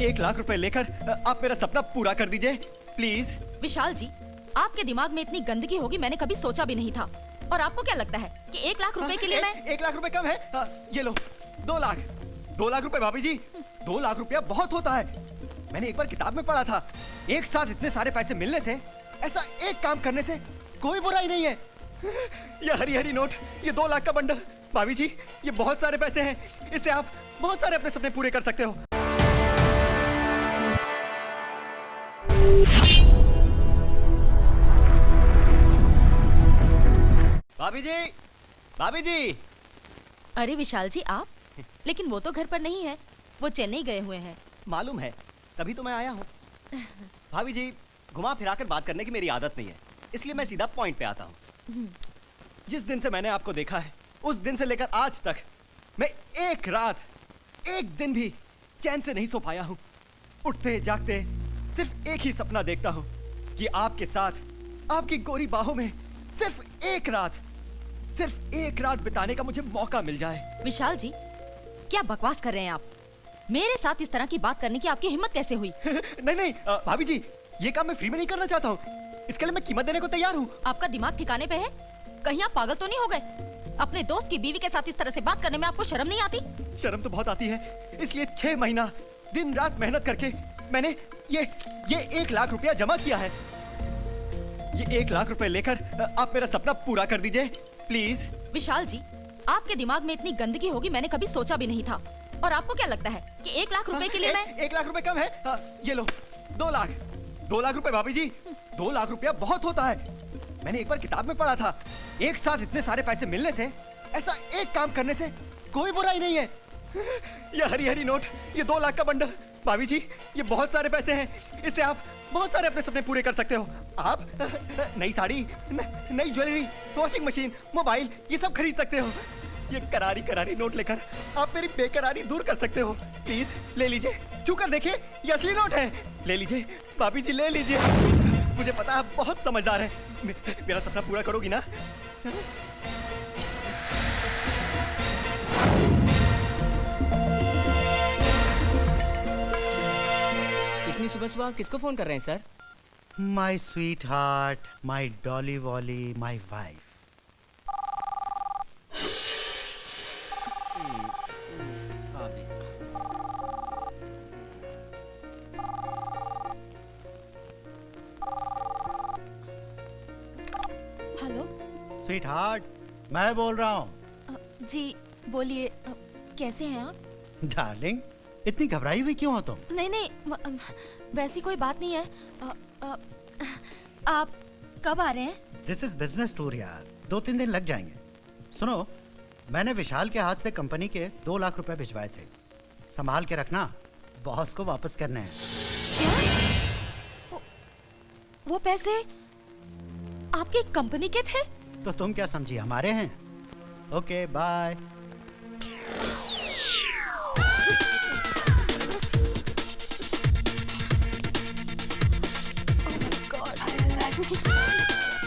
1 लाख रुपए लेकर आप मेरा सपना पूरा कर दीजिए प्लीज। विशाल जी, आपके दिमाग में इतनी गंदगी होगी मैंने कभी सोचा भी नहीं था। और आपको क्या लगता है कि 1 लाख रुपए के लिए मैं 1 लाख रुपए कम है? ये लो 2 लाख। 2 लाख रुपए भाभी जी, 2 लाख रुपया बहुत होता है। मैंने एक बार किताब में पढ़ा था, एक साथ इतने सारे पैसे मिलने से, ऐसा एक काम करने से कोई बुराई नहीं है। ये हरी हरी नोट, ये 2 लाख का बंडल, भाभी जी ये बहुत सारे पैसे हैं, इससे आप बहुत सारे अपने सपने पूरे कर सकते हो। भाभी जी, भाभी जी। अरे विशाल जी आप, लेकिन वो तो घर पर नहीं है, वो चेन्नई गए हुए हैं। मालूम है, तभी तो मैं आया हूँ। भाभी जी, घुमा फिराकर बात करने की मेरी आदत नहीं है, इसलिए मैं सीधा पॉइंट पे आता हूँ। जिस दिन से मैंने आपको देखा है, उस दिन से लेकर आज तक मैं एक रात, एक दिन भी चैन से नहीं सो पाया हूँ। उठते जागते सिर्फ एक ही सपना देखता हूँ कि आपके साथ, आपकी गोरी बाहों में सिर्फ एक रात बिताने का मुझे मौका मिल जाए। विशाल जी, क्या बकवास कर रहे हैं आप? मेरे साथ इस तरह की बात करने की आपकी हिम्मत कैसे हुई? नहीं भाभी जी, ये काम मैं फ्री में नहीं करना चाहता हूँ, इसके लिए मैं कीमत देने को तैयार हूँ। आपका दिमाग ठिकाने पे है? कहीं आप पागल तो नहीं हो गए? अपने दोस्त की बीवी के साथ इस तरह से बात करने में आपको शर्म नहीं आती? शर्म तो बहुत आती है, इसलिए 6 महीना दिन रात मेहनत करके मैंने ये 1 लाख रुपया जमा किया है। ये 1 लाख रुपए लेकर आप मेरा सपना पूरा कर दीजिए प्लीज। विशाल जी, आपके दिमाग में इतनी गंदगी होगी मैंने कभी सोचा भी नहीं था। और आपको क्या लगता है कि 1 लाख रुपए के लिए मैं 1 लाख रुपए कम है? ये लो 2 लाख। 2 लाख रुपए भाभी जी, 2 लाख रुपया बहुत होता है। मैंने एक बार किताब में पढ़ा था, एक साथ इतने सारे पैसे मिलने से, ऐसा एक काम करने से कोई बुराई नहीं है। ये हरी हरी नोट, ये 2 लाख का बंडल, भाभी जी ये बहुत सारे पैसे हैं, इससे आप बहुत सारे अपने सपने पूरे कर सकते हो। आप नई साड़ी, नई ज्वेलरी, वॉशिंग मशीन, मोबाइल, ये सब खरीद सकते हो। ये करारी करारी नोट लेकर आप मेरी बेकरारी दूर कर सकते हो। प्लीज ले लीजिए, छूकर देखिए, ये असली नोट है। ले लीजिए भाभी जी, ले लीजिए। मुझे पता है आप बहुत समझदार हैं, मेरा सपना पूरा करोगी ना? इतनी सुबह सुबह किसको फोन कर रहे हैं sir? My sweetheart, my dolly wally, my wife. Hello sweetheart, मैं बोल रहा हूँ। जी बोलिए, कैसे हैं आप? डार्लिंग, इतनी घबराई हुई क्यों हो तुम? नहीं, वैसी कोई बात नहीं है। आप कब आ रहे हैं? दिस इज बिजनेस टूर यार, 2-3 दिन लग जाएंगे। सुनो, मैंने विशाल के हाथ से कंपनी के 2 लाख रुपए भिजवाए थे, संभाल के रखना, बॉस को वापस करने हैं। क्या? वो पैसे आपकी कंपनी के थे? तो तुम क्या समझी, हमारे हैं। Okay bye.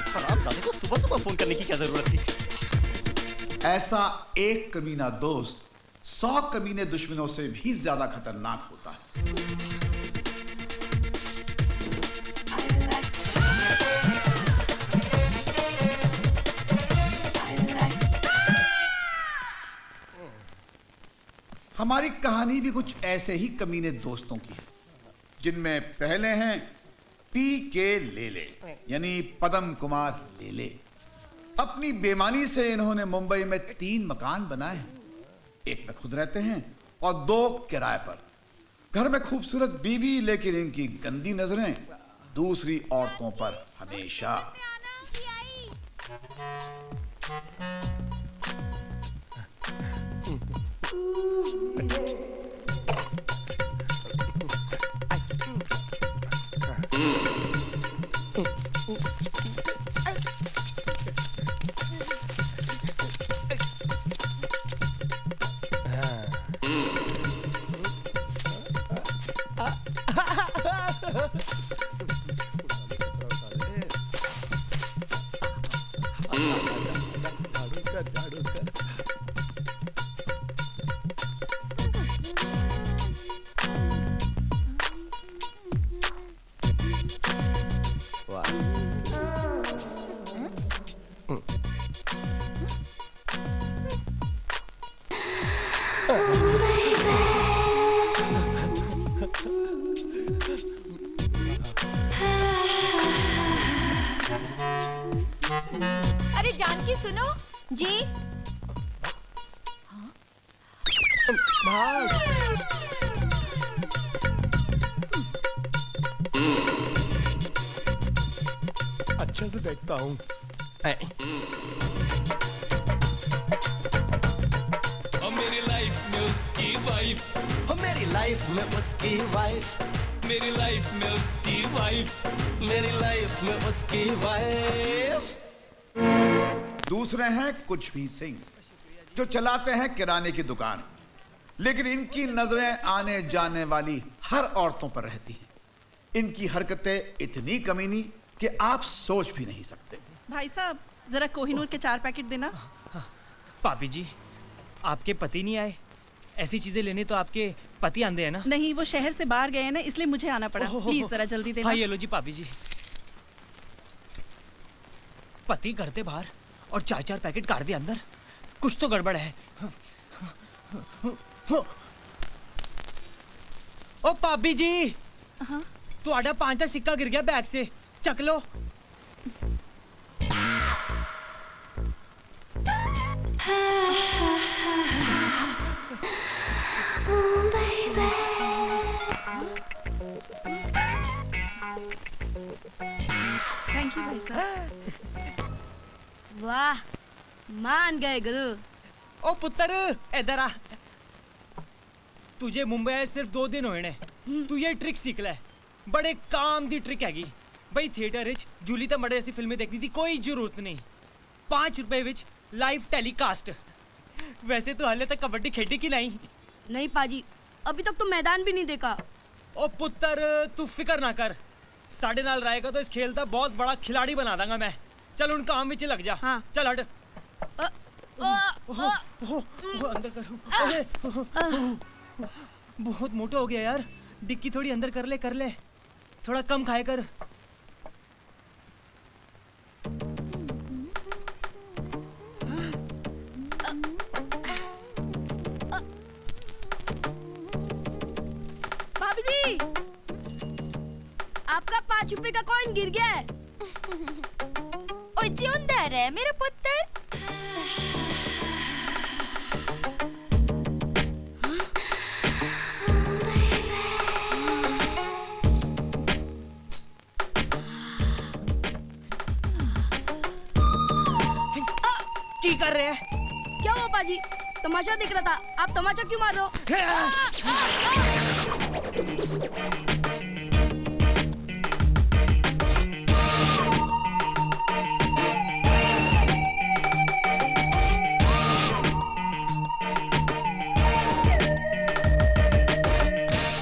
हरामजादे को सुबह सुबह फोन करने की क्या जरूरत थी? ऐसा एक कमीना दोस्त 100 कमीने दुश्मनों से भी ज्यादा खतरनाक होता है। हमारी कहानी भी कुछ ऐसे ही कमीने दोस्तों की है, जिनमें पहले हैं PK लेले, यानी पदम कुमार लेले। अपनी बेईमानी से इन्होंने मुंबई में 3 मकान बनाए हैं, एक में खुद रहते हैं और 2 किराए पर। घर में खूबसूरत बीवी, लेकिन इनकी गंदी नजरें दूसरी औरतों पर हमेशा। जानकी सुनो जी। अच्छा से देखता हूँ। मेरी लाइफ में उसकी वाइफ, मेरी लाइफ में उसकी वाइफ, मेरी लाइफ में उसकी वाइफ, मेरी लाइफ में उसकी वाइफ। दूसरे हैं कुछ भी सिंह, जो चलाते हैं किराने की दुकान, लेकिन इनकी नजरें आने जाने वाली हर औरतों पर रहती हैं। इनकी हरकतें इतनी कमीनी कि आप सोच भी नहीं सकते। भाई साहब जरा कोहिनूर के 4 पैकेट देना। पापी जी, आपके पति नहीं आए? ऐसी चीजें लेने तो आपके पति आंदे हैं ना? नहीं, वो शहर से बाहर गए हैं ना, इसलिए मुझे आना पड़ा। प्लीज जरा जल्दी देना। हाँ ये लो जी पापी जी। पति घर से बाहर और 4-4 पैकेट कार दे अंदर, कुछ तो गड़बड़ है। ओ पापी जी, तुहाडा 5 का सिक्का गिर गया बैग से, चक लो। थैंक यू भाई साहब। वाह, मान गए गुरु। ओ पुत्र इधर आ। तुझे मुंबई आए सिर्फ 2 दिन होए ने, तू ये ट्रिक सीख ले। बड़े काम दी ट्रिक हैगी बई। थिएटर विच जूली ते मड़े ऐसी फिल्में देखनी थी, कोई जरूरत नहीं। 5 रुपए विच लाइव टेलीकास्ट। वैसे तो हाले तक कबड्डी खेडी की नहीं? नहीं पाजी, अभी तक तो मैदान भी नहीं देखा। ओ पुत्र तू फिक्र ना कर, साढ़े नाल रहेगा तो इस खेल का बहुत बड़ा खिलाड़ी बना दूंगा मैं। चल उन काम विच लग जा। हाँ। चल हट। अंदर करो। बहुत मोटा हो गया यार, डिक्की थोड़ी अंदर कर ले, थोड़ा कम खाए कर। भाभी जी, आपका 5 रुपए का कॉइन गिर गया है। ओ जिंदा रहे मेरा पुत्र। की कर रहे हैं? क्या हुआ पाजी? तमाशा देख रहा था। आप तमाशा क्यों मार रहे हो?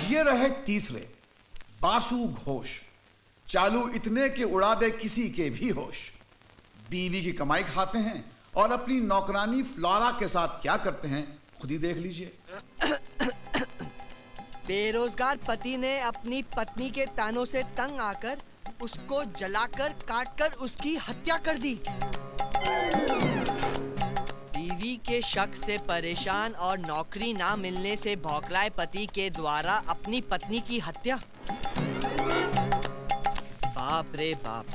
ये रहे तीसरे, बासु घोष। चालू इतने के उड़ा दे किसी के भी होश। बीवी की कमाई खाते हैं और अपनी नौकरानी फ्लोरा के साथ क्या करते हैं खुद ही देख लीजिए। बेरोजगार पति ने अपनी पत्नी के तानों से तंग आकर उसको जलाकर काटकर उसकी हत्या कर दी। बीवी के शक से परेशान और नौकरी ना मिलने से भौखलाए पति के द्वारा अपनी पत्नी की हत्या। बाप रे बाप,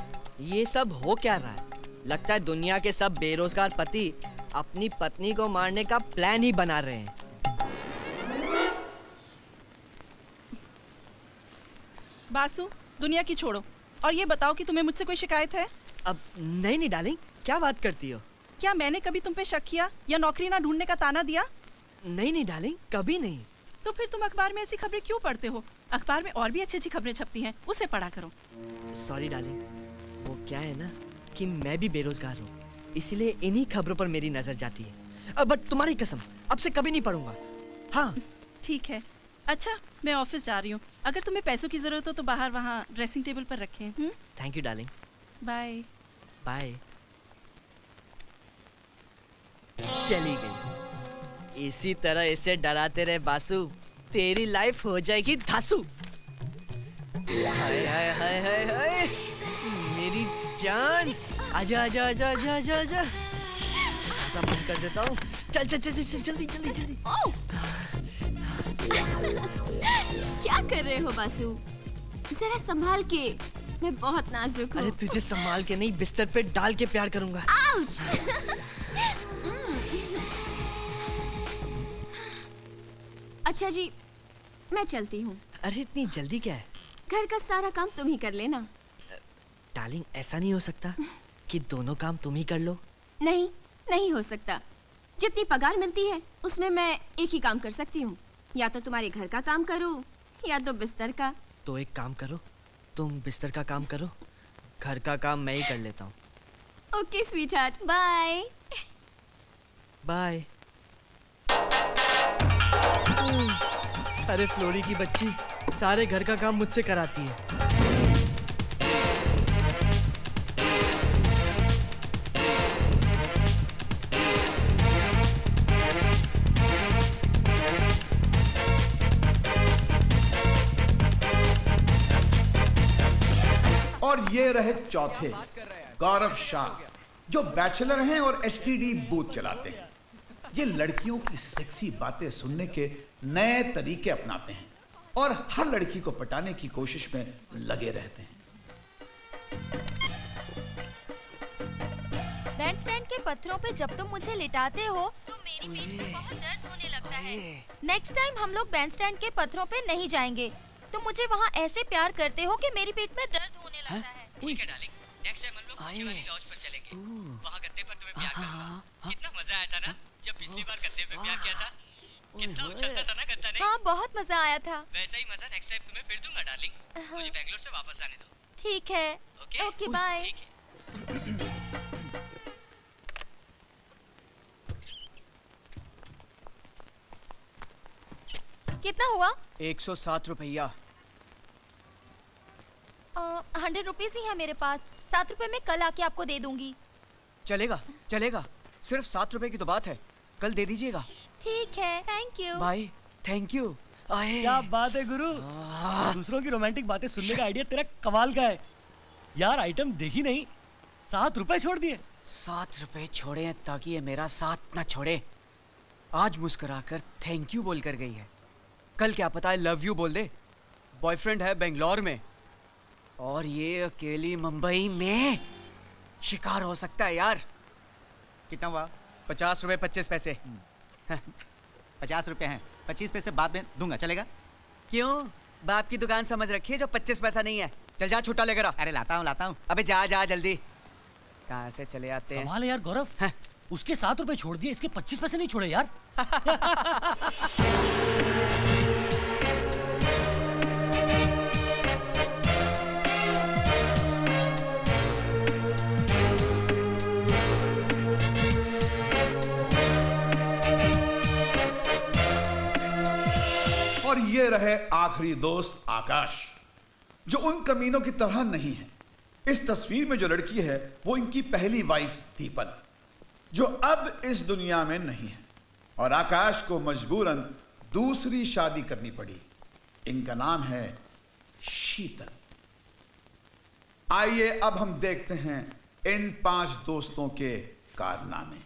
ये सब हो क्या रहा है? लगता है दुनिया के सब बेरोजगार पति अपनी पत्नी को मारने का प्लान ही बना रहे हैं। बासु, दुनिया की छोड़ो और ये बताओ कि तुम्हें मुझसे कोई शिकायत है? अब नहीं डार्लिंग, क्या बात करती हो? क्या मैंने कभी तुम पे शक किया या नौकरी ना ढूंढने का ताना दिया? नहीं डार्लिंग, कभी नहीं। तो फिर तुम अखबार में ऐसी खबरें क्यों पढ़ते हो? अखबार में और भी अच्छी खबरें छपती हैं, उसे पढ़ा करो। सॉरी डार्लिंग, वो क्या है ना कि मैं भी बेरोजगार हूँ, इसलिए इन्हीं खबरों पर मेरी नजर जाती है। बट तुम्हारी कसम, अब से कभी नहीं पढ़ूंगा। हाँ ठीक है। अच्छा, मैं ऑफिस जा रही हूँ। अगर तुम्हें पैसों की जरूरत हो तो बाहर वहाँ ड्रेसिंग टेबल पर रखें। Thank you darling. Bye bye. चली गई। इसी तरह इसे डराते रहे बासु, तेरी लाइफ हो जाएगी धासु। हाय हाय हाय हाय हाय, मेरी जान, आजा आजा आजा आजा आजा आजा। ऐसा बंद कर देता हूँ। चल चल चल चल जल्दी जल्दी जल्दी। क्या कर रहे हो बासु? जरा संभाल के, मैं बहुत नाजुक हूँ। अरे तुझे संभाल के नहीं, बिस्तर पे डाल के प्यार करूंगा। आउच। अच्छा जी, मैं चलती हूँ। अरे इतनी जल्दी क्या है? घर का सारा काम तुम ही कर लेना। डार्लिंग, ऐसा नहीं हो सकता कि दोनों काम तुम ही कर लो। नहीं, नहीं हो सकता। जितनी पगार मिलती है उसमें मैं एक ही काम कर सकती हूँ। या तो तुम्हारे घर का काम करूँ या तो बिस्तर का। तो एक काम करो, तुम बिस्तर का काम करो, घर का काम मैं ही कर लेता हूँ। Okay sweetheart, bye. बाय। अरे फ्लोरी की बच्ची सारे घर का काम मुझसे कराती है। और ये रहे चौथे, गौरव शाह, जो बैचलर हैं और एसटीडी बूथ चलाते हैं। ये लड़कियों की सेक्सी बातें सुनने के नए तरीके अपनाते हैं और हर लड़की को पटाने की कोशिश में लगे रहते हैं। बैंड स्टैंड के पत्थरों पे जब तुम मुझे लिटाते हो तो मेरी पीठ में बहुत दर्द होने लगता है। नेक्स्ट टाइम हम लोग बैंड स्टैंड के पत्थरों पे नहीं जाएंगे। तुम मुझे वहाँ ऐसे प्यार करते हो कि मेरी पीठ में दर्द होने लगता है। ठीक है डार्लिंग, नेक्स्ट टाइम हम लोग पीछे वाली लॉज पर चलेंगे। वहाँ गद्दे पर तुम्हें प्यार करूंगा। कितना मजा आया था ना जब पिछली बार गद्दे पे प्यार किया था। कितना उछलता था ना गद्दा ने। हाँ, बहुत मजा आया था। वैसा ही मजा नेक्स्ट टाइम तुम्हें फिर दूंगा डार्लिंग। मुझे बैंगलोर से वापस आने दो। ठीक है। ओके? Okay, bye. ठीक है। कितना हुआ? 107 रुपया। 100 रुपीज ही है मेरे पास। 7 रुपए में कल आके आपको दे दूंगी। चलेगा चलेगा, सिर्फ 7 रुपए की तो बात है, कल दे दीजिएगा। ठीक है, thank you. Bye, thank you. आए। क्या बात है गुरु, दूसरों की रोमांटिक बातें सुनने का आइडिया तेरा कमाल का है यार। आइटम देखी नहीं, 7 रुपए छोड़ दिए। 7 रुपए छोड़े हैं ताकि ये मेरा साथ ना छोड़े। आज मुस्कुराकर थैंक यू बोल कर गई है, कल क्या पता है लव यू बोल दे। बॉयफ्रेंड है बेंगलोर में और ये अकेली मुंबई में। शिकार हो सकता है यार। कितना हुआ? 50 रुपए 25 पैसे। 50 रुपए हैं, 25 पैसे बाद में दूंगा, चलेगा? क्यों? बाप की दुकान समझ रखी है जो 25 पैसा नहीं है। चल जा छुट्टा लेकर आ। अरे लाता हूँ। अबे जा जा जल्दी। कहाँ से चले आते हैं। कमाल है यार गौरव, उसके 7 रुपए छोड़ दिए, इसके 25 पैसे नहीं छोड़े यार। और ये रहे आखिरी दोस्त आकाश, जो उन कमीनों की तरह नहीं है। इस तस्वीर में जो लड़की है वो इनकी पहली वाइफ दीपल, जो अब इस दुनिया में नहीं है, और आकाश को मजबूरन दूसरी शादी करनी पड़ी। इनका नाम है शीतल। आइए अब हम देखते हैं इन 5 दोस्तों के कारनामे।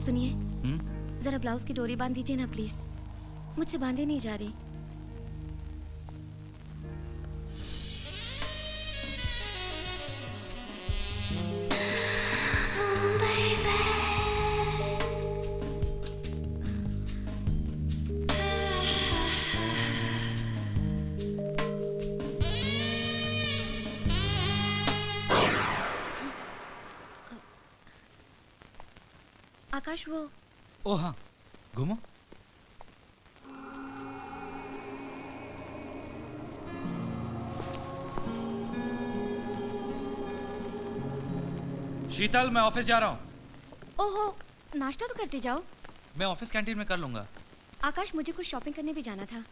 सुनिए, जरा ब्लाउज की डोरी बांध दीजिए ना प्लीज, मुझसे बांधे नहीं जा रही। आकाश, वो ओ हाँ, घूमो। शीतल, मैं ऑफिस जा रहा हूँ। ओहो, नाश्ता तो करते जाओ। मैं ऑफिस कैंटीन में कर लूंगा। आकाश, मुझे कुछ शॉपिंग करने भी जाना था।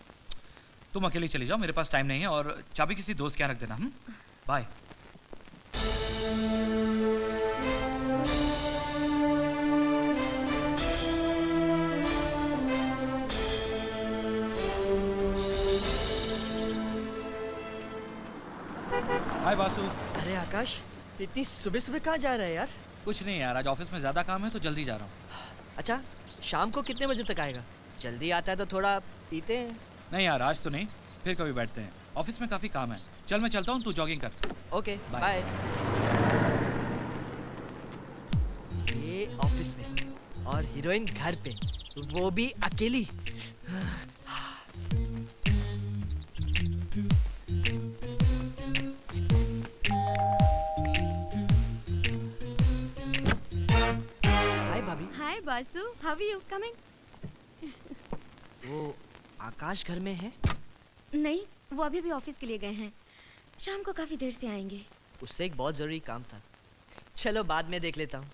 तुम अकेली चली जाओ, मेरे पास टाइम नहीं है, और चाबी किसी दोस्त के यहाँ रख देना। बाय। हाय वासु। अरे आकाश, इतनी सुबह सुबह कहाँ जा रहा है यार? कुछ नहीं यार, आज ऑफिस में ज्यादा काम है तो जल्दी जा रहा हूँ। अच्छा, शाम को कितने बजे तक आएगा? जल्दी आता है तो थोड़ा पीते हैं। नहीं यार, आज तो नहीं, फिर कभी बैठते हैं। ऑफिस में काफी काम है। चल मैं चलता हूँ, तू जॉगिंग कर। Okay bye. ये ऑफिस में और हीरोइन घर पे, वो भी अकेली। हाय भाभी। Hi Basu, how are you? Coming. वो आकाश घर में है? नहीं, वो अभी भी ऑफिस के लिए गए हैं। शाम को काफी देर से आएंगे। उससे एक बहुत जरूरी काम था। चलो बाद में देख लेता हूँ।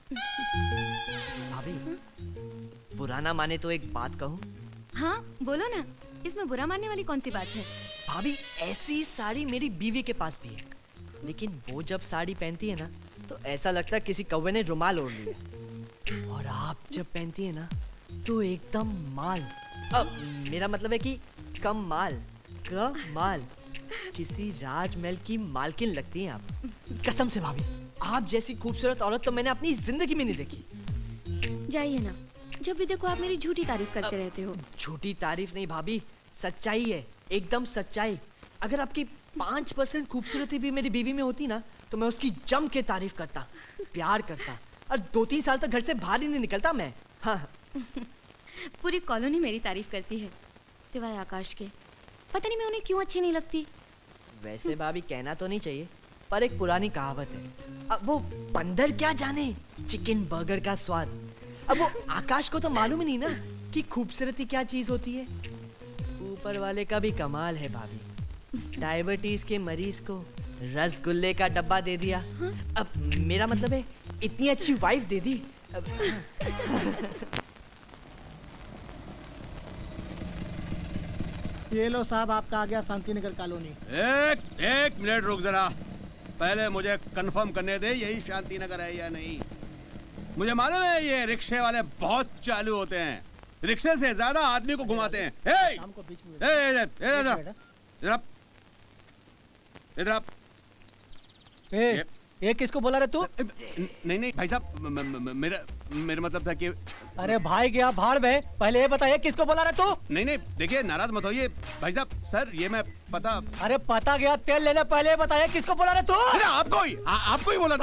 भाभी, बुरा ना माने तो एक बात कहूँ? हाँ बोलो ना, इसमें बुरा मानने वाली कौन सी बात है? भाभी, ऐसी साड़ी मेरी बीवी के पास भी है, लेकिन वो जब साड़ी पहनती है ना तो ऐसा लगता है किसी कौवे ने रुमाल ओढ़ लिया। और आप जब पहनती है ना तो एकदम माल, मेरा मतलब है कि कम माल, कमाल, किसी राजमहल की मालकिन लगती हैं आप। कसम से भाभी, आप जैसी खूबसूरत औरत तो मैंने अपनी जिंदगी में नहीं देखी। जाइए ना, जब भी देखो आप मेरी झूठी तारीफ करते रहते हो। झूठी तारीफ नहीं भाभी, सच्चाई है, एकदम सच्चाई। अगर आपकी 5% खूबसूरती भी मेरी बीवी में होती ना तो मैं उसकी जम के तारीफ करता, प्यार करता, और 2-3 साल तक घर से बाहर ही नहीं निकलता मैं। हाँ। पूरी कॉलोनी मेरी तारीफ करती है, सिवाय आकाश के। पता नहीं मैं उन्हें क्यों अच्छी नहीं लगती। वैसे भाभी कहना तो नहीं चाहिए, पर एक पुरानी कहावत है, अब वो बंदर क्या जाने चिकन बर्गर का स्वाद। अब वो आकाश को तो मालूम ही नहीं ना कि खूबसूरती क्या चीज होती है। ऊपर वाले का भी कमाल है भाभी, डायबिटीज के मरीज को रसगुल्ले का डब्बा दे दिया। अब मेरा मतलब है इतनी अच्छी वाइफ दे दी। ये लो साहब, आपका आ गया शांतिनगर कॉलोनी। एक मिनट रुक जरा, पहले मुझे कंफर्म करने दे यही शांतिनगर है या नहीं। मुझे मालूम है ये रिक्शे वाले बहुत चालू होते हैं, रिक्शे से ज्यादा आदमी को घुमाते हैं। ये किसको बोला रे तू? नहीं भाई साहब, मेरा मतलब था कि अरे भाई गया भाड़ में, पहले ये बताइए किसको बोला रे तू? नहीं देखिए, नाराज मत होइए भाई साहब। सर ये मैं पता। अरे पता गया, तेल लेने पहले ये बताइए किसको बोला रे तू? आपको ही बोला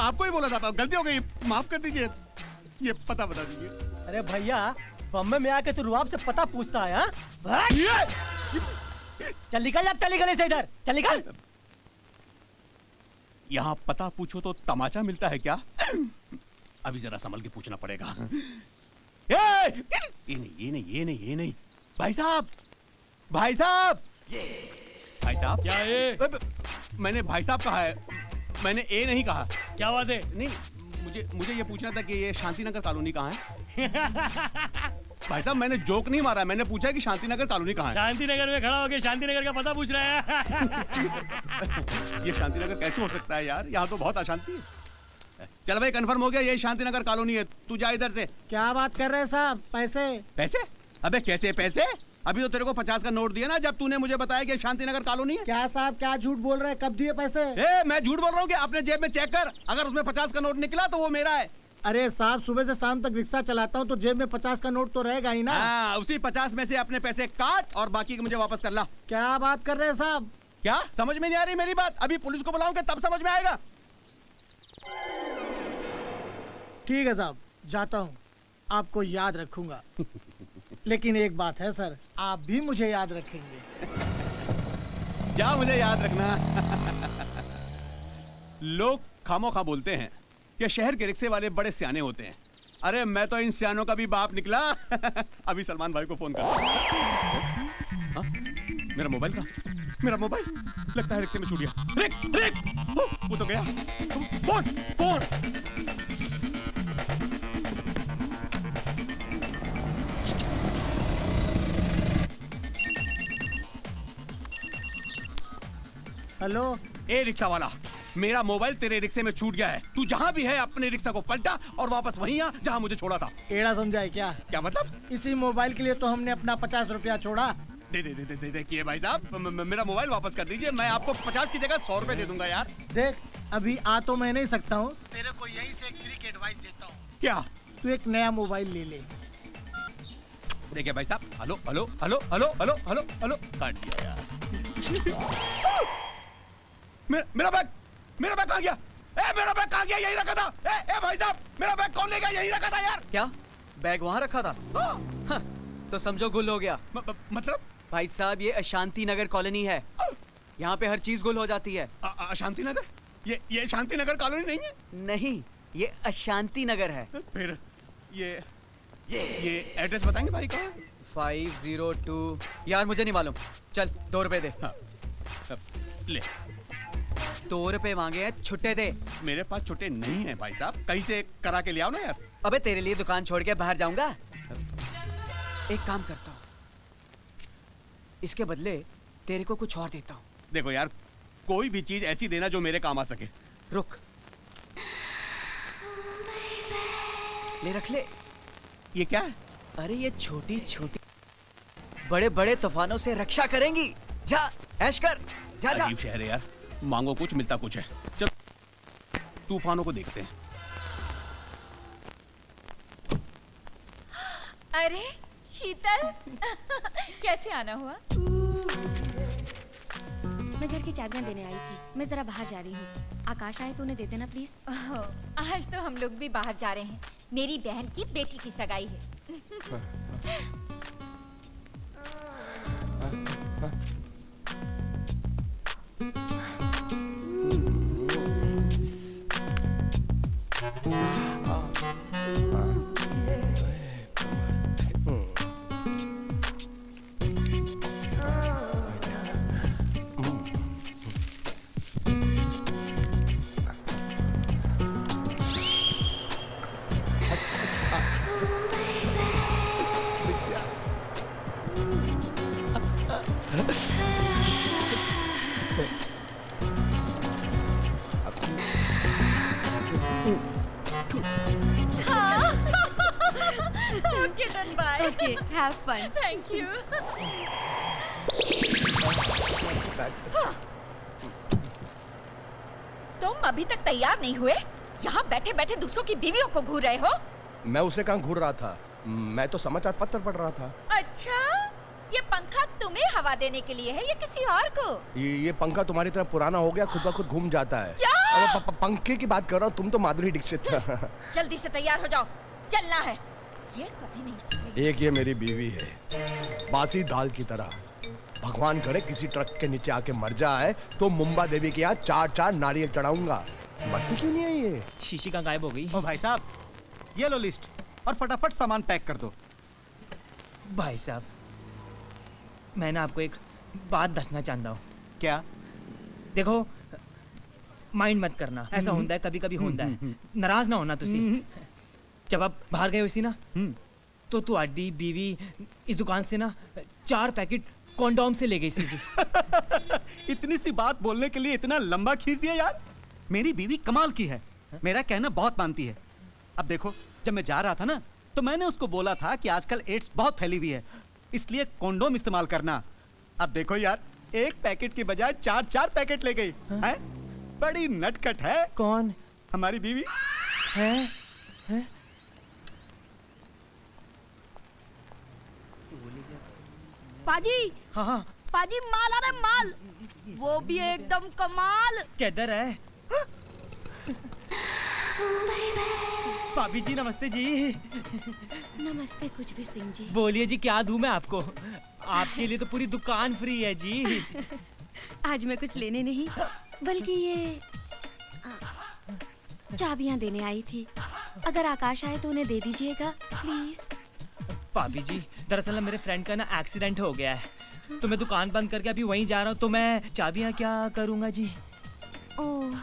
था, गलती हो गई, माफ कर दीजिए। ये पता बता दीजिए। अरे भैया, बम्बे में आके तू रुआब से पता पूछता है? चल निकल जा गली से, इधर चल निकल। यहाँ पता पूछो तो तमाचा मिलता है क्या? अभी जरा संभल के पूछना पड़ेगा। ये नहीं भाई साहब क्या है? मैंने भाई साहब कहा है, मैंने ए नहीं कहा। क्या बात है? नहीं, मुझे ये पूछना था कि ये शांतिनगर कॉलोनी कहाँ है? भाई साहब मैंने जोक नहीं मारा, मैंने पूछा कि शांतिनगर कॉलोनी कहाँ है। शांतिनगर में खड़ा होकर शांतिनगर का पता पूछ रहा है। ये शांतिनगर कैसे हो सकता है यार, यहाँ तो बहुत अशांति है। चल भाई कंफर्म हो गया, ये शांतिनगर कॉलोनी है, तू जा इधर से। क्या बात कर रहे हैं साहब? पैसे? अबे कैसे पैसे? अभी तो तेरे को 50 का नोट दिया ना जब तूने मुझे बताया कि शांतिनगर कॉलोनी है। क्या साहब, क्या झूठ बोल रहे हैं? कब दिए पैसे? मैं झूठ बोल रहा हूँ कि अपने जेब में चेक कर, अगर उसमें 50 का नोट निकला तो वो मेरा है। अरे साहब, सुबह से शाम तक रिक्शा चलाता हूँ तो जेब में 50 का नोट तो रहेगा ही ना। उसी 50 में से अपने पैसे काट और बाकी मुझे वापस कर ला। क्या बात कर रहे हैं साहब? क्या समझ में नहीं आ रही मेरी बात? अभी पुलिस को बुलाऊंगा तब समझ में आएगा। ठीक है साहब, जाता हूँ, आपको याद रखूंगा। लेकिन एक बात है सर, आप भी मुझे याद रखेंगे। क्या मुझे याद रखना? लोग खामोखा बोलते हैं कि शहर के रिक्शे वाले बड़े सियाने होते हैं। अरे मैं तो इन सियानों का भी बाप निकला। अभी सलमान भाई को फोन कर। मेरा मोबाइल लगता है रिक्शे में छूट गया। वो तो गया। फोन। हेलो, ए रिक्शा वाला, मेरा मोबाइल तेरे रिक्शे में छूट गया है। तू जहाँ भी है अपने रिक्शा को पलटा और वापस वहीं आ जहाँ मुझे छोड़ा था। एड़ा समझा है क्या? क्या मतलब? इसी मोबाइल के लिए तो हमने अपना 50 रुपया छोड़ा। देखिए भाई साहब, मेरा मोबाइल वापस कर दीजिए, मैं आपको 50 की जगह 100 रुपए दे दूंगा यार। देख, अभी आ तो मैं नहीं सकता हूँ, तेरे को यहीं से एक फ्री एडवाइस देता हूँ। क्या? तू एक नया मोबाइल ले ले। देखिए भाई साहब, हेलो, काट दिया यार। मेरा बैग कहाँ गया? मेरा बैग कहाँ गया? यही रखा था। भाई साहब, मेरा बैग कौन ले गया? यही रखा था यार। क्या बैग वहाँ रखा था? हाँ, तो समझो गुल हो गया। मतलब भाई साहब, ये अशांति नगर कॉलोनी है, यहाँ पे हर चीज गुल हो जाती है। अशांति नगर? ये शांति नगर कॉलोनी नहीं है? नहीं, ये अशांति नगर है। फिर ये एड्रेस बताएंगे भाई? कहाँ? 502। यार मुझे नहीं मालूम, चल 2 रुपए दे। हाँ, ले 2 रुपए मांगे हैं, छुट्टे दे। मेरे पास छुट्टे नहीं है भाई साहब, कहीं से करा के ले आओ ना यार। अबे तेरे लिए दुकान छोड़ के बाहर जाऊंगा? एक काम करता हूँ, इसके बदले तेरे को कुछ और देता हूँ। देखो यार, कोई भी चीज ऐसी देना जो मेरे काम आ सके। रुक, ले रख ले। ये क्या है? अरे ये छोटी छोटी बड़े बड़े तूफानों से रक्षा करेंगी। जा ऐश कर, जा जा। अजीब शहर है यार, मांगो कुछ मिलता कुछ है। चल तूफानों को देखते हैं। अरे शीतल, कैसे आना हुआ? मैं घर की चाबियां देने आई थी, मैं जरा बाहर जा रही हूँ। आकाश आए तो उन्हें दे देना प्लीज। आज तो हम लोग भी बाहर जा रहे हैं, मेरी बहन की बेटी की सगाई है। Okay, then bye. Okay, have fun. Thank you. तुम अभी तक तैयार नहीं हुए? यहाँ बैठे बैठे दूसरों की बीवियों को घूर रहे हो? मैं उसे कहाँ घूर रहा था, मैं तो समाचार पत्र पढ़ रहा था। अच्छा, ये पंखा तुम्हें हवा देने के लिए है या किसी और को? ये पंखा तुम्हारी तरह पुराना हो गया, खुद ब खुद घूम जाता है। क्या? अब पंखे की बात कर रहा हूँ, तुम तो माधुरी दीक्षित। जल्दी से तैयार हो जाओ, चलना है। ये कभी नहीं सुनेगी। एक ये मेरी बीवी है, बासी दाल की तरह। भगवान करे किसी ट्रक के नीचे आके मर जाए तो मुंबा देवी के यहाँ 4-4 नारियल चढ़ाऊंगा। मरती क्यों नहीं है ये? शीशी कहाँ गायब हो गई? ओ भाई साहब, ये लो लिस्ट और फटाफट सामान पैक कर दो। भाई साहब, मैं ना आपको एक बात दसना चाहता हूँ। क्या? देखो, माइंड मत करना, ऐसा होता है, कभी कभी होता है। नाराज ना होना तुसी। जब आप बाहर गए हुई ना, तो तुहाडी बीवी इस दुकान से ना 4 पैकेट कॉन्डोम से ले गई सी जी। इतनी सी बात बोलने के लिए इतना लंबा खींच दिया यार। मेरी बीवी कमाल की है, मेरा कहना बहुत मानती है। अब देखो, जब मैं जा रहा था ना, तो मैंने उसको बोला था कि आजकल एड्स बहुत फैली हुई है, इसलिए कॉन्डोम इस्तेमाल करना। अब देखो यार, 1 पैकेट की बजाय 4-4 पैकेट ले गई है। बड़ी नटखट है। कौन? हमारी बीवी है? पाजी, हाँ, पाजी माल आ रहा है, माल, वो भी एकदम कमाल। किधर है? भाभी जी नमस्ते जी। नमस्ते कुछ भी सिंह जी। बोलिए जी, क्या दूं मैं आपको? आपके लिए तो पूरी दुकान फ्री है जी। आज मैं कुछ लेने नहीं, बल्कि ये चाबियां देने आई थी। अगर आकाश आए तो उन्हें दे दीजिएगा प्लीज। भाभी जी, दरअसल मेरे फ्रेंड का ना एक्सीडेंट हो गया है, तो मैं दुकान बंद करके अभी वहीं जा रहा हूँ, तो मैं चाबियां क्या करूँगा जी? ओह,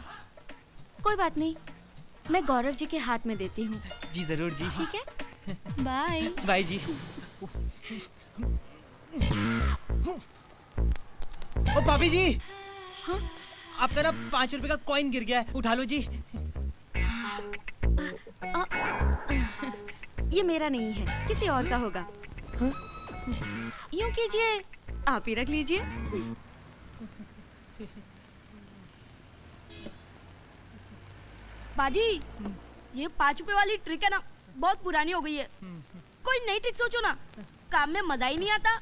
कोई बात नहीं, मैं गौरव जी के हाथ में देती हूँ। जी जरूर जी। ठीक है, बाय। बाय जी। ओ भाभी जी, हाँ? आपका ना 5 रुपए का कॉइन गिर गया है, उठा लो जी। ये मेरा नहीं है, किसी और का होगा। यूं कीजिए, आप ही रख लीजिए। पाजी, ये 5 रुपए वाली ट्रिक है ना, बहुत पुरानी हो गई है। कोई नई ट्रिक सोचो ना, काम में मजा ही नहीं आता।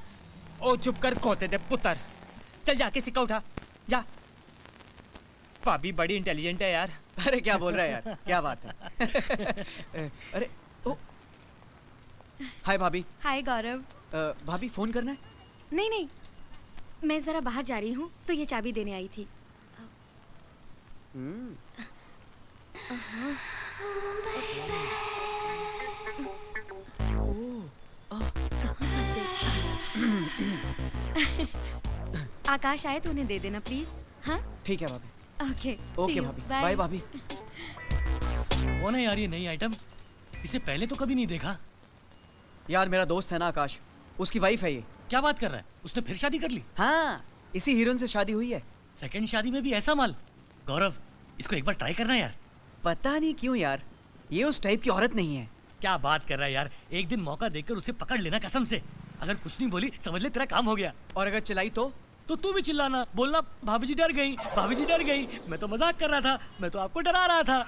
ओ चुप कर खोते दे पुत्र, चल जाके सिक्का उठा जा। भाभी बड़ी इंटेलिजेंट है यार। अरे क्या बोल रहा है यार, क्या बात है। अरे ओ हाय भाभी। हाय गौरव। भाभी फोन करना है? नहीं नहीं, मैं जरा बाहर जा रही हूँ तो ये चाबी देने आई थी। आकाश आए तो उन्हें दे देना प्लीज। हाँ ठीक है भाभी। ओके ओके भाभी, बाय भाभी। कौन है यार ये नई आइटम? इसे पहले तो कभी नहीं देखा। यार मेरा दोस्त है ना आकाश, उसकी वाइफ है ये। क्या बात कर रहा है? उसने फिर शादी कर ली? हाँ, इसी हीरोइन से शादी हुई है। सेकंड शादी में भी ऐसा माल? गौरव, इसको एक बार ट्राई करना यार। पता नहीं क्यों यार, ये उस टाइप की औरत नहीं है। क्या बात कर रहा है यार, एक दिन मौका देकर उसे पकड़ लेना कसम से। अगर कुछ नहीं बोली समझ ले तेरा काम हो गया। और अगर चिल्लाई तो तू भी चिल्लाना, बोलना भाभी जी डर गई, भाभी जी डर गई। मैं तो मजाक कर रहा था, मैं तो आपको डरा रहा था।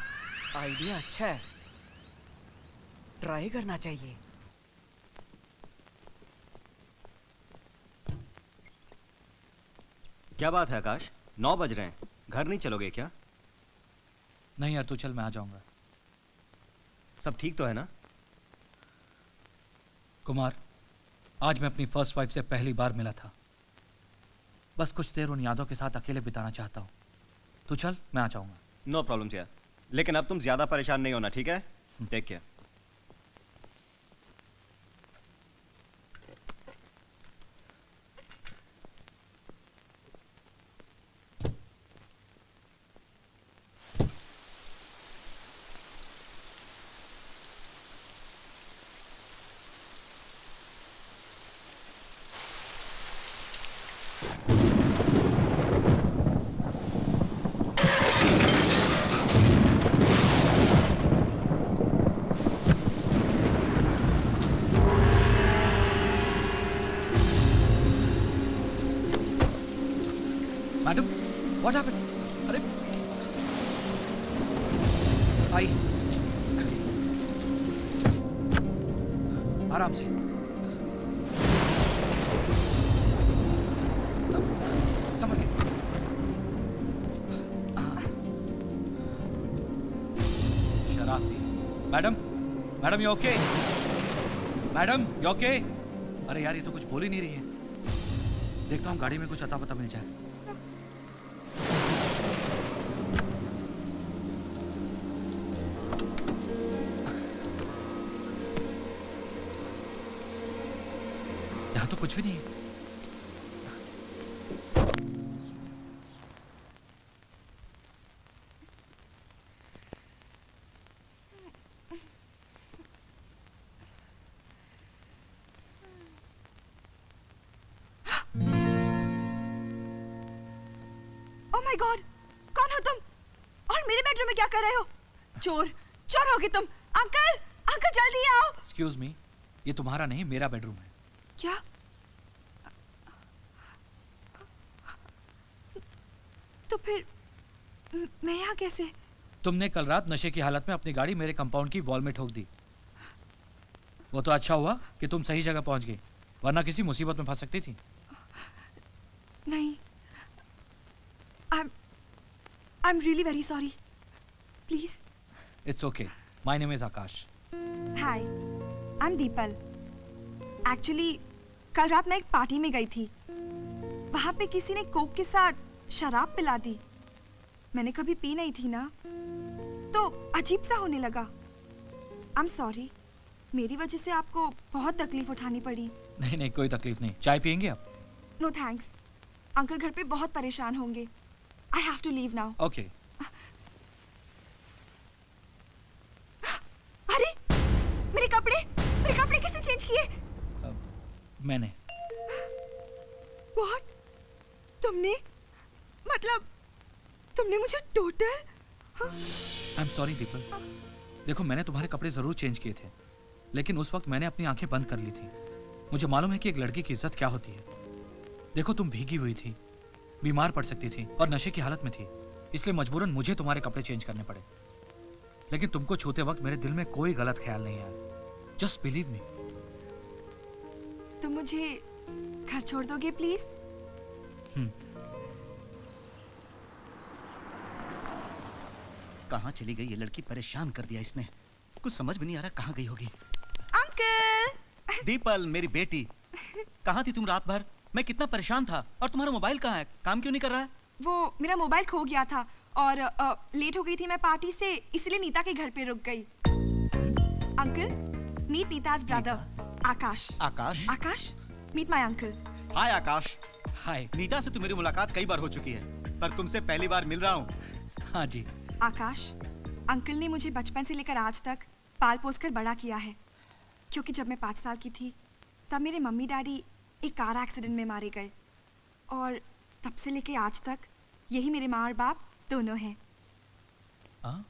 आइडिया अच्छा है, ट्राई करना चाहिए। क्या बात है आकाश, 9 बज रहे हैं, घर नहीं चलोगे क्या? नहीं यार तू चल, मैं आ जाऊंगा। सब ठीक तो है ना? कुमार, आज मैं अपनी फर्स्ट वाइफ से पहली बार मिला था। बस कुछ देर उन यादों के साथ अकेले बिताना चाहता हूँ। तू चल, मैं आ जाऊंगा। नो प्रॉब्लम यार, लेकिन अब तुम ज्यादा परेशान नहीं होना, ठीक है? Take care. Madam, what happened? अरे आई, आराम से। समझ गए? शराब पी। Madam, madam you okay? Madam you okay? अरे यार ये तो कुछ बोल ही नहीं रही है। देखता हूँ गाड़ी में कुछ अता पता मिल जाए। यहाँ तो कुछ भी नहीं है। ओह माय गॉड, कौन हो तुम? और मेरे बेडरूम में क्या कर रहे हो? चोर, चोर होगे तुम। अंकल, अंकल जल्दी आओ। एक्सक्यूज मी, ये तुम्हारा नहीं मेरा बेडरूम है। क्या? तो फिर मैं यहाँ कैसे? तुमने कल रात नशे की हालत में अपनी गाड़ी मेरे कंपाउंड की वॉल में ठोक दी। वो तो अच्छा हुआ कि तुम सही जगह पहुंच गई, वरना किसी मुसीबत में फंस सकती थी। नहीं, I'm really very sorry. Please. It's okay. My name is Akash. Hi, I'm Deepal. Actually, कल रात मैं एक पार्टी में गई थी। वहाँ पे किसी ने कोक के साथ शराब पिला दी। मैंने कभी पी नहीं थी ना, तो अजीब सा होने लगा। I'm sorry. मेरी वजह से आपको बहुत तकलीफ उठानी पड़ी। नहीं नहीं, कोई तकलीफ नहीं। चाय पियेंगे आप? No thanks. अंकल घर पे बहुत परेशान होंगे। I have to leave now. Okay. अरे, मेरे कपड़े किसने चेंज किए? मैंने। What? तुमने? मतलब तुमने मुझे टोटल? I'm sorry the people. देखो मैंने तुम्हारे कपड़े जरूर चेंज किए थे, लेकिन उस वक्त मैंने अपनी आंखें बंद कर ली थी। मुझे मालूम है कि एक लड़की की इज्जत क्या होती है। देखो तुम भीगी हुई थी, बीमार पड़ सकती थी और नशे की हालत में थी, इसलिए मजबूरन मुझे तुम्हारे कपड़े चेंज करने पड़े। लेकिन तुमको छूते वक्त मेरे दिल में कोई गलत ख्याल नहीं आया। Just believe me. तुम मुझे घर छोड़ दोगे प्लीज? कहाँ चली गई ये लड़की? परेशान कर दिया इसने। कुछ समझ भी नहीं आ रहा कहाँ गई होगी। अंकल! दीपल, मेरी बेटी, कहाँ थी तुम रात भर? मैं कितना परेशान था। और तुम्हारा मोबाइल कहाँ है? काम क्यों नहीं कर रहा है? वो मेरा मोबाइल खो गया था और लेट हो गई थी मैं पार्टी से, इसलिए नीता के घर पे रुक गई। Uncle, meet Neeta's brother Akash. Akash? Akash, meet my uncle. Hi Akash. Hi. Neeta से तो मेरी मुलाकात कई बार हो चुकी है, पर तुमसे पहली बार मिल रहा हूँ। हाँ जी। आकाश, अंकल ने मुझे बचपन से लेकर आज तक पाल पोस कर बड़ा किया है, क्योंकि जब मैं 5 साल की थी तब मेरे मम्मी डैडी एक कार एक्सीडेंट में मारे गए, और तब से लेकर आज तक यही मेरे माँ और बाप दोनों हैं।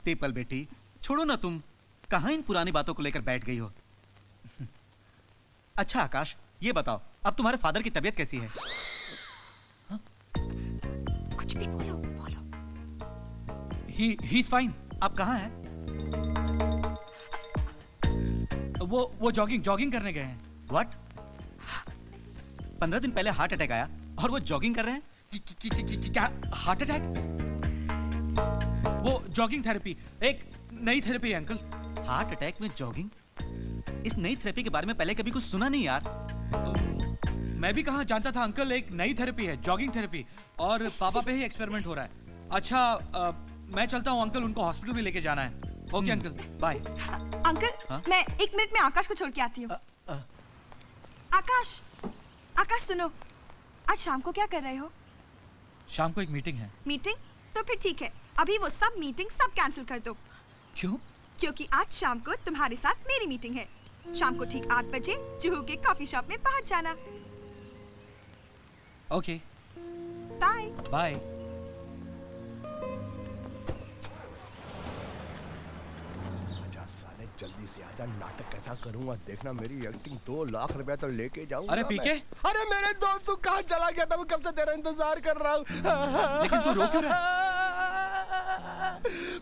दीपल बेटी, छोड़ो ना, तुम कहाँ इन पुरानी बातों को लेकर बैठ गई हो? अच्छा आकाश, ये बताओ, अब तुम्हारे फादर की तबीयत कैसी है? कुछ भी बोलो, बोलो। He is fine. आप कहाँ हैं? वो जॉगिंग करने गए हैं। What? 15 दिन पहले हार्ट अटैक आया और वो जॉगिंग कर रहे हैं? क्या हार्ट अटैक? वो जॉगिंग थेरेपी, एक नई थेरेपी है अंकल। हार्ट अटैक में जॉगिंग? इस नई थेरेपी के बारे में पहले कभी कुछ सुना नहीं यार। मैं भी कहाँ जानता था अंकल, एक नई थेरेपी है, जॉगिंग थेरेपी, और पापा पे ही एक्सपेरिमेंट हो रहा है। अच्छा, मैं चलता हूँ अंकल, उनको हॉस्पिटल भी लेके जाना है। Okay uncle, bye. अंकल, मैं 1 मिनट में आकाश को छोड़ के आती हूँ। आकाश, आकाश सुनो, आज शाम को क्या कर रहे हो? शाम को एक मीटिंग है। मीटिंग? तो फिर ठीक है, अभी वो सब मीटिंग सब कैंसिल कर दो। क्यों? क्योंकि आज शाम को तुम्हारे साथ मेरी मीटिंग है। शाम को ठीक 8 बजे जुहू के कॉफी शॉप में पहुंच जाना। Okay, bye bye. आजा साले, जल्दी से आजा, नाटक कैसा करूंगा देखना। मेरी एक्टिंग 2 लाख रुपया तो लेके जाऊंगा। अरे पीके? अरे मेरे दोस्त, तू कहाँ चला गया था? मैं कब से तेरा इंतजार कर रहा हूँ। लेकिन तू रो क्यों रहा है?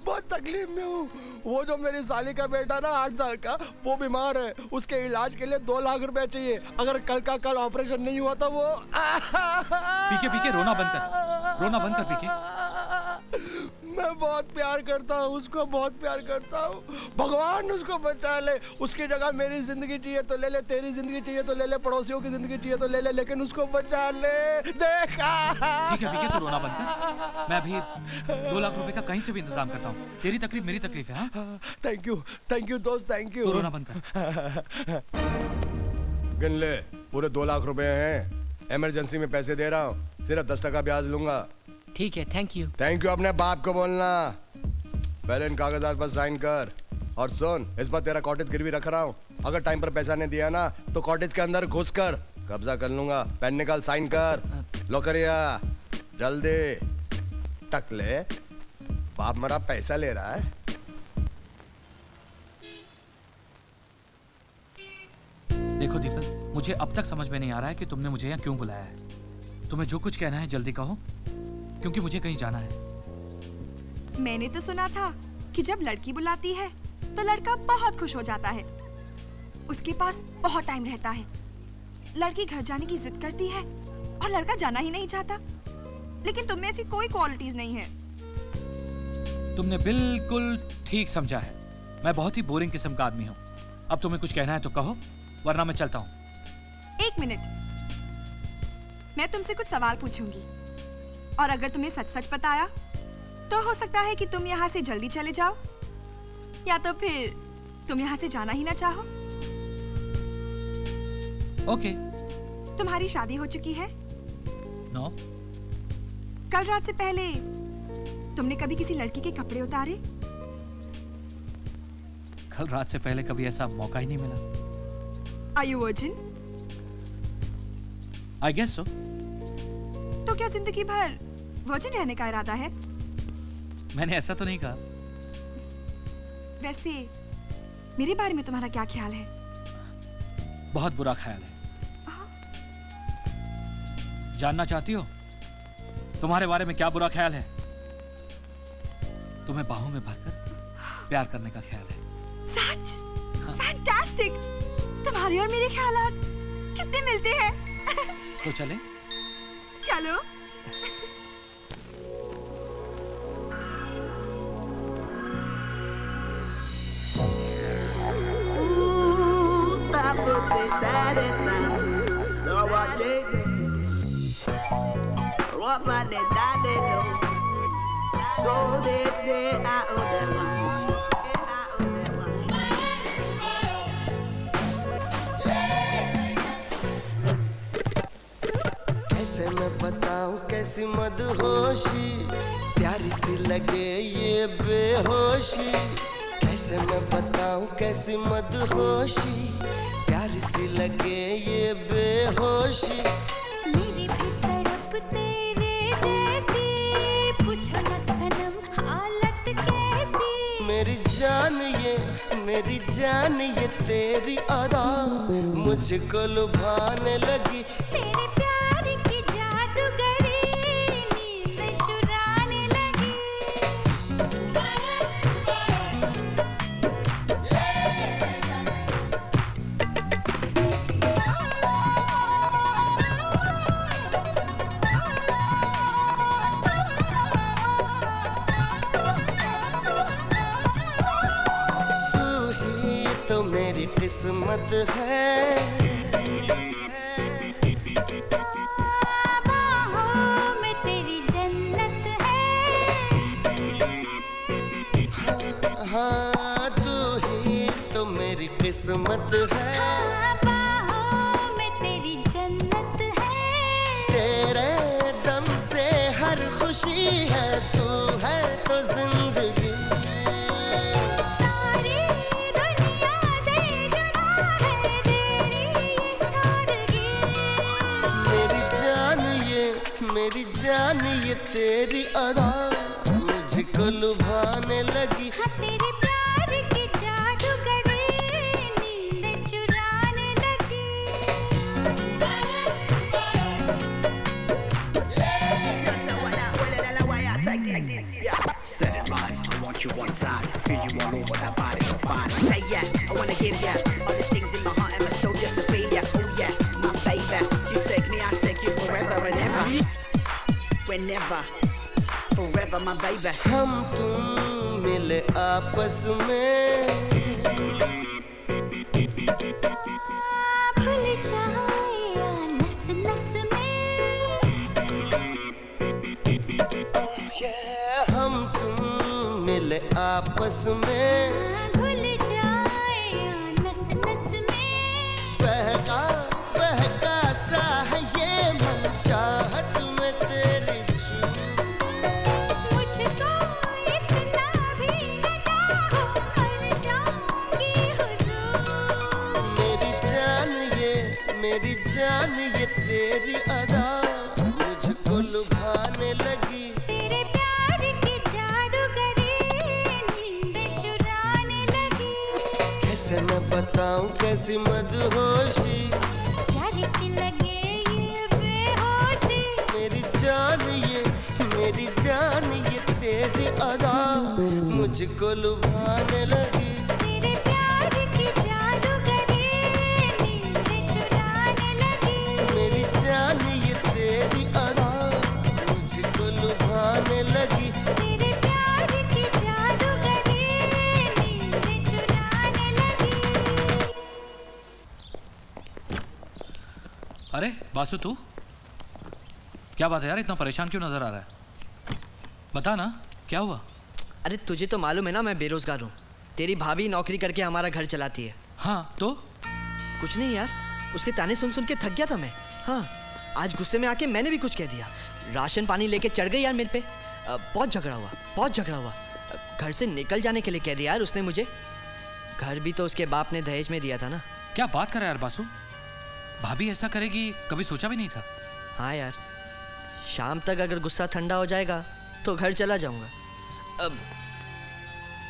बहुत तकलीफ में हूँ। वो जो मेरी साली का बेटा ना 8 साल का, वो बीमार है। उसके इलाज के लिए 2 लाख रुपए चाहिए। अगर कल का कल ऑपरेशन नहीं हुआ तो वो पीके रोना बंद कर, रोना बंद कर पीके। मैं बहुत प्यार करता हूँ उसको, बहुत प्यार करता हूँ। भगवान उसको बचा ले। उसकी जगह मेरी जिंदगी चाहिए तो ले ले, तेरी जिंदगी चाहिए तो ले ले, पड़ोसियों की जिंदगी चाहिए तो ले ले, लेकिन उसको बचा ले। देखा? ठीक है पीके, तू रोना बंद कर। मैं अभी 2 लाख रुपए का कहीं से भी इंतजाम करता हूँ। तेरी तकलीफ मेरी तकलीफ है। हाँ, थैंक यू दोस्त, थैंक यू। तू रोना बंद कर। गिन ले, पूरे 2 लाख रुपए हैं। इमरजेंसी में पैसे दे रहा हूँ, सिर्फ 10% ब्याज लूंगा। ठीक है, थैंक यू। थैंक यू अपने बाप को बोलना। पहले इन कागजात पर साइन कर। और सुन, इस बार तेरा कॉटेज गिरवी रख रहा हूँ। अगर टाइम पर पैसा नहीं दिया ना तो कॉटेज के अंदर घुस कर कब्जा कर लूंगा। पेन निकाल, साइन कर। लो करिया, जल्दी। टकले, बाप मेरा पैसा ले रहा है। देखो दीपल, मुझे अब तक समझ में नहीं आ रहा है कि तुमने मुझे यहाँ क्यों बुलाया है। तुम्हें जो कुछ कहना है जल्दी कहो, क्योंकि मुझे कहीं जाना है। मैंने तो सुना था कि जब लड़की बुलाती है तो लड़का बहुत खुश हो जाता है। उसके पास बहुत टाइम रहता है। लड़की घर जाने की जिद करती है और लड़का जाना ही नहीं चाहता। लेकिन तुम में ऐसी कोई क्वालिटीज नहीं है। तुमने बिल्कुल ठीक समझा है। मैं बहुत ही बोरिंग किस्म का आदमी हूँ। अब तुम्हें कुछ कहना है तो कहो, वरना मैं चलता हूँ। 1 मिनट, मैं तुमसे कुछ सवाल पूछूंगी और अगर तुम्हें सच सच बताया तो हो सकता है कि तुम यहाँ से जल्दी चले जाओ, या तो फिर तुम यहाँ से जाना ही ना चाहो। ओके। तुम्हारी शादी हो चुकी है? नो। कल रात से पहले तुमने कभी किसी लड़की के कपड़े उतारे? कल रात से पहले कभी ऐसा मौका ही नहीं मिला। Are you virgin? I guess so. तो क्या जिंदगी भर वर्जिन रहने का इरादा है? मैंने ऐसा तो नहीं कहा। वैसे मेरे बारे में तुम्हारा क्या ख्याल है? बहुत बुरा ख्याल है। जानना चाहती हो तुम्हारे बारे में क्या बुरा ख्याल है? तुम्हें बाहों में भरकर प्यार करने का ख्याल है। सच? फैंटास्टिक! तुम्हारे और मेरे ख्यालात कितने मिलते हैं। तो चले? चलो। कैसे मैं बताऊं कैसी मदहोशी प्यारी सी लगे ये बेहोशी कैसे मैं बताऊं कैसी मदहोशी प्यारी सी लगे ये बेहोशी मेरी भी तड़प तेरे जैसी पूछो न सनम हालत कैसी मेरी जान ये तेरी अदा मुझको लुभाने लगी तेरे प्यार की जादूगरी नींद चुराने लगी तो मेरी किस्मत है बाहों में तेरी जन्नत है हाँ तू ही तो मेरी किस्मत है बाहों में तेरी जन्नत है तेरे दम से हर खुशी है तू है तो जिंदगी मेरी जान ये तेरी अदा मुझको लुभाने लगी हाँ तेरे प्यार की जादूगरी नींद चुराने लगी Set it right, I want you one side. Feel you all over that body so fine. Say yeah, I wanna give ya all the things in my heart and my soul just to feel ya. Oh yeah, my baby, you take me, I take you forever and ever. Whenever, forever, my baby. हम तुम मिले आपस में भूल जाए नस नस में हम तुम मिले आपस में भूल जाए नस नस में बहका बहका सा है ये मन चाहत में तेरी मुझको इतना भी न चाहो मर जाऊंगी हुजूर मेरी जान ये तेरी अदा मुझको लुभाने लगी तेरे प्यार की जादूगरी नींद चुराने लगी कैसे मैं बताऊं कैसी मदहोशी प्यारी सी लगे ये बेहोशी मेरी जान ये तेरी अदा मुझको लुभाने लगी तेरे प्यार की जादूगरी नींद चुराने लगी मेरी जान ये तेरी अदा मुझको लुभाने लगी तेरे प्यार की जादूगरी नींद चुराने लगी अरे बासु तू क्या बात है यार इतना परेशान क्यों नजर आ रहा है बता ना क्या हुआ अरे तुझे तो मालूम है ना मैं बेरोजगार हूँ तेरी भाभी नौकरी करके हमारा घर चलाती है हाँ तो कुछ नहीं यार उसके ताने सुन सुन के थक गया था मैं हाँ आज गुस्से में आके मैंने भी कुछ कह दिया राशन पानी लेके चढ़ गई यार मेरे पे बहुत झगड़ा हुआ घर से निकल जाने के लिए कह दिया यार उसने मुझे घर भी तो उसके बाप ने दहेज में दिया था ना क्या बात कर रहा है यार बासु भाभी ऐसा करेगी कभी सोचा भी नहीं था हाँ यार शाम तक अगर गुस्सा ठंडा हो जाएगा तो घर चला जाऊंगा अब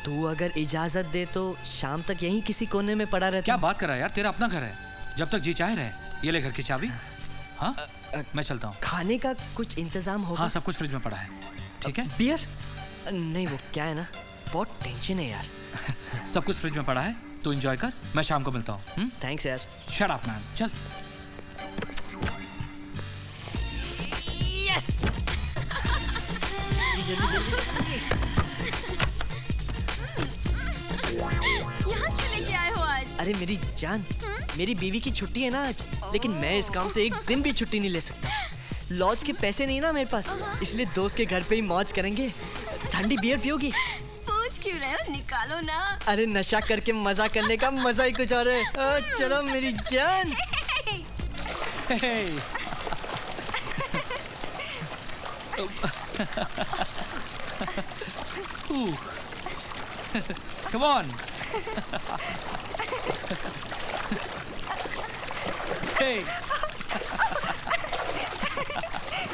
तू अगर इजाजत दे तो शाम तक यहीं किसी कोने में पड़ा रहता क्या बात कर रहा है यार तेरा अपना घर है जब तक जी चाहे रहे ये ले घर की चाबी हाँ मैं चलता हूँ खाने का कुछ इंतजाम होगा हाँ सब कुछ फ्रिज में पड़ा है ठीक है बियर नहीं वो क्या है ना बहुत टेंशन है यार सब कुछ फ्रिज में पड़ा है तू एंजॉय कर मैं शाम को मिलता हूँ थैंक्स यार शट अप मैन चल यहाँ क्यों लेके आए हो आज अरे मेरी जान, मेरी बीवी की छुट्टी है ना आज, लेकिन मैं इस काम से एक दिन भी छुट्टी नहीं ले सकता। लॉज के पैसे नहीं ना मेरे पास, इसलिए दोस्त के घर पे ही मौज करेंगे। ठंडी बियर पियोगी? पूछ क्यों रहे हो, निकालो ना। अरे नशा करके मजा करने का मजा ही कुछ और है। चलो मेरी जान। Come on. Hey.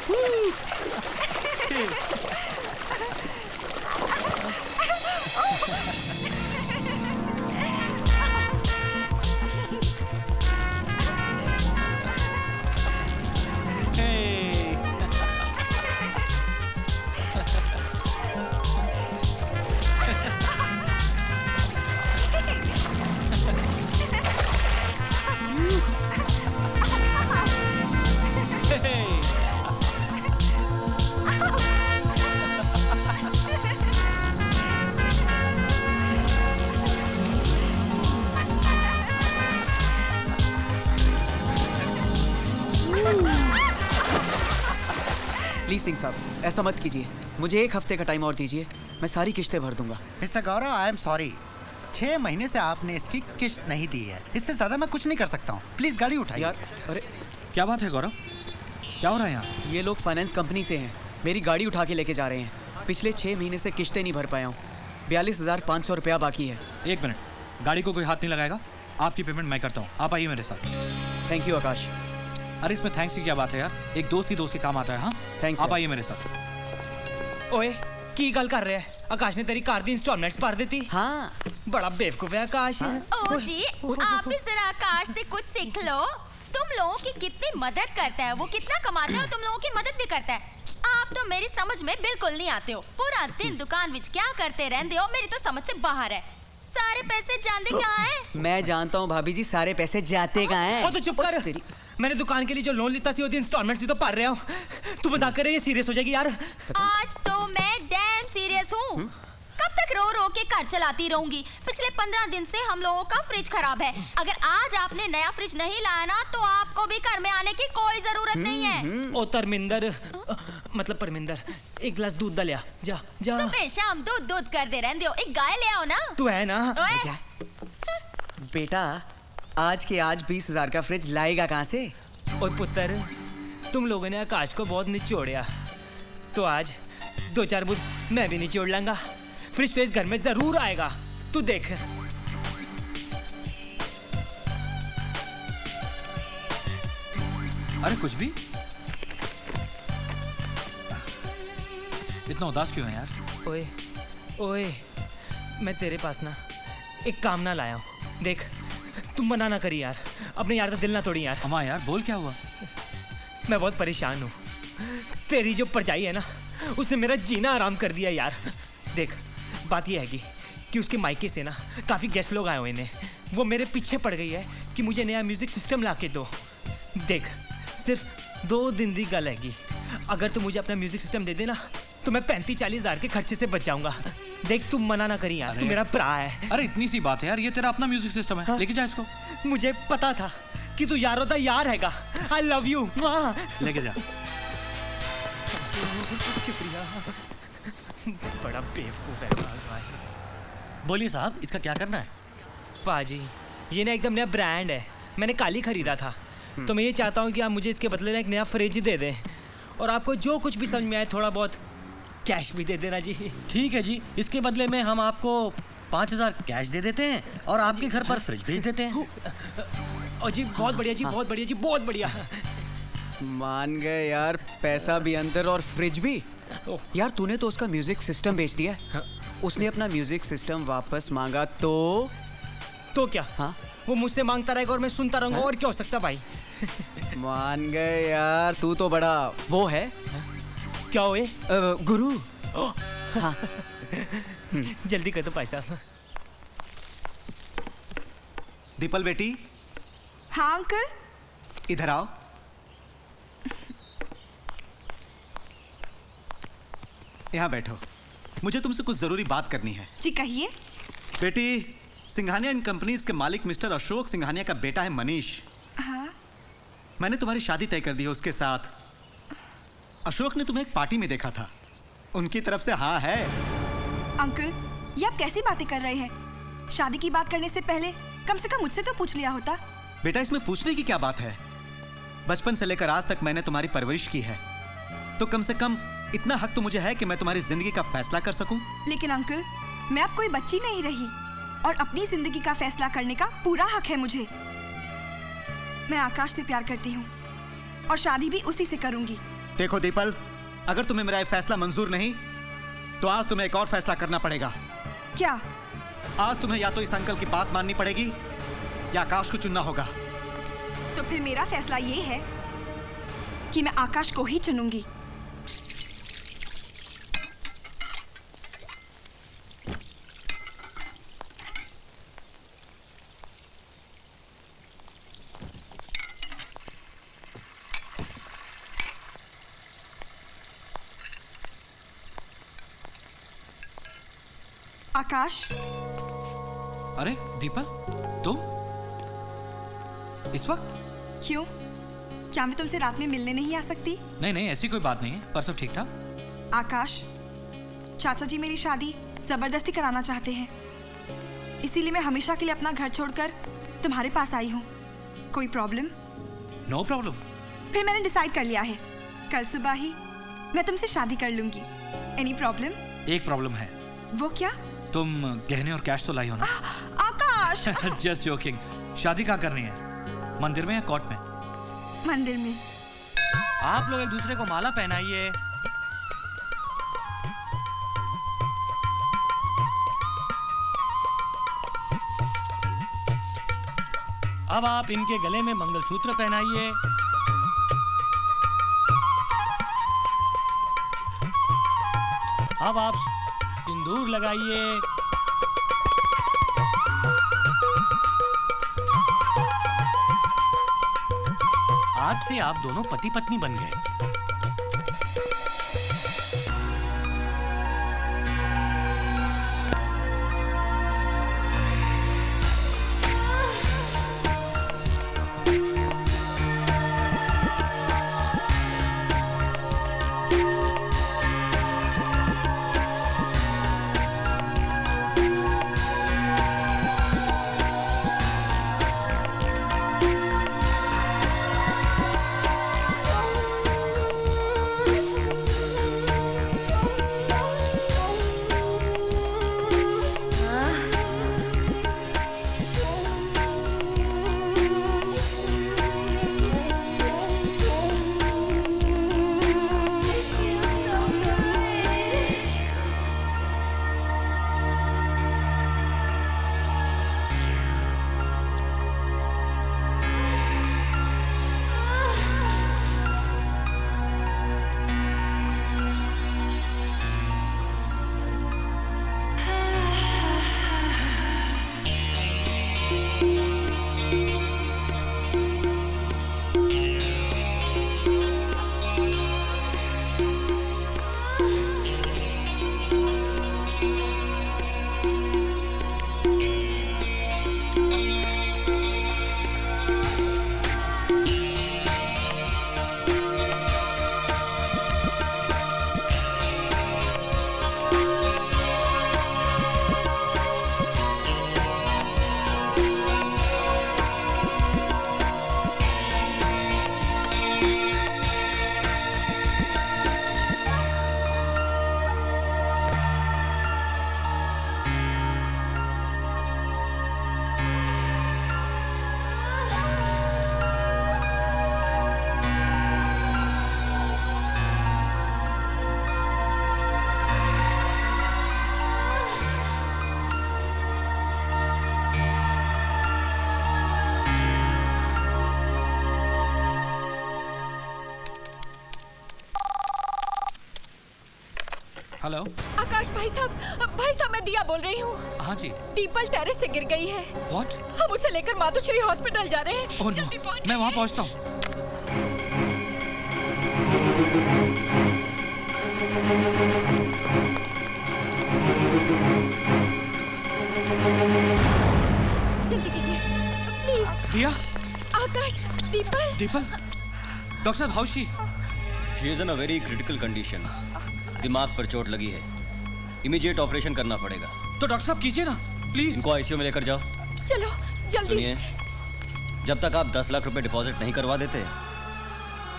Woo. Hey. Hey. Please Singh साहब, ऐसा मत कीजिए। मुझे 1 हफ्ते का टाइम और दीजिए, मैं सारी किश्तें भर दूंगा। Mister Gaurav, I am sorry, 6 महीने से आपने इसकी किश्त नहीं दी है। इससे ज्यादा मैं कुछ नहीं कर सकता हूँ। प्लीज गाड़ी उठाइए। यार, अरे क्या बात है गौरव, क्या हो रहा है यहाँ? ये लोग फाइनेंस कंपनी से हैं, मेरी गाड़ी उठा के लेके जा रहे हैं। पिछले 6 महीने से किश्तें नहीं भर पाया हूँ, 42,500 रुपया बाकी है। 1 मिनट, गाड़ी को कोई हाथ नहीं लगाएगा, आपकी पेमेंट मैं करता हूँ। आप आइए मेरे साथ। थैंक यू आकाश। अरे इसमें थैंक्स की क्या बात है यार, एक दोस्त ही दोस्त के काम आता है। हाँ थैंक्स। आप आइए मेरे साथ। ओए की गल कर रहे हैं? आकाश ने तेरी कार दी इंस्टॉलमेंट्स भर देती? हाँ। बड़ा बेवकूफ है आकाश। ओ जी, आप भी जरा आकाश से कुछ सीख लो। तुम लोगों की कितनी मदद करता है, वो कितना कमाता है और तुम लोगों की मदद भी करता है। आप तो मेरी समझ में बिल्कुल नहीं आते हो। पूरा दिन दुकान विच क्या करते रहते हो, मेरी तो समझ से बाहर है। सारे पैसे जानते कहाँ हैं? मैं जानता हूँ भाभी जी, सारे पैसे जाते कहाँ हैं। ओ तो चुप कर। मैंने दुकान के लिए जो लोन लेता सी ओदी इंस्टॉलमेंट्स भी तो भर रहा हूँ। तू मजाक कर रही है, सीरियस हो जाएगी यार। आज तो मैं डैम सीरियस हूँ। कब तक रो रो के घर चलाती रहूंगी? पिछले 15 दिन से हम लोगों का फ्रिज खराब है। अगर आज आपने नया फ्रिज नहीं लाया ना, तो आपको भी घर में आने की कोई जरूरत नहीं है। ओ धर्मिंदर, मतलब परमिंदर, एक गिलास दूध लिया। जा जा। सुबह शाम दूध दूध करते रहते हो। एक गाय ले आओ ना। तू है ना? बेटा, आज के आज 20,000 का फ्रिज लाएगा कहाँ से? और पुत्र, तुम लोगों ने आकाश को बहुत निचोड़िया, तो आज 2-4 बूंद मैं भी निचोड़ लाऊंगा। फ्रिज तो इस घर में जरूर आएगा, तू देख। अरे कुछ भी, इतना उदास क्यों है यार? ओए ओए, मैं तेरे पास ना एक काम ना लाया हूँ। देख, तुम मना ना करी यार, अपने यार का दिल ना तोड़ी यार। अम्मा यार, बोल क्या हुआ? मैं बहुत परेशान हूँ। तेरी जो परजाई है ना, उसने मेरा जीना आराम कर दिया यार। देख, बात यह है कि उसके मायके से ना काफ़ी गेस्ट लोग आए हुए हैं। वो मेरे पीछे पड़ गई है कि मुझे नया म्यूजिक सिस्टम ला के दो। देख, सिर्फ 2 दिन की गल हैगी। अगर तू मुझे अपना म्यूजिक सिस्टम दे देना, तो मैं 35-40 हज़ार के खर्चे से बच जाऊंगा। देख, तुम मना ना करी यार, तू मेरा भरा है। अरे इतनी सी बात है यार, ये तेरा अपना म्यूजिक सिस्टम है। हाँ? लेके जा इसको। मुझे पता था कि तू यारों का यार हैगा। आई लव यू। लेके जा। शुक्रिया। बड़ा बेवकूफ है भाई। बोलिए साहब, इसका क्या करना है? पाजी, ये ना एकदम नया ब्रांड है, मैंने कल ही खरीदा था। तो मैं ये चाहता हूँ कि आप मुझे इसके बदले ना एक नया फ्रिज दे दें, और आपको जो कुछ भी समझ में आए थोड़ा बहुत कैश भी दे देना जी। ठीक है जी, इसके बदले में हम आपको 5,000 कैश दे देते हैं और आपके घर पर फ्रिज भेज देते हैं। और जी बहुत बढ़िया जी, बहुत बढ़िया जी, बहुत बढ़िया। मान गए यार, पैसा भी अंदर और फ्रिज भी। यार तूने तो उसका म्यूजिक सिस्टम बेच दिया। उसने अपना म्यूजिक सिस्टम वापस मांगा तो क्या? हाँ, वो मुझसे मांगता रहेगा और मैं सुनता रहूंगा। और क्या हो सकता भाई? मान गए यार, तू तो बड़ा वो है। क्या हुए? गुरु। हाँ। जल्दी कर दो भाई साहब। दीपल बेटी। हाँ अंकल। इधर आओ। यहाँ बैठो, मुझे तुमसे कुछ जरूरी बात करनी है। जी कहिए। बेटी, सिंघानिया एंड कंपनीज के मालिक मिस्टर अशोक सिंघानिया का बेटा है मनीष। हाँ? मैंने तुम्हारी शादी तय कर दी है उसके साथ। अशोक ने तुम्हें एक पार्टी में देखा था, उनकी तरफ से हाँ है। अंकल, ये आप कैसी बातें कर रहे हैं? शादी की बात करने से पहले कम से कम मुझसे तो पूछ लिया होता। बेटा, इसमें पूछने की क्या बात है? बचपन से लेकर आज तक मैंने तुम्हारी परवरिश की है, तो कम से कम इतना हक तो मुझे है कि मैं तुम्हारी जिंदगी का फैसला कर सकूं। लेकिन अंकल, मैं अब कोई बच्ची नहीं रही और अपनी जिंदगी का फैसला करने का पूरा हक है मुझे। मैं आकाश से प्यार करती हूँ और शादी भी उसी से करूंगी। देखो दीपल, अगर तुम्हें मेरा ये फैसला मंजूर नहीं तो आज तुम्हें एक और फैसला करना पड़ेगा। क्या? आज तुम्हें या तो इस अंकल की बात माननी पड़ेगी या आकाश को चुनना होगा। तो फिर मेरा फैसला ये है कि मैं आकाश को ही चुनूंगी। आकाश। अरे दीपल, तुम इस वक्त? क्यों? क्या मैं तुमसे रात में मिलने नहीं आ सकती? नहीं नहीं, ऐसी कोई बात नहीं है, पर सब ठीक ठाक। आकाश, चाचा जी मेरी शादी जबरदस्ती कराना चाहते हैं, इसीलिए मैं हमेशा के लिए अपना घर छोड़कर तुम्हारे पास आई हूँ। कोई प्रॉब्लम? No problem. फिर मैंने डिसाइड कर लिया है, कल सुबह ही मैं तुमसे शादी कर लूंगी। Any problem? एक प्रॉब्लम है। वो क्या? तुम गहने और कैश तो लाई हो ना? आकाश। Just joking. शादी कहाँ करनी है, मंदिर में या कोर्ट में? मंदिर में। आप लोग एक दूसरे को माला पहनाइए। अब आप इनके गले में मंगलसूत्र पहनाइए। अब आप सिंदूर लगाइए। आज से आप दोनों पति पत्नी बन गए। हेलो आकाश भाई साहब मैं दिया बोल रही हूँ। हाँ जी। दीपल टेरेस से गिर गई है। What? हम उसे लेकर मातोश्री हॉस्पिटल जा रहे हैं। Oh, no. जल्दी पहुँच। मैं वहाँ पहुँचता हूँ। दीपल, डॉक्टर साहब, how she? She is in a very critical condition. दिमाग पर चोट लगी है, इमीडिएट ऑपरेशन करना पड़ेगा। तो डॉक्टर साहब कीजिए ना, प्लीज। इनको आईसीयू में लेकर जाओ। चलो जल्दी। सुनिए, जब तक आप 10 लाख रुपए डिपॉजिट नहीं करवा देते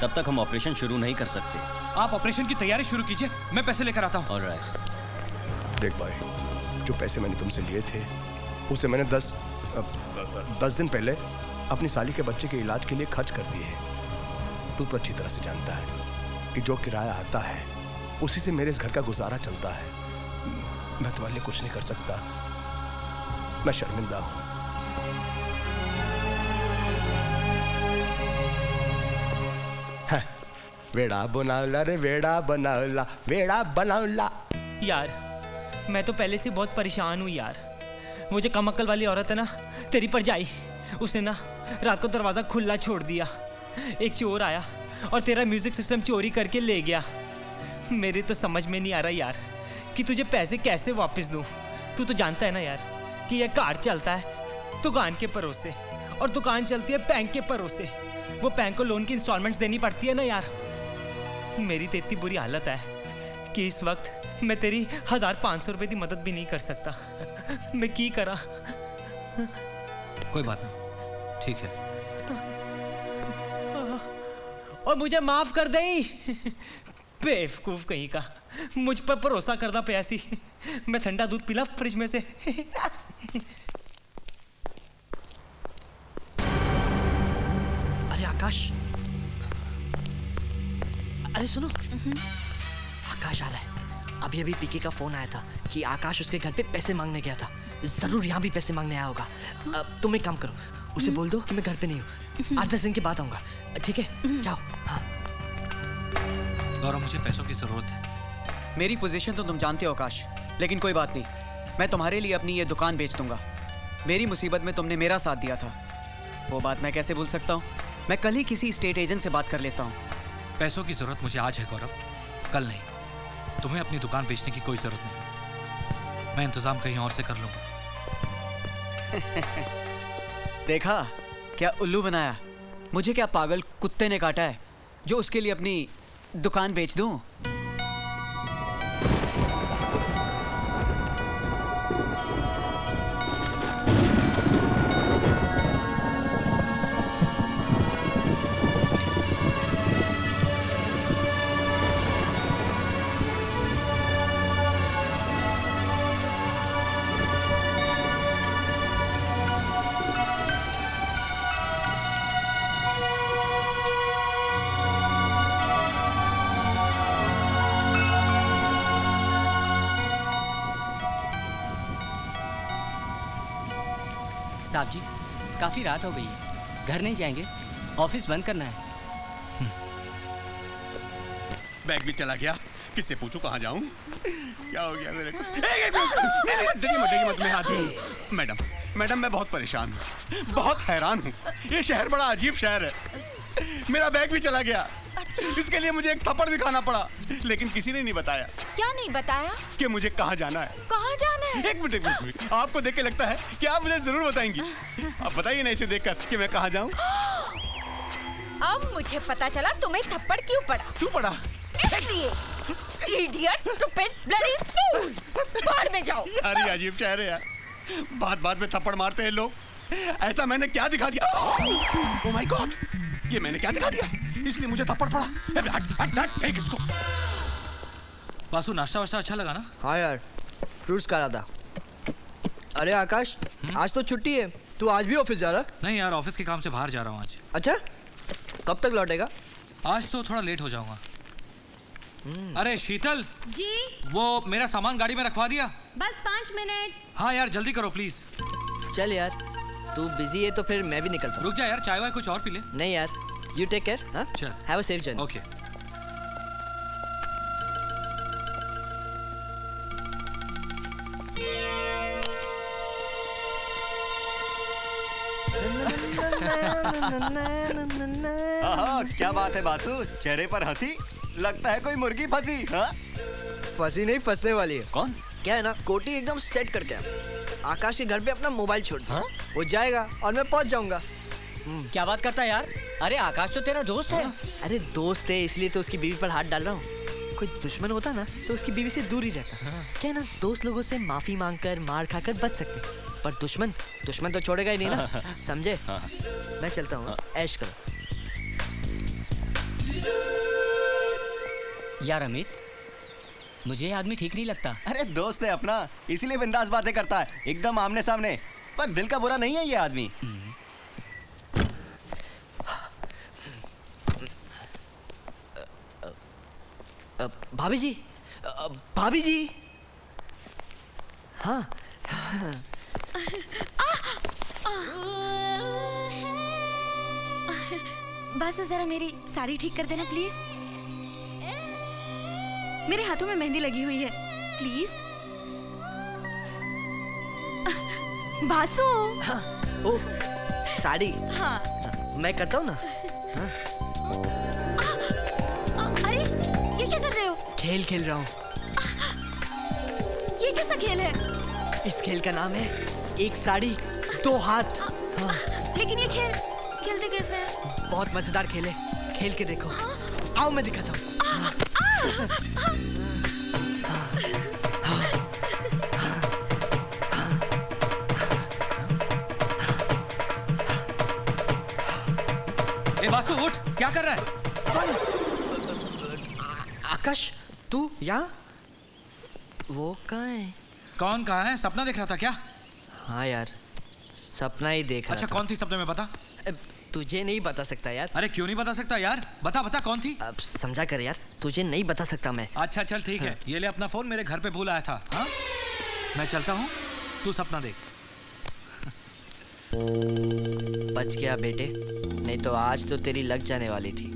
तब तक हम ऑपरेशन शुरू नहीं कर सकते। आप ऑपरेशन की तैयारी शुरू कीजिए, मैं पैसे लेकर आता हूँ। ऑलराइट। देख भाई, जो पैसे मैंने तुमसे लिए थे उसे मैंने 10 दिन पहले अपनी साली के बच्चे के इलाज के लिए खर्च कर दिए हैं। तू तो अच्छी तरह से जानता है कि जो किराया आता है उसी से मेरे इस घर का गुजारा चलता है। मैं तुम्हारे लिए कुछ नहीं कर सकता, मैं शर्मिंदा हूं। वेड़ा बनावला रे वेड़ा बनावला, वेड़ा बनावला। यार मैं तो पहले से बहुत परेशान हूँ यार। वो जो कम अक्ल वाली औरत है ना, तेरी परजाई, उसने ना रात को दरवाज़ा खुला छोड़ दिया। एक चोर आया और तेरा म्यूजिक सिस्टम चोरी करके ले गया। मेरे तो समझ में नहीं आ रहा यार कि तुझे पैसे कैसे वापस दूँ। तू तो जानता है ना यार कि यह कार चलता है दुकान के भरोसे और दुकान चलती है बैंक के भरोसे। वो बैंक को लोन की इंस्टॉलमेंट्स देनी पड़ती है ना यार। मेरी तो इतनी बुरी हालत है कि इस वक्त मैं तेरी 1500 रुपए की मदद भी नहीं कर सकता। मैं की करा? कोई बात नहीं, ठीक है। और मुझे माफ कर दे। बेवकूफ कहीं का, मुझ पर भरोसा करना पे ऐसी। मैं ठंडा दूध पिला फ्रिज में से। अरे आकाश, अरे सुनो, आकाश आ रहा है। अभी अभी पीके का फोन आया था कि आकाश उसके घर पे पैसे मांगने गया था। जरूर यहाँ भी पैसे मांगने आया होगा। तुम एक काम करो, उसे बोल दो कि मैं घर पे नहीं हूँ, 8-10 दिन के बाद आऊंगा। ठीक है, जाओ। हाँ। गौरव, मुझे पैसों की जरूरत है। मेरी पोजीशन तो तुम जानते हो आकाश, लेकिन कोई बात नहीं, मैं तुम्हारे लिए अपनी ये दुकान बेच दूंगा। मेरी मुसीबत में तुमने मेरा साथ दिया था, वो बात मैं कैसे भूल सकता हूँ। मैं कल ही किसी स्टेट एजेंट से बात कर लेता हूँ। पैसों की जरूरत मुझे आज है गौरव, कल नहीं। तुम्हें अपनी दुकान बेचने की कोई जरूरत नहीं, मैं इंतजाम कहीं और से कर लूंगा। देखा क्या उल्लू बनाया? मुझे क्या पागल कुत्ते ने काटा है जो उसके लिए अपनी दुकान बेच दूं? साहब जी, काफी रात हो गई है, घर नहीं जाएंगे? ऑफिस बंद करना है। बैग भी चला गया, किससे पूछूं कहाँ जाऊं? क्या हो गया मेरे को? देखिए मत मैं हाथ दूं। मैडम मैं बहुत परेशान हूँ, बहुत हैरान हूँ। ये शहर बड़ा अजीब शहर है। मेरा बैग भी चला गया। इसके लिए मुझे एक थप्पड़ भी खाना पड़ा, लेकिन किसी ने नहीं बताया। क्या नहीं बताया? कि मुझे कहाँ जाना है। कहाँ जाना है? एक मिनट, आपको देख के लगता है कि आप मुझे जरूर बताएंगी। आप बताइए ना इसे देखकर कि मैं कहाँ जाऊँ। अब मुझे पता चला तुम्हें थप्पड़ क्यों पड़ा। क्यों पड़ा? इसलिए इडियट, स्टूपिड, ब्लडी फूल, बाहर में जाओ। अरे अजीब शहर है यार, बात में थप्पड़ मारते हैं लोग। ऐसा मैंने क्या दिखा दिया? ओह माय गॉड, ये मैंने क्या दिखा दिया? इसलिए मुझे थप्पड़ पड़ा। हट, फेंक इसको। वासु, नाश्ता वाश्ता अच्छा लगा ना? हाँ यार, फ्रूट्स खा रहा था। अरे आकाश, आज तो छुट्टी है, तू आज भी ऑफिस जा रहा? नहीं यार, ऑफिस के काम से बाहर जा रहा हूँ आज। अच्छा, कब तक लौटेगा? आज तो थोड़ा लेट हो जाऊंगा। अरे शीतल जी, वो मेरा सामान गाड़ी में रखवा दिया? बस 5 मिनट। हाँ यार, जल्दी करो प्लीज। चल यार, तू बिजी है तो फिर मैं भी निकलता हूँ। रुक जा यार, चाय वाय कुछ और पी ले। नहीं यार, यू टेक केयर। हाँ, चल, have a safe journey. Okay. क्या बात है बासु, चेहरे पर हंसी, लगता है कोई मुर्गी फंसी। हाँ, फंसी नहीं, फंसने वाली है। कौन? क्या है ना, कोटी एकदम सेट करके आकाश के घर पे अपना मोबाइल छोड़ दिया। वो जाएगा और मैं पहुंच जाऊंगा। क्या बात करता है यार? अरे आकाश तो तेरा दोस्त है। अरे दोस्त है इसलिए तो उसकी बीवी पर हाथ डाल रहा हूँ। कोई दुश्मन होता ना तो उसकी बीवी से दूर ही रहता। क्या है ना, दोस्त लोगों से माफी मांगकर मार खाकर बच सकते, पर दुश्मन तो छोड़ेगा ही नहीं ना, समझे? मैं चलता हूँ, ऐश करो। यार अमित, मुझे ये आदमी ठीक नहीं लगता। अरे दोस्त है अपना, इसीलिए बिंदास बातें करता है, एकदम आमने सामने, पर दिल का बुरा नहीं है ये आदमी। भाभी जी, भाभी जी। हाँ। बस जरा मेरी साड़ी ठीक कर देना प्लीज। मेरे हाथों में मेहंदी लगी हुई है, प्लीज। बासु। हाँ, ओ, साड़ी। हाँ। मैं करता हूँ ना। हाँ। अरे ये क्या कर रहे हो? खेल रहा हूँ। ये कैसा खेल है? इस खेल का नाम है एक साड़ी दो हाथ। हाँ। लेकिन ये खेल खेलते कैसे हैं? बहुत मजेदार खेल है, खेल के देखो। आओ मैं दिखाता हूँ। ए वासु उठ, क्या कर रहा है? आकाश, तू यहाँ? वो कहाँ है? कौन कहाँ है? सपना देख रहा था क्या? हाँ यार, सपना ही देख रहा अच्छा, था। कौन थी सपने में, बता। तुझे नहीं बता सकता यार। अरे क्यों नहीं बता सकता यार? बता बता कौन थी? अब समझा कर यार, तुझे नहीं बता सकता मैं। अच्छा चल ठीक है, ये ले अपना फोन, मेरे घर पे भूल आया था। हाँ? मैं चलता हूँ, तू सपना देख। बच गया बेटे, नहीं तो आज तो तेरी लग जाने वाली थी।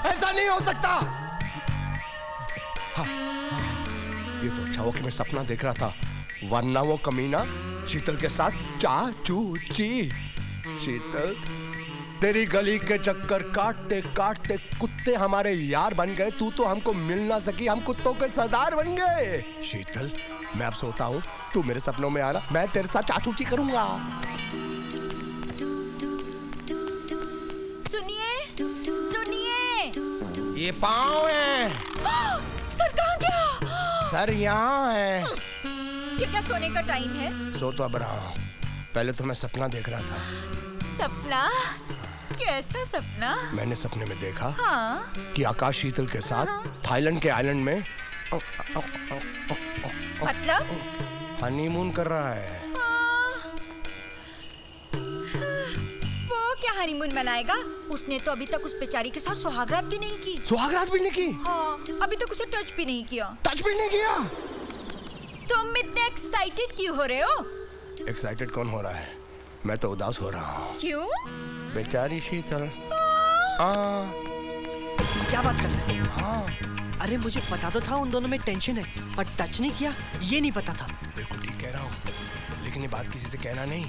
ऐसा नहीं हो सकता। हाँ, ये तो अच्छा हुआ कि मैं सपना देख रहा था, वरना वो कमीना शीतल के साथ चा चू ची। शीतल तेरी गली के चक्कर काटते काटते कुत्ते हमारे यार बन गए, तू तो हमको मिल ना सकी, हम कुत्तों के सरदार बन गए। शीतल, मैं अब सोता हूँ, तू मेरे सपनों में आना, मैं तेरे साथ चाचूची करूंगा। सुनिए, सुनिए। ये पाँव है। सर कहाँ गया? सर यहाँ है। ये क्या सोने का टाइम है? सो तो अब रहा हूँ, पहले तो मैं सपना देख रहा था। सपना? कैसा सपना? मैंने सपने में देखा हाँ? कि आकाश शीतल के साथ थाईलैंड के आइलैंड में मतलब? हनीमून कर रहा है। वो क्या हनीमून मनाएगा? उसने तो अभी तक उस बेचारी के साथ सुहागरात भी नहीं की। सुहागरात भी नहीं की? हाँ, अभी तक उसे टच भी नहीं किया। टच भी नहीं किया? तुम इतने एक्साइटेड क्यों हो रहे हो? एक्साइटेड कौन हो रहा है? मैं तो उदास हो रहा हूँ। क्यों? बेचारी शीतल। क्या बात कर रहे हैं? हाँ, अरे मुझे पता तो था उन दोनों में टेंशन है, पर टच नहीं किया ये नहीं पता था। बिल्कुल ठीक कह रहा हूँ, लेकिन ये बात किसी से कहना नहीं,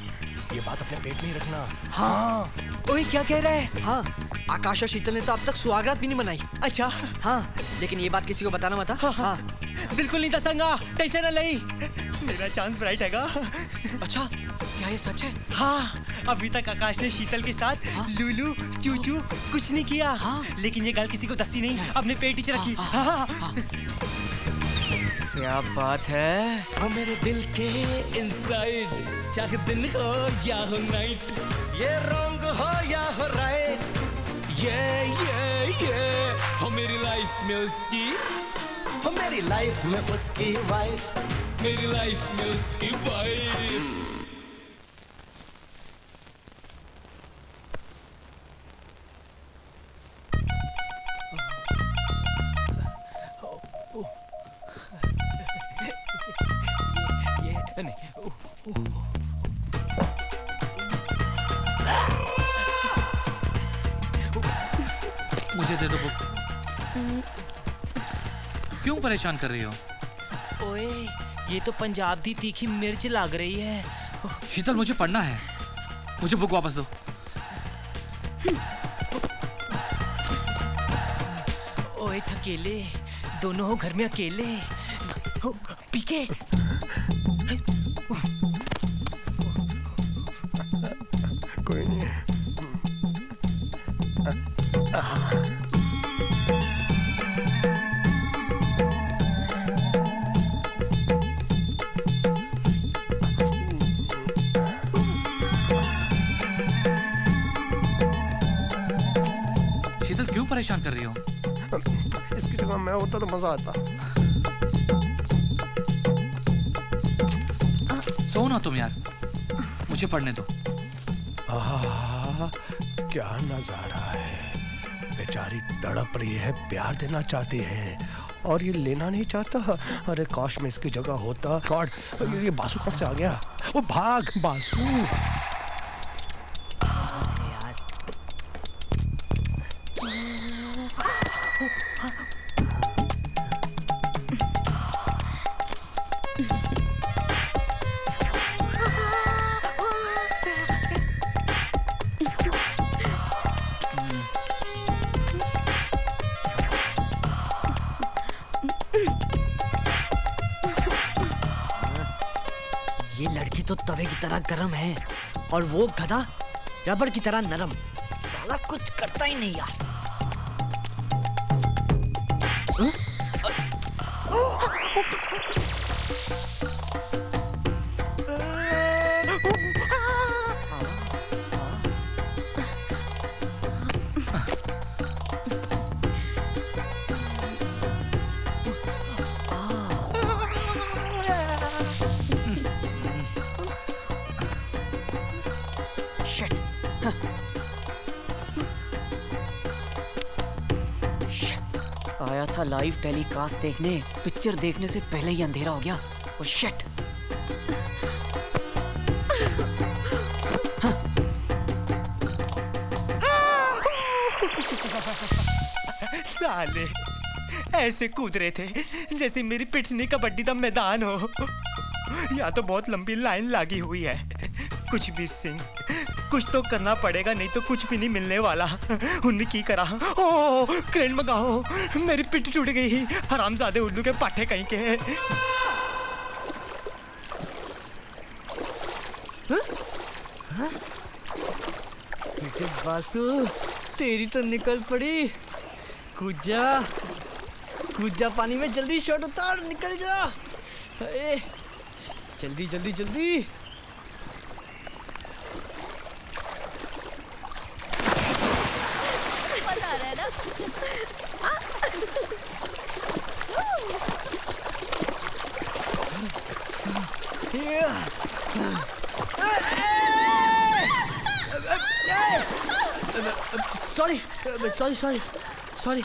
ये बात अपने पेट में ही रखना। हाँ। ओए क्या कह रहा है? हाँ, आकाश और शीतल ने तो अब तक सुहागरात भी नहीं मनाई। अच्छा। हाँ, लेकिन ये बात किसी को बताना मत। हाँ, बिल्कुल नहीं दसांगा, टेंशन न लई, मेरा चांस ब्राइट हैगा। अच्छा, क्या ये सच है? हाँ, अभी तक आकाश ने शीतल के साथ लूलू चूचू कुछ नहीं किया। हाँ? लेकिन ये गल किसी को दसी नहीं, अपने पेट ही रखी। हाँ? क्या बात है? वो मेरे दिल के इनसाइड, चाहे दिन हो या हो नाइट, ये रॉन्ग हो या हो राइट, ये हो मेरी लाइफ में उसकी, हो मेरी लाइफ में उसकी वाइफ, मेरी लाइफ में उसकी वाइफ। मुझे दे दो बुक। क्यों परेशान कर रही हो? ओए, ये तो पंजाब दी तीखी मिर्च लग रही है। शीतल, मुझे पढ़ना है, मुझे बुक वापस दो। ओए थकेले, दोनों हो घर में अकेले। पीके। कोई नहीं। शीतल, क्यों परेशान कर रही हो? इसकी जगह मैं होता तो मजा आता। सो ना तुम यार, मुझे पढ़ने दो। क्या नजारा है, बेचारी तड़प रही है, प्यार देना चाहती है और ये लेना नहीं चाहता। अरे काश में इसकी जगह होता। गॉड, ये बासु कहाँ से आ गया? वो भाग बासु। ये लड़की तो तवे की तरह गरम है और वो गधा रबर की तरह नरम। साला कुछ करता ही नहीं यार। आया था लाइव टेलीकास्ट देखने, पिक्चर देखने से पहले ही अंधेरा हो गया। Oh shit. साले ऐसे कूद रहे थे जैसे मेरी पिटनी कबड्डी का मैदान हो। यहाँ तो बहुत लंबी लाइन लगी हुई है, कुछ भी सिंह कुछ तो करना पड़ेगा, नहीं तो कुछ भी नहीं मिलने वाला। उन्हें की करा, ओ क्रेन मंगाओ, मेरी पिट्ठी टूट गई। हरामजादे उल्लू के पाठे कहीं के। बेटे बासु, तेरी तो निकल पड़ी। कूद जा पानी में, जल्दी शॉट उतार, निकल जा। जल्दी जल्दी जल्दी। मजा आ रहा है ना? Sorry sorry sorry sorry.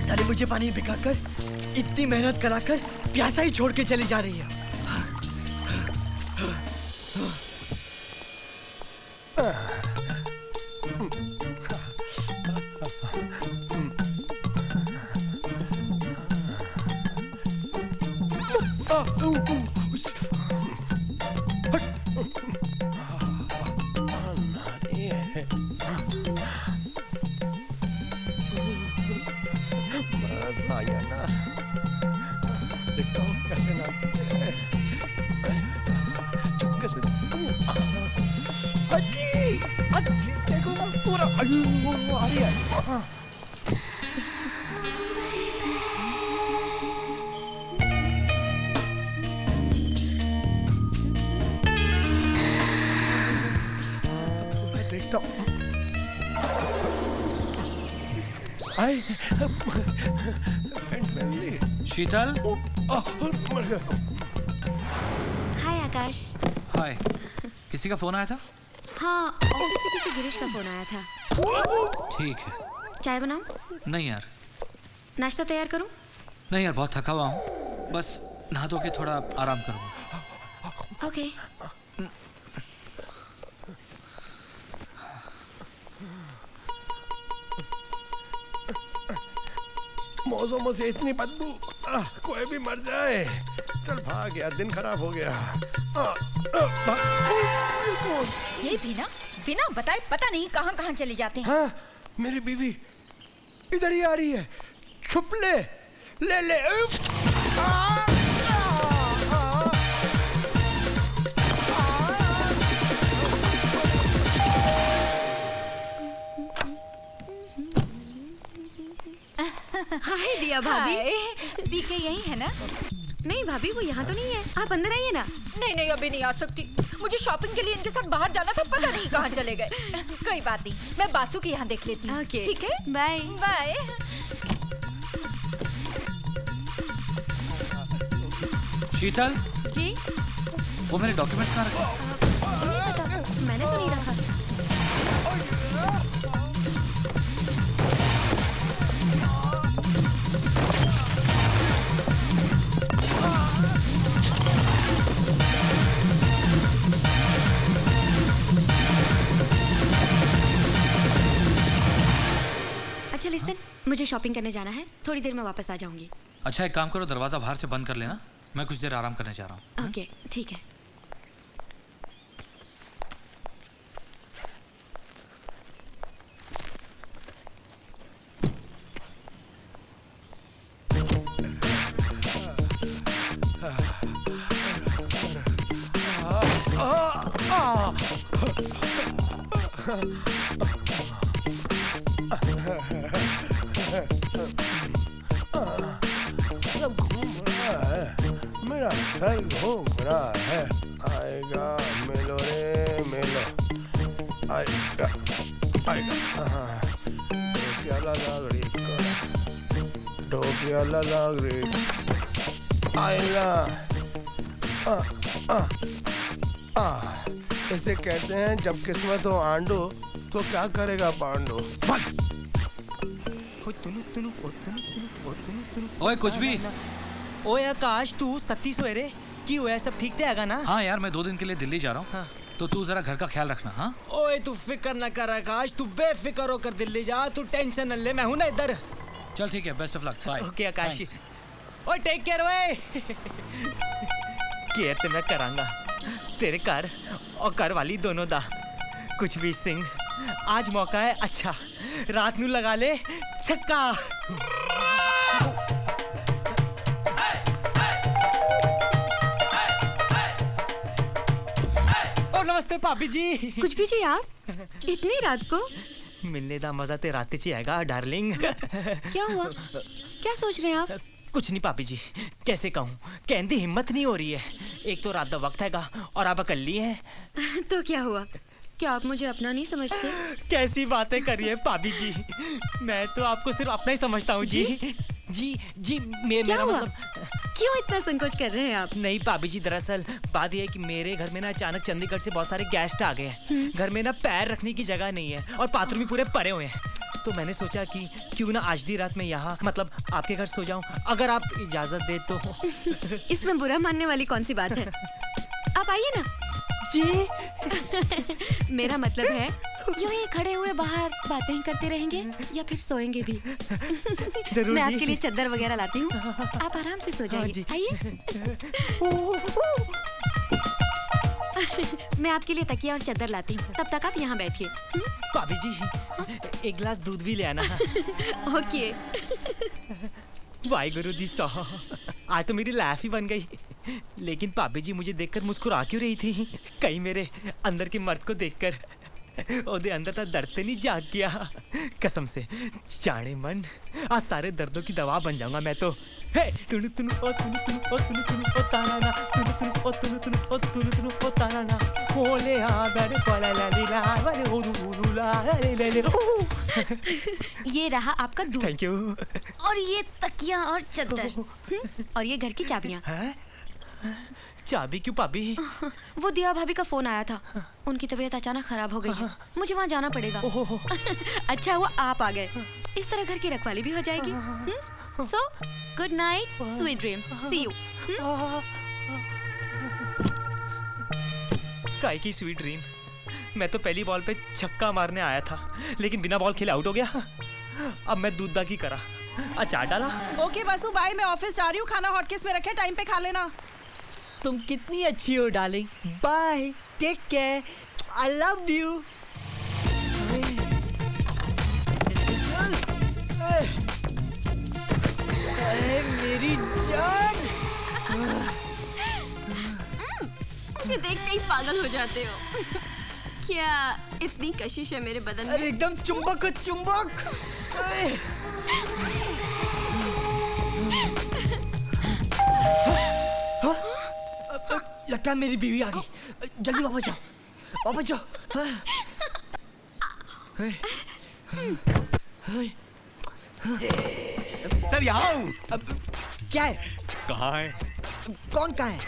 साले मुझे पानी में भिगाकर, इतनी मेहनत कराकर प्यासा ही छोड़ के चली जा रही है। शीतल। हाय आकाश। हाय। किसी का फोन आया था? हाँ, ऑफिस से किसी गिरीश का फोन आया था। ठीक है। चाय बनाऊं? नहीं यार। नाश्ता तैयार करूं? नहीं यार, बहुत थका हुआ हूँ, बस नहा धो के थोड़ा आराम करूँगा। ओके। मौसम से इतनी बदबू, कोई भी मर जाए। चल भाग यार, दिन खराब हो गया। ये बिना बताए पता नहीं कहां कहां चले जाते हैं। हाँ, मेरी बीवी इधर ही आ रही है। छुप ले, ले ले। हाय दिया भाभी। पीके यही है ना? नहीं भाभी, वो यहाँ तो नहीं है। आप अंदर आइए ना। नहीं अभी नहीं आ सकती। मुझे शॉपिंग के लिए इनके साथ बाहर जाना था, पता नहीं कहाँ चले गए। कोई बात नहीं, मैं बासु के यहाँ देख लेती हूँ। ओके, ठीक है, बाय बाय। शीतल जी। वो मेरे डॉक्यूमेंट कहाँ रखे? मैंने तो नहीं रखा। अच्छा लिसन, मुझे शॉपिंग करने जाना है, थोड़ी देर में वापस आ जाऊंगी। अच्छा एक काम करो, दरवाजा बाहर से बंद कर लेना, मैं कुछ देर आराम करने जा रहा हूँ। ओके, ठीक है। सब घूम रहा है, मेरा घर घूम रहा है। आएगा मिलो रे मिलो, आएगा आएगा। डोकियाला लागरी डोकियाला लागरी आएगा। इसे कहते हैं जब किस्मत हो आंडू तो क्या करेगा पांडू। ओए कुछ भी। ओए आकाश तू सत्ती सवेरे की हुआ सब ठीक रहेगा ना? हाँ यार मैं 2 दिन के लिए दिल्ली जा रहा हूँ। हाँ। तो तू जरा घर का ख्याल रखना। हाँ ओए तू फिक्र ना कर आकाश, तू बेफिक्र होकर दिल्ली जा, तू टेंशन न ले, मैं हूं ना इधर। चल ठीक है, best of luck, bye. Okay Akash. ओए टेक केयर ओए। केयर तो मैं करांगा तेरे घर और घर वाली दोनों दा। कुछ भी सिंह, आज मौका है अच्छा, रात नू लगा ले छक्का। और नमस्ते भाभी जी। कुछ भी जी आप इतनी रात को? मिलने दा मजा ते रात च आएगा डार्लिंग। क्या हुआ? क्या सोच रहे हैं आप? कुछ नहीं भाभी जी, कैसे कहूँ, कहने दी हिम्मत नहीं हो रही है। एक तो रात का वक्त हैगा और आप अकेली हैं। तो क्या हुआ? क्या आप मुझे अपना नहीं समझते? कैसी बातें करिए भाभी जी, मैं तो आपको सिर्फ अपना ही समझता हूँ जी। जी जी मेरा मतलब। क्यों इतना संकोच कर रहे हैं आप? नहीं भाभी जी, दरअसल बात यह है कि मेरे घर में ना अचानक चंडीगढ़ से बहुत सारे गेस्ट आ गए हैं। घर में ना पैर रखने की जगह नहीं है और बाथरूम भी पूरे पड़े हुए हैं। तो मैंने सोचा कि क्यों ना आज दी रात में यहाँ मतलब आपके घर सो जाऊं, अगर आप इजाजत दे तो। इसमें बुरा मानने वाली कौन सी बात है? आप आइए ना। जी मेरा मतलब है यूं ही खड़े हुए बाहर बातें ही करते रहेंगे या फिर सोएंगे भी? जरूर मैं जी। आपके लिए चादर वगैरह लाती हूँ, आप आराम से सो जाइए। आइए। मैं आपके लिए तकिया और चादर लाती हूँ, तब तक आप यहाँ बैठिए। भाभी जी एक गिलास दूध भी ले आना। ओके। वाहिगुरु जी सहा, आज तो मेरी लाइफ ही बन गई। लेकिन भाभी जी मुझे देखकर मुस्कुरा क्यों रही थी? कहीं मेरे अंदर के मर्द को देखकर ओदे अंदर तक दर्द नहीं जाग गया? कसम से जाने मन, आज सारे दर्दों की दवा बन जाऊंगा मैं तो। हे तुनु तुनु ओ तुनु तुनु ओ तुनु तुनु ओ ताना तुनु तुनु ओ तुनु तुनु ओ तुनु तुनु ओ ताना ओले आगर पला ला ला वाले ओरू ला ले ले ले। ये रहा आपका दूध। Thank you. और ये तकिया और चादर और ये घर की चाबियाँ। चाबी क्यों भाभी? वो दिया भाभी का फोन आया था, उनकी तबीयत अचानक खराब हो गई है, मुझे वहाँ जाना पड़ेगा। अच्छा हुआ आप आ गए, इस तरह घर की रखवाली भी हो जाएगी। So good night, sweet dreams, see you. काय की स्वीट ड्रीम? मैं तो पहली बॉल पे छक्का मारने आया था, लेकिन बिना बॉल खेले आउट हो गया। अब मैं दूध की करा, अचार डाला। ओके बसु बाय, मैं ऑफिस जा रही हूँ, खाना हॉटकेस में रखे, टाइम पे खा लेना। तुम कितनी अच्छी हो darling. Bye, take care, I love you. मेरी जान। मुझे देखते ही पागल हो जाते हो। क्या इतनी कशिश है मेरे बदन में? अरे एकदम चुंबक चुंबक। लगता है मेरी बीवी आ गई, जल्दी वापस जाओ, वापस जाओ। सर यहाँ हूँ। क्या है? कहाँ है? कौन कहाँ है?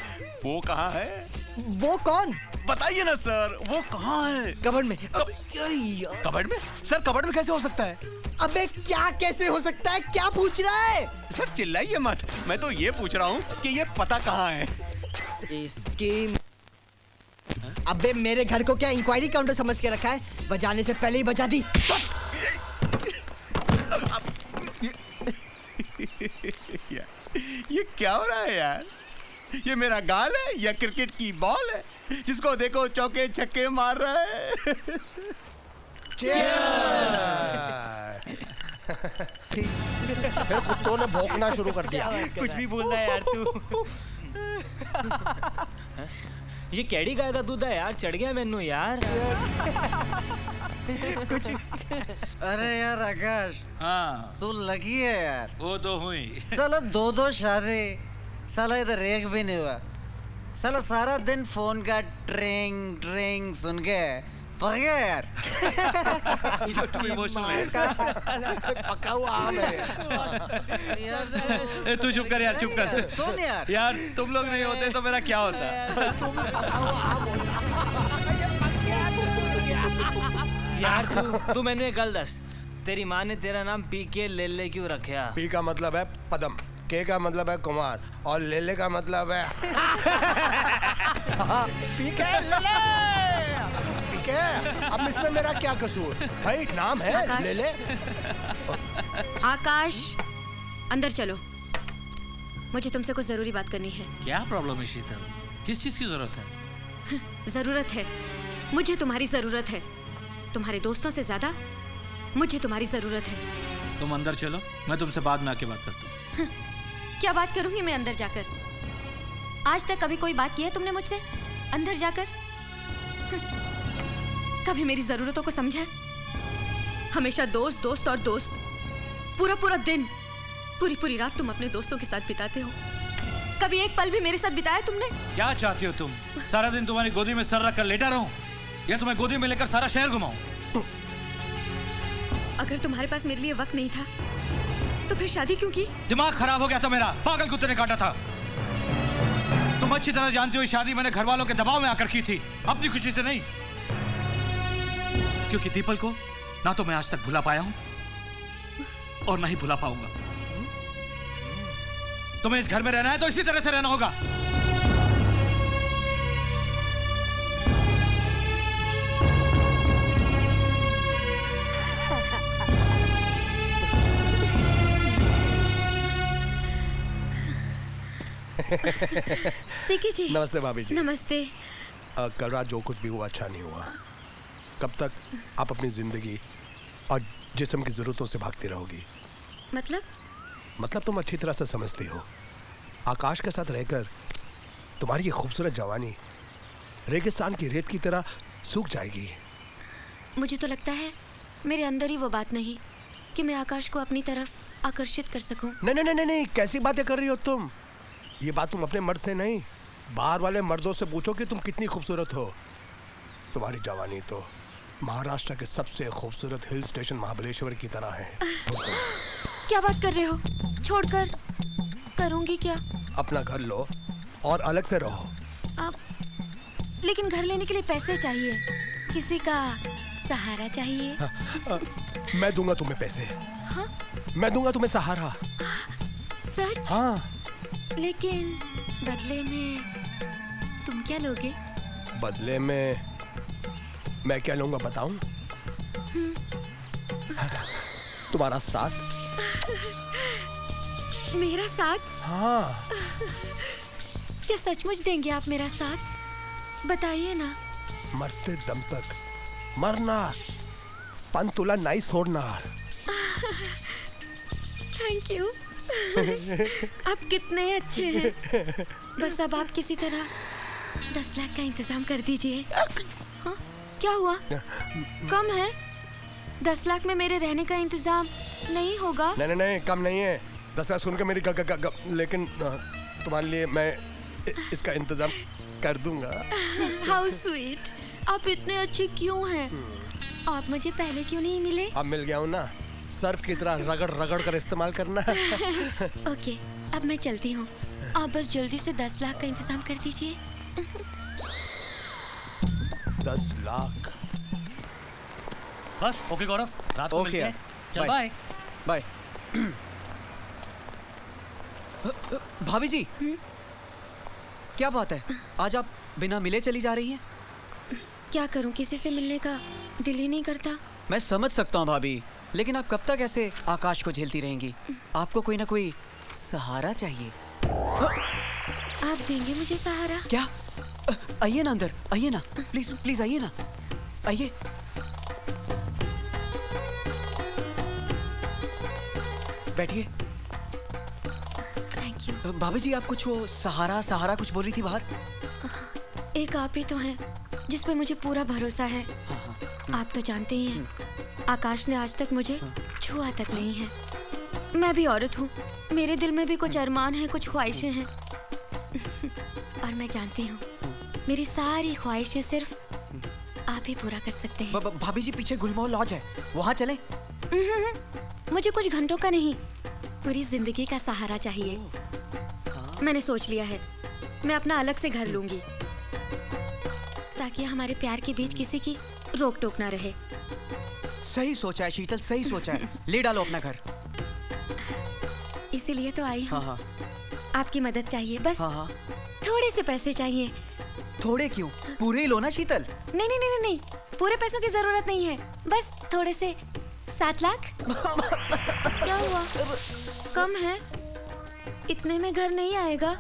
वो कहाँ है? वो कौन? बताइए ना सर, वो कहाँ है? कबर्ड में। कबर्ड में? सर कबर्ड में कैसे हो सकता है? अबे क्या कैसे हो सकता है? क्या पूछ रहा है? सर चिल्लाइए मत, मैं तो ये पूछ रहा हूँ कि ये पता कहाँ है? इसकी अबे मेरे घर को क्या इंक्वायरी काउंटर समझ के रखा है? बजाने से पहले ही बजा दी। ये क्या हो रहा है यार? ये मेरा गाल है या क्रिकेट की बॉल है? जिसको देखो चौके छक्के मार रहा है। फिर कुत्तों ने भौंकना शुरू कर दिया। कुछ भी बोल रहा है यार तू। ये केड़ी गाय का दूध है यार, चढ़ गया मैनू यार। कुछ अरे यार आकाश, हाँ तू लगी है यार। वो तो हुई। साला 2 शादी, साला इधर एक भी नहीं हुआ। साला सारा दिन फोन का ट्रिंग ट्रिंग सुन के पक गया यार। तू इमोशनल है। पका हुआ आम है। ए, तू चुप कर यार, चुप कर। सुन यार। यार तुम लोग नहीं होते तो मेरा क्या होता? यार तू मैंने एक गल दस, तेरी माँ ने तेरा नाम पीके लेले क्यों रखा? पी का मतलब है पदम, के का मतलब है कुमार और लेले का मतलब है पीके लेले। पीके, अब इसमें मेरा क्या कसूर भाई? नाम है लेले। आकाश, अंदर चलो, मुझे तुमसे कुछ जरूरी बात करनी है। क्या प्रॉब्लम है शीतल? किस चीज की जरूरत है? जरूरत है, मुझे तुम्हारी जरूरत है। तुम्हारे दोस्तों से ज्यादा मुझे तुम्हारी जरूरत है। तुम अंदर चलो, मैं तुमसे बाद में आके बात करता हूँ। क्या बात करूंगी मैं अंदर जाकर? आज तक कभी कोई बात की है तुमने मुझसे अंदर जाकर? कभी मेरी जरूरतों को समझा? हमेशा दोस्त दोस्त और दोस्त। पूरा पूरा दिन, पूरी पूरी रात तुम अपने दोस्तों के साथ बिताते हो। कभी एक पल भी मेरे साथ बिताया तुमने? क्या चाहती हो तुम? सारा दिन तुम्हारी गोदी में सर रखकर लेटा रहूं या तुम्हें गोदी में लेकर सारा शहर घुमाऊं? अगर तुम्हारे पास मेरे लिए वक्त नहीं था तो फिर शादी क्यों की? दिमाग खराब हो गया था मेरा, पागल कुत्ते ने काटा था। तुम अच्छी तरह जानती हो शादी मैंने घर वालों के दबाव में आकर की थी, अपनी खुशी से नहीं। क्योंकि दीपल को ना तो मैं आज तक भुला पाया हूं और ना ही भुला पाऊंगा। तुम्हें इस घर में रहना है तो इसी तरह से रहना होगा। पीके जी। नमस्ते भाभी जी। नमस्ते। कल रात जो कुछ भी हुआ अच्छा नहीं हुआ। कब तक आप अपनी जिंदगी और जिस्म की जरूरतों से भागती रहोगी? मतलब तुम अच्छी तरह से समझती हो। आकाश के साथ रहकर तुम्हारी ये खूबसूरत जवानी रेगिस्तान की रेत की तरह सूख जाएगी। मुझे तो लगता है मेरे अंदर ही वो बात नहीं कि मैं आकाश को अपनी तरफ आकर्षित कर सकूं। नहीं, कैसी बातें कर रही हो तुम? ये बात तुम अपने मर्द से नहीं, बाहर वाले मर्दों से पूछो कि तुम कितनी खूबसूरत हो। तुम्हारी जवानी तो महाराष्ट्र के सबसे खूबसूरत हिल स्टेशन महाबलेश्वर की तरह है। क्या बात कर रहे हो? छोड़कर करूंगी क्या? अपना घर लो और अलग से रहो। लेकिन घर लेने के लिए पैसे चाहिए, किसी का सहारा चाहिए। मैं दूंगा तुम्हें पैसे। हाँ? मैं दूंगा तुम्हें सहारा। सच? हाँ। लेकिन बदले में तुम क्या लोगे? बदले में मैं क्या लूंगा बताऊं? तुम्हारा साथ। मेरा साथ? हाँ। क्या सचमुच देंगे आप मेरा साथ? बताइए ना। मरते दम तक मरना, पंतुला नहीं छोड़ना। Thank you. आप कितने अच्छे हैं। बस अब आप किसी तरह 10 लाख का इंतजाम कर दीजिए। हाँ? क्या हुआ? कम है? 10 लाख में मेरे रहने का इंतजाम नहीं होगा? नहीं, कम नहीं है। 10 लाख सुन के मेरी लेकिन तुम्हारे लिए मैं इसका इंतजाम कर दूंगा। How sweet. आप इतने अच्छे क्यों हैं? आप मुझे पहले क्यों नहीं मिले? अब मिल गया हूँ ना, सर्फ की तरह रगड़ रगड़ कर इस्तेमाल करना। ओके, अब मैं चलती हूँ। आप बस जल्दी से 10 लाख का इंतजाम कर दीजिए। 10 लाख। बस ओके गौरव, रात को मिलते हैं। चल बाय। बाय। भाभी जी, क्या बात है? आज आप बिना मिले चली जा रही हैं? क्या करूं, किसी से मिलने का दिल ही नहीं करता। मैं समझ सकता हूँ भाभी, लेकिन आप कब तक ऐसे आकाश को झेलती रहेंगी? आपको कोई ना कोई सहारा चाहिए। आप देंगे मुझे सहारा? क्या? आइए ना अंदर, आइए ना, प्लीज प्लीज आइए ना, आइए। बैठिए। Thank you. भाभी जी, आप कुछ वो सहारा कुछ बोल रही थी बाहर। एक आप ही तो हैं जिस पे मुझे पूरा भरोसा है। आप तो जानते ही हैं, आकाश ने आज तक मुझे छुआ तक नहीं है। मैं भी औरत हूँ, मेरे दिल में भी कुछ अरमान है, कुछ ख्वाहिशें हैं। और मैं जानती हूँ मेरी सारी ख्वाहिशें सिर्फ आप ही पूरा कर सकते हैं। भाभी जी, पीछे गुलमोहर लॉज है, वहाँ चलें? मुझे कुछ घंटों का नहीं, पूरी जिंदगी का सहारा चाहिए। मैंने सोच लिया है, मैं अपना अलग से घर लूंगी ताकि हमारे प्यार के बीच किसी की रोक टोक ना रहे। सही सोचा है शीतल, सही सोचा है। ले डालो अपना घर। इसीलिए तो आई हूँ। हाँ। आपकी मदद चाहिए बस। हाँ। थोड़े से पैसे चाहिए। थोड़े क्यों, पूरे ही लो ना शीतल। नहीं नहीं नहीं नहीं, पूरे पैसों की जरूरत नहीं है, बस थोड़े से 7 लाख। क्या हुआ, कम है? इतने में घर नहीं आएगा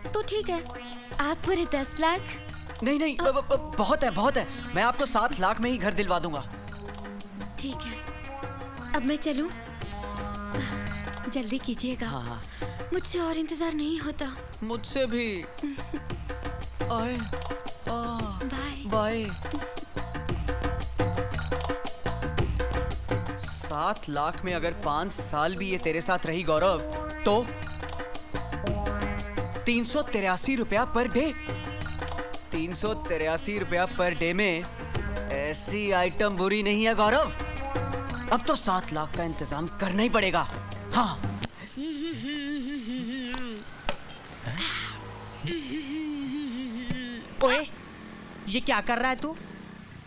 तो ठीक है, आप पूरे 10 लाख। नहीं नहीं, बहुत है बहुत है, मैं आपको 7 लाख में ही घर दिलवा दूंगा। ठीक है, अब मैं चलूं? जल्दी कीजिएगा। हाँ। मुझसे और इंतजार नहीं होता। मुझसे भी। आए। Bye bye. 7 लाख में अगर 5 साल भी ये तेरे साथ रही गौरव, तो 383 रुपया पर डे। 383 रुपया पर डे में ऐसी आइटम बुरी नहीं है गौरव। अब तो 7 लाख का इंतजाम करना ही पड़ेगा। हाँ। ओए, ये क्या कर रहा है तू?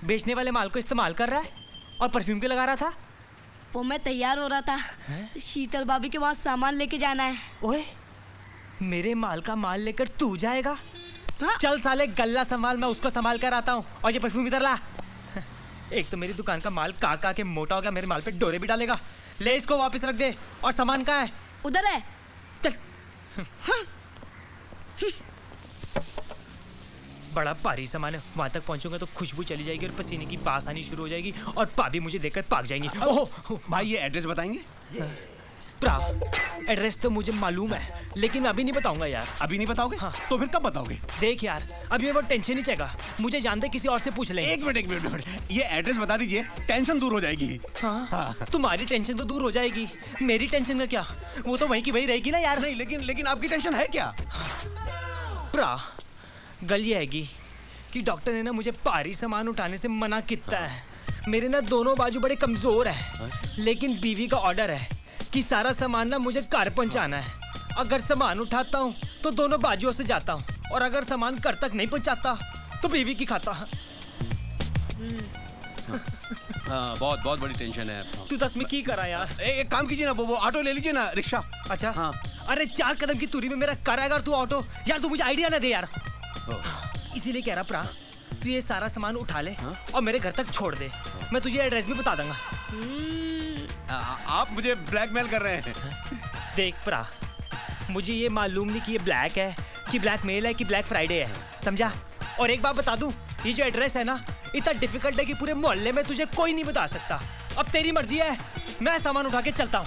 बेचने वाले माल को इस्तेमाल कर रहा है और परफ्यूम क्यों लगा रहा था? वो मैं तैयार हो रहा था, शीतल भाभी के वहाँ सामान लेके जाना है। ओए, मेरे माल का माल लेकर तू जाएगा? हाँ? चल साले, गल्ला संभाल, मैं उसको संभाल कर आता हूँ। और ये परफ्यूम इधर ला। एक तो मेरी दुकान का माल का के मोटा हो गया, मेरे माल पे डोरे भी डालेगा। ले इसको वापस रख दे। और सामान कहाँ है? उधर है। चल। बड़ा भारी सामान है, वहां तक पहुंचूंगा तो खुशबू चली जाएगी और पसीने की बास आनी शुरू हो जाएगी और भाभी मुझे देखकर भाग जाएंगी। ओह भाई, ये एड्रेस बताएंगे? प्रा, एड्रेस तो मुझे मालूम है, लेकिन अभी नहीं बताऊंगा यार। अभी नहीं बताओगे? हाँ। तो फिर कब बताओगे? देख यार, अभी वो टेंशन नहीं चाहिए, मुझे जानते किसी और से पूछ ले। एक मिनट, ये एड्रेस बता दीजिए, टेंशन दूर हो जाएगी। हाँ। तुम्हारी टेंशन तो दूर हो जाएगी, मेरी टेंशन का क्या? वो तो वहीं की वहीं रहेगी ना यार। नहीं, लेकिन आपकी टेंशन है क्या? प्रा, गल ये हैगी कि डॉक्टर ने ना मुझे भारी सामान उठाने से मना किया है। मेरे ना दोनों बाजू बड़े कमजोर है, लेकिन बीवी का ऑर्डर है कि सारा सामान ना मुझे घर पहुंचाना है। अगर सामान उठाता हूँ तो दोनों बाजुओं से जाता हूँ, और अगर सामान घर तक नहीं पहुंचाता तो बीवी की खाता। हाँ, बहुत बड़ी टेंशन है। तू 10 में की करा यार? एक काम कीजिए ना, वो ऑटो ले लीजिए ना, रिक्शा। अच्छा। हाँ। अरे 4 कदम की दूरी में मेरा कराएगा तू ऑटो? यार तू मुझे आइडिया ना दे यार। इसीलिए कह रहा प्रा, तू ये सारा सामान उठा ले और मेरे घर तक छोड़ दे, मैं तुझे एड्रेस भी बता दूंगा। आप मुझे ब्लैकमेल कर रहे हैं। देख प्रा, मुझे ये मालूम नहीं कि ये ब्लैक है कि ब्लैक मेल है कि ब्लैक फ्राइडे है, समझा? और एक बात बता दूं, ये जो एड्रेस है ना, इतना डिफिकल्ट है कि पूरे मोहल्ले में तुझे कोई नहीं बता सकता। अब तेरी मर्जी है, मैं सामान उठा के चलता हूँ।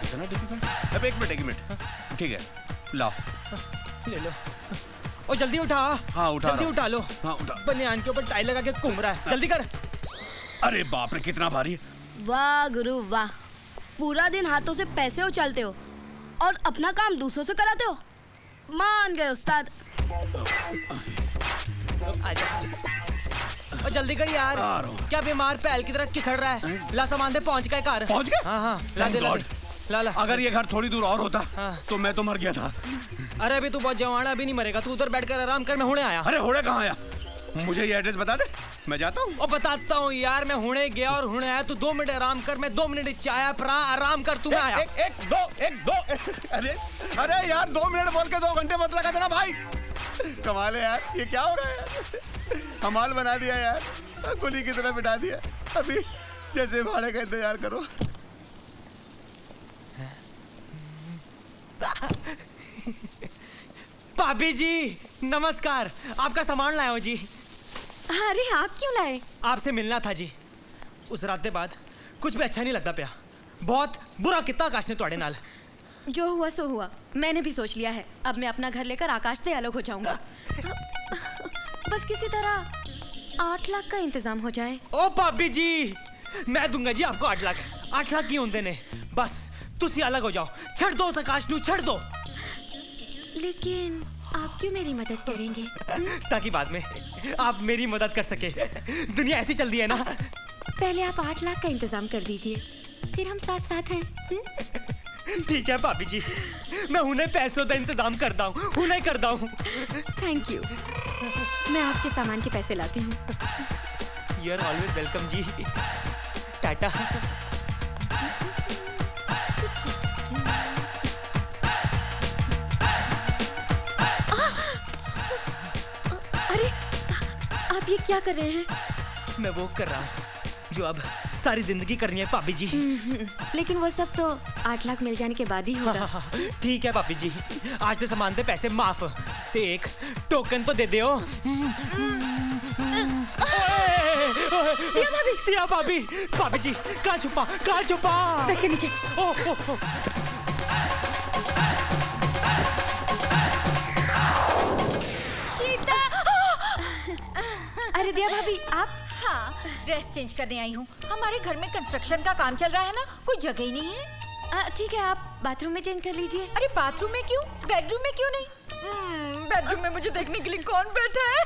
इतना डिफिकल्ट? अब एक मिनट, ठीक है, लाओ। ले लो और जल्दी उठा। हाँ, उठा। जल्दी उठा लो। हाँ, उठा। बनियान के ऊपर टाई लगा के घूम रहा है, जल्दी कर। अरे बाप रे, कितना भारी है। वाह गुरु वाह, पूरा दिन हाथों से पैसे उछालते हो और अपना काम दूसरों से कराते हो। मान गए उस्ताद। और जल्दी कर यार, क्या बीमार पैल की तरह किसड़ रहा है? ला सामान दे, पहुंच गए घर। पहुंच गए? हाँ, ला दे, ला। अगर ये घर थोड़ी दूर और होता तो मैं तो मर गया था। अरे अभी तू बहुत जवान, अभी नहीं मरेगा, तू उधर बैठकर आराम कर, मैं हुणे आया। अरे हुणे कहाँ आया? मुझे ये एड्रेस बता दे, मैं जाता हूँ। और बताता हूँ यार, मैं हुणे गया और हुणे आया। तू 2 मिनट आराम कर, मैं 2 मिनट चाया प्रा आराम कर, तू मैं आया। एक दो। अरे यार, 2 मिनट बोल के 2 घंटे मत लगा देना भाई। कमाल है यार, ये क्या हो रहा है? कमाल बना दिया यार, कुली की तरह बिठा दिया। अभी जैसे भाड़े का इंतजार करो। भाभी जी नमस्कार, आपका सामान लाया हूँ जी। अरे आप क्यों लाए? आपसे मिलना था जी। उस रात के बाद कुछ भी अच्छा नहीं लगता पिया, बहुत बुरा कितना आकाश ने तोड़े नाल। जो हुआ सो हुआ, मैंने भी सोच लिया है, अब मैं अपना घर लेकर आकाश से अलग हो जाऊंगा। बस किसी तरह 8 लाख का इंतजाम हो जाए। ओ भाभी जी, मैं दूंगा जी आपको 8 लाख। 8 लाख की होंदे ने, बस तुसी अलग हो जाओ, छड़ दो उस आकाश नू, छड़ दो। लेकिन आप क्यों मेरी मदद करेंगे? ताकि बाद में आप मेरी मदद कर सके। दुनिया ऐसी चल दी है ना। पहले आप 8 लाख का इंतजाम कर दीजिए, फिर हम साथ साथ हैं। ठीक है भाभी जी, मैं उन्हें पैसों का इंतजाम करता हूँ, उन्हें करता हूँ। थैंक यू, मैं आपके सामान के पैसे लाती हूँ। यू आर ऑलवेज वेलकम जी। टाटा। अरे आप ये क्या कर रहे हैं? मैं वो कर रहा हूँ जो अब सारी जिंदगी करनी है पापी जी। लेकिन वो सब तो 8 लाख मिल जाने के बाद ही होगा। ठीक है पापी जी, आज तो सामान दे पैसे माफ, ते एक टोकन तो दे दो। दिया भाभी, भाभी जी कहाँ छुपा? बैठ के नीचे। अरे दिया भाभी आप? हाँ, ड्रेस चेंज करने आई हूँ। हमारे घर में कंस्ट्रक्शन का काम चल रहा है ना, कोई जगह ही नहीं है। ठीक है, आप बाथरूम में चेंज कर लीजिए। अरे बाथरूम में क्यों, बेडरूम में क्यों नहीं? बेडरूम में मुझे देखने के लिए कौन बैठा है?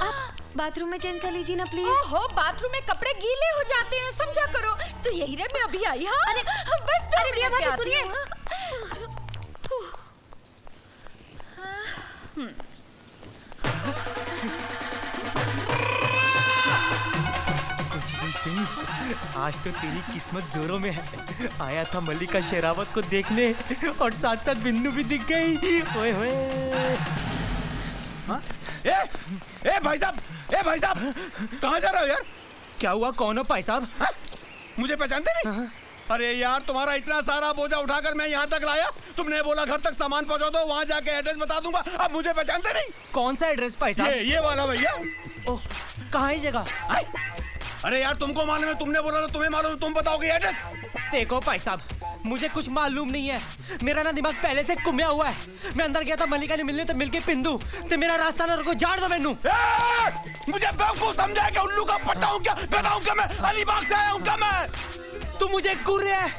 आप बाथरूम में चेंज कर लीजिए ना प्लीज। ओहो, बाथरूम में कपड़े गीले हो जाते हैं, समझा करो। तो यही रहे, मैं अभी आई। हाँ, अरे बस अरे दिया भाभी सुनिए। आज तो तेरी किस्मत जोरों में है। आया था मल्लिका शेरावत को देखने और साथ साथ बिंदु भी दिख गई। ओए होए। ए भाई साहब, कहाँ जा रहे हो यार? क्या हुआ, कौन हो भाई साहब? मुझे पहचानते नहीं? अरे यार, तुम्हारा इतना सारा बोझा उठाकर मैं यहाँ तक लाया, तुमने बोला घर तक सामान पहुँचा दो, वहाँ जाके एड्रेस बता दूंगा। अब मुझे पहचानते नहीं? कौन सा एड्रेस भाई साहब? ये वाला भैया। ओह, कहाँ है जगह? अरे यार, तुमको मालूम है, तुमने बोला तो तुम्हें मालूम, तुम बताओगे एड्रेस? देखो भाई साहब, मुझे कुछ मालूम नहीं है। मेरा ना दिमाग पहले से कुम्या हुआ है। मैं अंदर गया था मल्लिका ने मिलने, तो मिलके पिंदू ते मेरा रास्ता ना रुको, झाड़ दो मैनू। मुझे बेवकूफ समझा क्या? उल्लू का पट्टा हूँ क्या? गधा हूँ क्या मैं? अलीबाग से आया हूँ क्या मैं? तू मुझे घूर रहा है।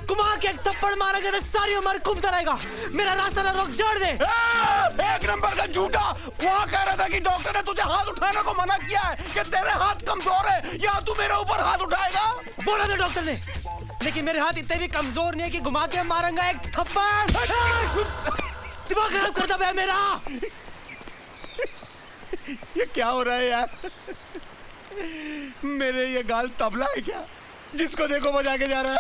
घुमा के एक थप्पड़ मारेगा तो सारी उम्र घूमता रहेगा। मेरा रास्ता ना रोक, झाड़ दे। एक नंबर का झूठा। वहाँ कह रहा था कि डॉक्टर ने तुझे हाथ उठाने को मना किया है, कि तेरे हाथ कमजोर है, या तू मेरे ऊपर हाथ उठाएगा? बोला था डॉक्टर ने, लेकिन मेरे हाथ इतने भी कमजोर नहीं है कि घुमा के मारूंगा एक थप्पड़। दिमाग खराब करता है मेरा। ये क्या हो रहा है यार? मेरे ये गाल तबला है क्या, जिसको देखो बजा के जा रहा है?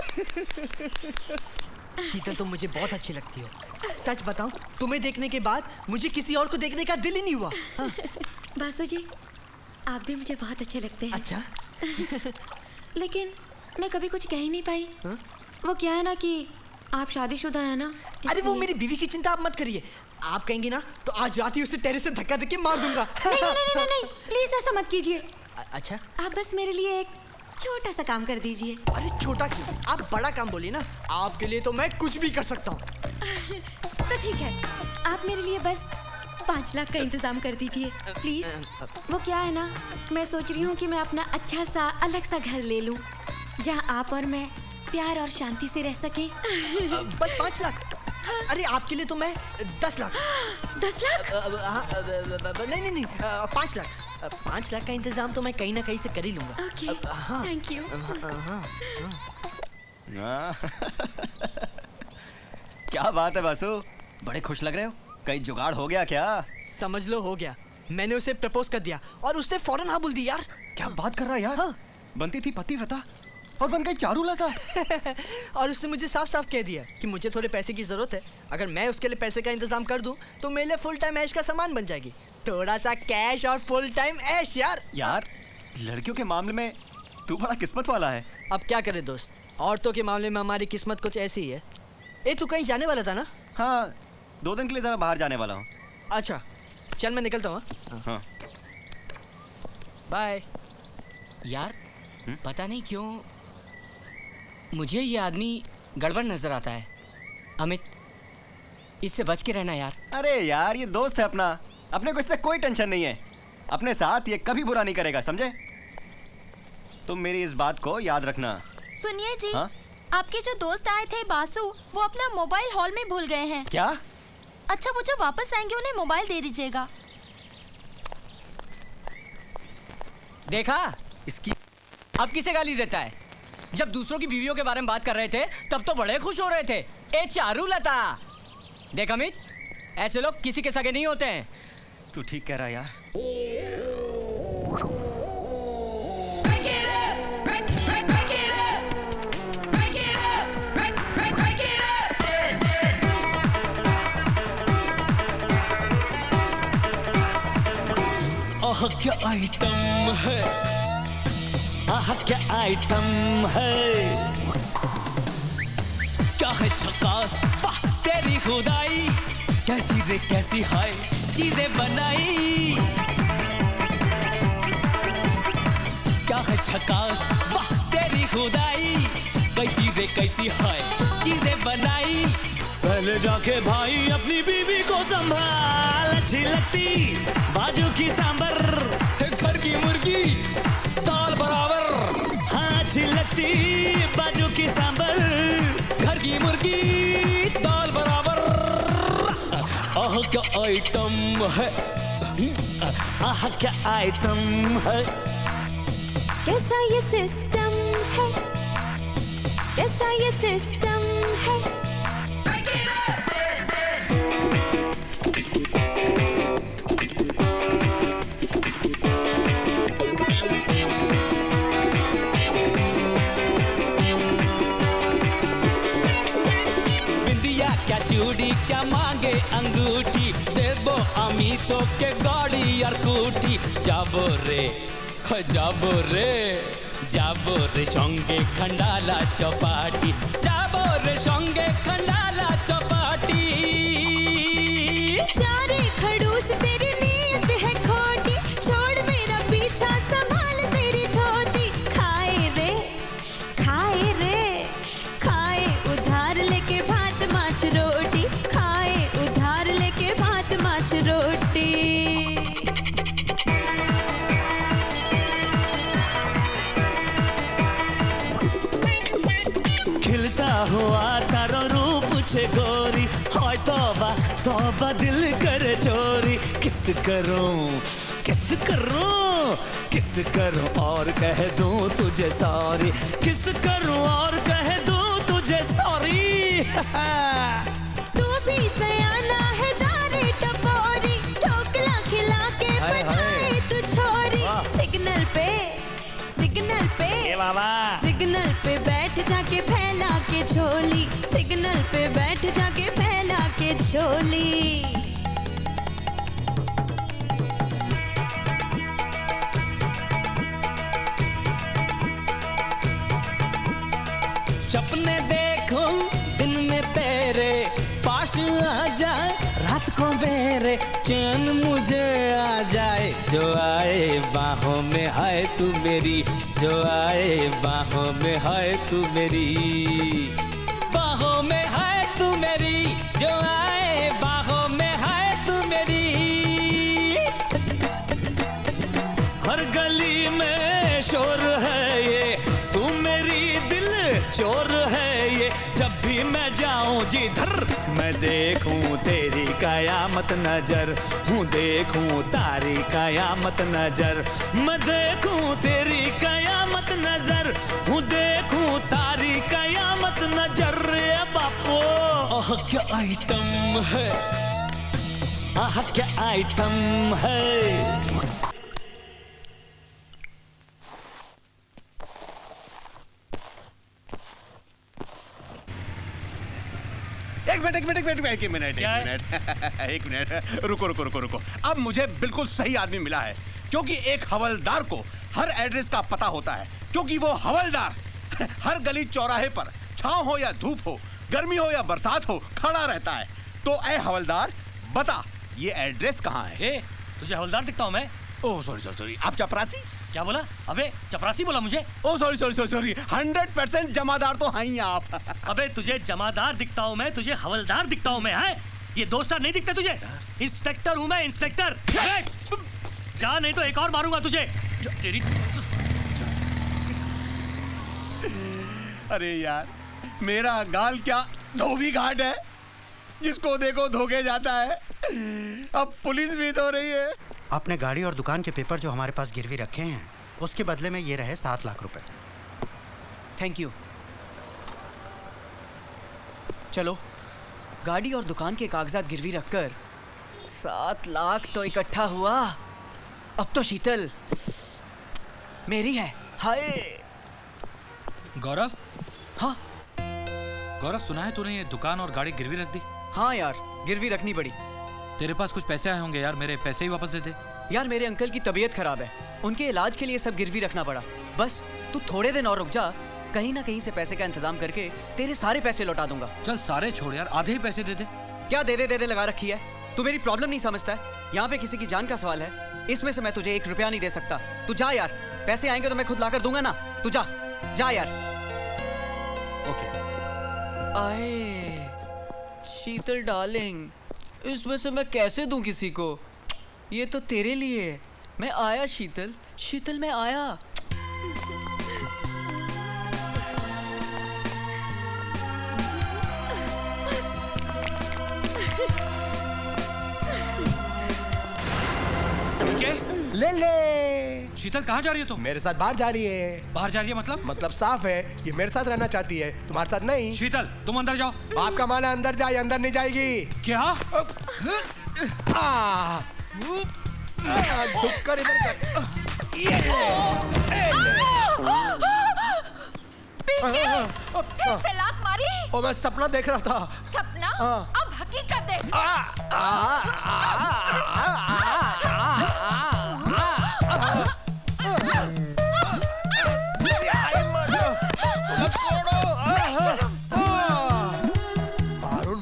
शीतल, तुम मुझे बहुत अच्छी लगती हो। सच बताऊं, तुम्हें देखने के बाद मुझे किसी और को देखने का दिल ही नहीं हुआ। हाँ। बासु जी, आप भी मुझे बहुत अच्छे लगते हैं। अच्छा। लेकिन मैं कभी कुछ कह ही नहीं पाई। हाँ? वो क्या है ना कि आप शादीशुदा है ना। अरे वो मेरी बीवी की चिंता आप मत करिए। आप कहेंगी ना तो आज रात ही उसे टेरेस से धक्का देके मार दूंगा। नहीं, प्लीज ऐसा मत कीजिए। अच्छा, आप बस मेरे लिए एक छोटा सा काम कर दीजिए। अरे छोटा क्यों, आप बड़ा काम बोलिए ना। आपके लिए तो मैं कुछ भी कर सकता हूँ। तो ठीक है, आप मेरे लिए बस 5 लाख का इंतजाम कर दीजिए प्लीज। वो क्या है ना, मैं सोच रही हूँ कि मैं अपना अच्छा सा अलग सा घर ले लूँ, जहाँ आप और मैं प्यार और शांति से रह सकें। बस 5 लाख? अरे आपके लिए तो मैं 10 लाख। 10 लाख? नहीं, 5 लाख। 5 लाख का इंतजाम तो मैं कहीं ना कहीं से कर ही लूंगा। Okay, thank you. क्या बात है बासु, बड़े खुश लग रहे हो। कहीं जुगाड़ हो गया क्या? समझ लो हो गया। मैंने उसे प्रपोज कर दिया और उसने फौरन हाँ बोल दी यार। क्या बात कर रहा है यार? हाँ। बनती थी पतिव्रता और बन गई चारुलता। और उसने मुझे साफ साफ कह दिया कि मुझे थोड़े पैसे की जरूरत है। अगर मैं उसके लिए पैसे का इंतजाम कर दूं तो मेरे लिए फुल टाइम ऐश का सामान बन जाएगी। थोड़ा सा कैश और फुल टाइम ऐश यार। यार, लड़कियों के मामले में तू बड़ा किस्मत वाला है। अब क्या करे दोस्त, औरतों के मामले में हमारी किस्मत कुछ ऐसी ही है। ए, तू कहीं जाने वाला था ना? हाँ, 2 दिन के लिए जरा बाहर जाने वाला हूँ। अच्छा, चल मैं निकलता हूँ। हाँ। बाय। यार, पता नहीं क्यों मुझे ये आदमी गड़बड़ नजर आता है। अमित, इससे बच के रहना यार। अरे यार, ये दोस्त है अपना, अपने को इससे कोई टेंशन नहीं है। अपने साथ ये कभी बुरा नहीं करेगा, समझे? तुम मेरी इस बात को याद रखना। सुनिए जी, हाँ? आपके जो दोस्त आए थे बासु, वो अपना मोबाइल हॉल में भूल गए हैं। क्या? अच्छा, वो जब वापस आएंगे उन्हें मोबाइल दे दीजिएगा। देखा इसकी अब किसे गाली देता है? जब दूसरों की बीवियों के बारे में बात कर रहे थे तब तो बड़े खुश हो रहे थे। ए चारुलता, देख अमित, ऐसे लोग किसी के सगे नहीं होते हैं। तू ठीक कह रहा है यार। आह क्या आइटम है, आह क्या आइटम है, क्या है झकास, वाह तेरी खुदाई, कैसी रे कैसी हाय चीजें बनाई, क्या है झकास, वाह तेरी खुदाई, कैसी रे कैसी हाय चीजें बनाई। पहले जाके भाई अपनी बीवी को संभाल, अच्छी लगती बाजू की सांबर, घर की मुर्गी दाल बराबर, हाँ अच्छी लगती बाजू की सांबर, घर की मुर्गी दाल बराबर। आह क्या आइटम है, आह क्या आइटम है, कैसा ये सिस्टम है, कैसा ये सिस्टम है। बिंदिया क्या चूड़ी क्या मांगे अंगूठी, देबो अमीतो के गाड़ी और कूटी, जाबो रे जाबो रे जाबो रे संगे खंडाला चौपाटी, जाबो रे संगे खंडाला चौपाटी। चारे खड़ूस तेरी नीयत है खोटी, छोड़ मेरा पीछा संभाल तेरी धोती, खाए रे खाए उधार लेके भात माछ रोटी, खाए उधार लेके भात माछ रोटी। खिलता हुआ तारो रूप छे गोरी, हाय तौबा तौबा दिल करे चोरी, किस करूं किस करूं किस करूं और कह दूं तुझे सॉरी, किस करूं और कह दूं तुझे सॉरी। तू भी सयाना है जा रे टपोरी, ढोकला खिला के बनाए तू छोरी, सिग्नल पे सिग्नल पे बैठ जाके फैला के झोली, सिग्नल पे बैठ जाके फैला के झोली। सपने देखो दिन में तेरे, पास आ जा रात को मेरे, चैन मुझे आ जाए जो आए बाहों में है तू मेरी, जो आए बाहों में है तू मेरी, बाहों में है तू मेरी, जो आए बाहों में है तू मेरी। हर गली में शोर है ये, तू मेरी दिल चोर है ये, जब भी मैं जाऊं जिधर मैं देखूं तेरी कयामत नजर, हूँ देखूं तारी कयामत नजर, मैं देखूं तेरी कयामत नजर, हूँ देखूं तारी कयामत नजर। बापो आह क्या आइटम है, आह क्या आइटम है। एक मिनट रुको। अब मुझे बिल्कुल सही आदमी मिला है, क्योंकि एक हवलदार को हर एड्रेस का पता होता है, क्योंकि वो हवलदार हर गली चौराहे पर छांव हो या धूप हो, गर्मी हो या बरसात हो, खड़ा रहता है। तो ऐ हवलदार बता ये एड्रेस कहाँ है? तुझे हवलदार दिखता हूँ मैं? ओह सॉरी, आप चपरासी? क्या बोला? अबे चपरासी बोला मुझे? ओह सॉरी 100% जमादार तो हैं ही आप। अबे तुझे जमादार दिखता हूँ मैं, तुझे हवलदार दिखता हूँ मैं, है? ये 2 स्टार नहीं दिखते तुझे? इंस्पेक्टर हूँ मैं, इंस्पेक्टर। जा नहीं तो एक और मारूंगा तुझे। तेरी अरे यार मेरा गाल क्या धोबी घाट है, जिसको देखो धोके जाता है। अब पुलिस भी धो रही है। आपने गाड़ी और दुकान के पेपर जो हमारे पास गिरवी रखे हैं, उसके बदले में ये रहे 7 लाख रुपए। Thank you. चलो गाड़ी और दुकान के कागजात गिरवी रखकर 7 लाख तो इकट्ठा हुआ। अब तो शीतल मेरी है। हाय गौरव। हाँ गौरव, सुना है तूने ये दुकान और गाड़ी गिरवी रख दी? हाँ यार, गिरवी रखनी पड़ी। तेरे पास कुछ पैसे आए होंगे यार, मेरे पैसे ही वापस दे दे। यार मेरे अंकल की तबीयत खराब है, उनके इलाज के लिए सब गिरवी रखना पड़ा। बस तू थोड़े दिन और रुक जा, कहीं ना कहीं से पैसे का इंतजाम करके तेरे सारे पैसे लौटा दूंगा। चल सारे छोड़ यार, आधे ही पैसे दे दे। क्या दे दे लगा रखी है? तू मेरी प्रॉब्लम नहीं समझता है? यहाँ पे किसी की जान का सवाल है, इसमें से मैं तुझे 1 रुपया नहीं दे सकता। तू जा यार, पैसे आएंगे तो मैं खुद लाकर दूंगा ना। तू जा जा यार। ओके। आए शीतल डार्लिंग, इसमें से मैं कैसे दूं किसी को? ये तो तेरे लिए है। मैं आया शीतल, शीतल मैं आया। ले ले। शीतल कहाँ जा रही है तुम? मेरे साथ बाहर जा रही है। बाहर जा रही है मतलब? मतलब साफ है, ये मेरे साथ रहना चाहती है, तुम्हारे साथ नहीं। शीतल तुम अंदर जाओ। आपका माना अंदर जाए, अंदर नहीं जाएगी। क्या? झुककर इधर कर। फिर से लात मारी? ओ मैं सपना देख रहा था। सपना? अब हकीकत देख।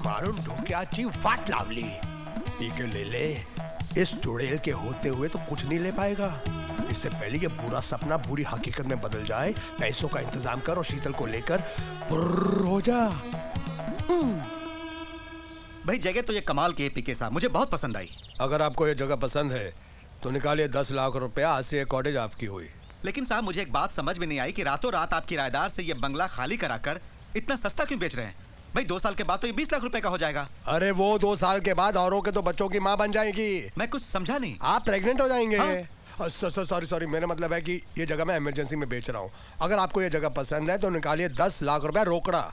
मारून ढोक्याची वाट लावली। ठीक है ले ले, इस चुड़ैल के होते हुए तो कुछ नहीं ले पाएगा। इससे पहले ये बुरा सपना बुरी हकीकत में बदल जाए, पैसों का इंतजाम कर और शीतल को लेकर पुर्र हो जा। भाई जगह तो ये कमाल की है पीके साहब, मुझे बहुत पसंद आई। अगर आपको ये जगह पसंद है तो निकालिए 10 लाख रुपया, आज से ये कॉटेज आपकी हुई। लेकिन साहब मुझे एक बात समझ में नहीं आई कि रातों रात आप किराएदार से ये बंगला खाली कराकर इतना सस्ता क्यों बेच रहे हैं? भाई 2 साल के बाद तो ये 20 लाख रुपए का हो जाएगा। अरे वो 2 साल के बाद औरों के तो बच्चों की माँ बन जाएगी। मैं कुछ समझा नहीं। आप प्रेग्नेंट हो जाएंगे। हाँ? सॉरी, मेरा मतलब है कि ये जगह मैं इमरजेंसी में बेच रहा हूँ। अगर आपको ये जगह पसंद है तो निकालिए 10 लाख रुपया रोकड़ा।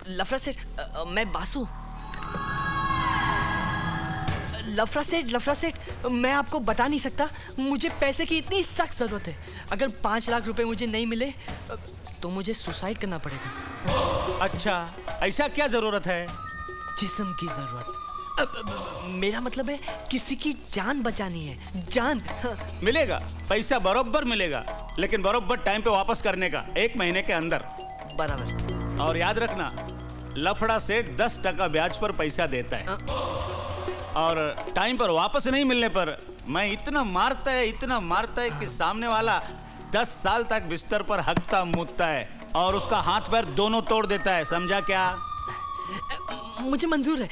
लफड़ा सेठ, मैं बासु। लफड़ा सेठ, मैं आपको बता नहीं सकता, मुझे पैसे की इतनी सख्त जरूरत है। अगर 5 लाख रुपए मुझे नहीं मिले तो मुझे सुसाइड करना पड़ेगा। अच्छा, ऐसा क्या जरूरत है? जिस्म की जरूरत। मेरा मतलब है किसी की जान बचानी है, जान। मिलेगा, पैसा बरोबर मिलेगा, लेकिन बरोबर टाइम पे वापस करने का, 1 महीने के अंदर। बराबर। और याद रखना, लफड़ा सेठ 10% ब्याज पर पैसा देता है, और टाइम पर वापस नहीं मिलने पर मैं इतना मारता है कि सामने वाला 10 साल तक बिस्तर पर हकता मूतता है और उसका हाथ पैर दोनों तोड़ देता है। समझा क्या? मुझे मंजूर है।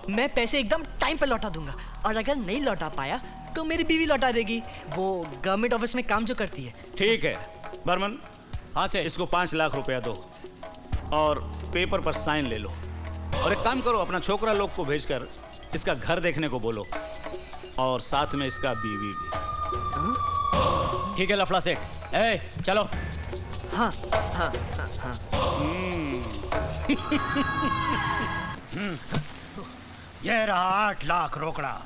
मैं पैसे एकदम टाइम पर लौटा दूंगा, और अगर नहीं लौटा पाया तो मेरी बीवी लौटा देगी। वो गवर्नमेंट ऑफिस में काम जो करती है। ठीक है बर्मन। हाँ से इसको 5 लाख रुपया दो और पेपर पर साइन ले लो, और एक काम करो, अपना छोकरा लोग को भेजकर इसका घर देखने को बोलो, और साथ में इसका बीवी भी। ठीक है लफड़ा सेठ, चलो। हाँ। ये रहा 8 लाख रोकड़ा,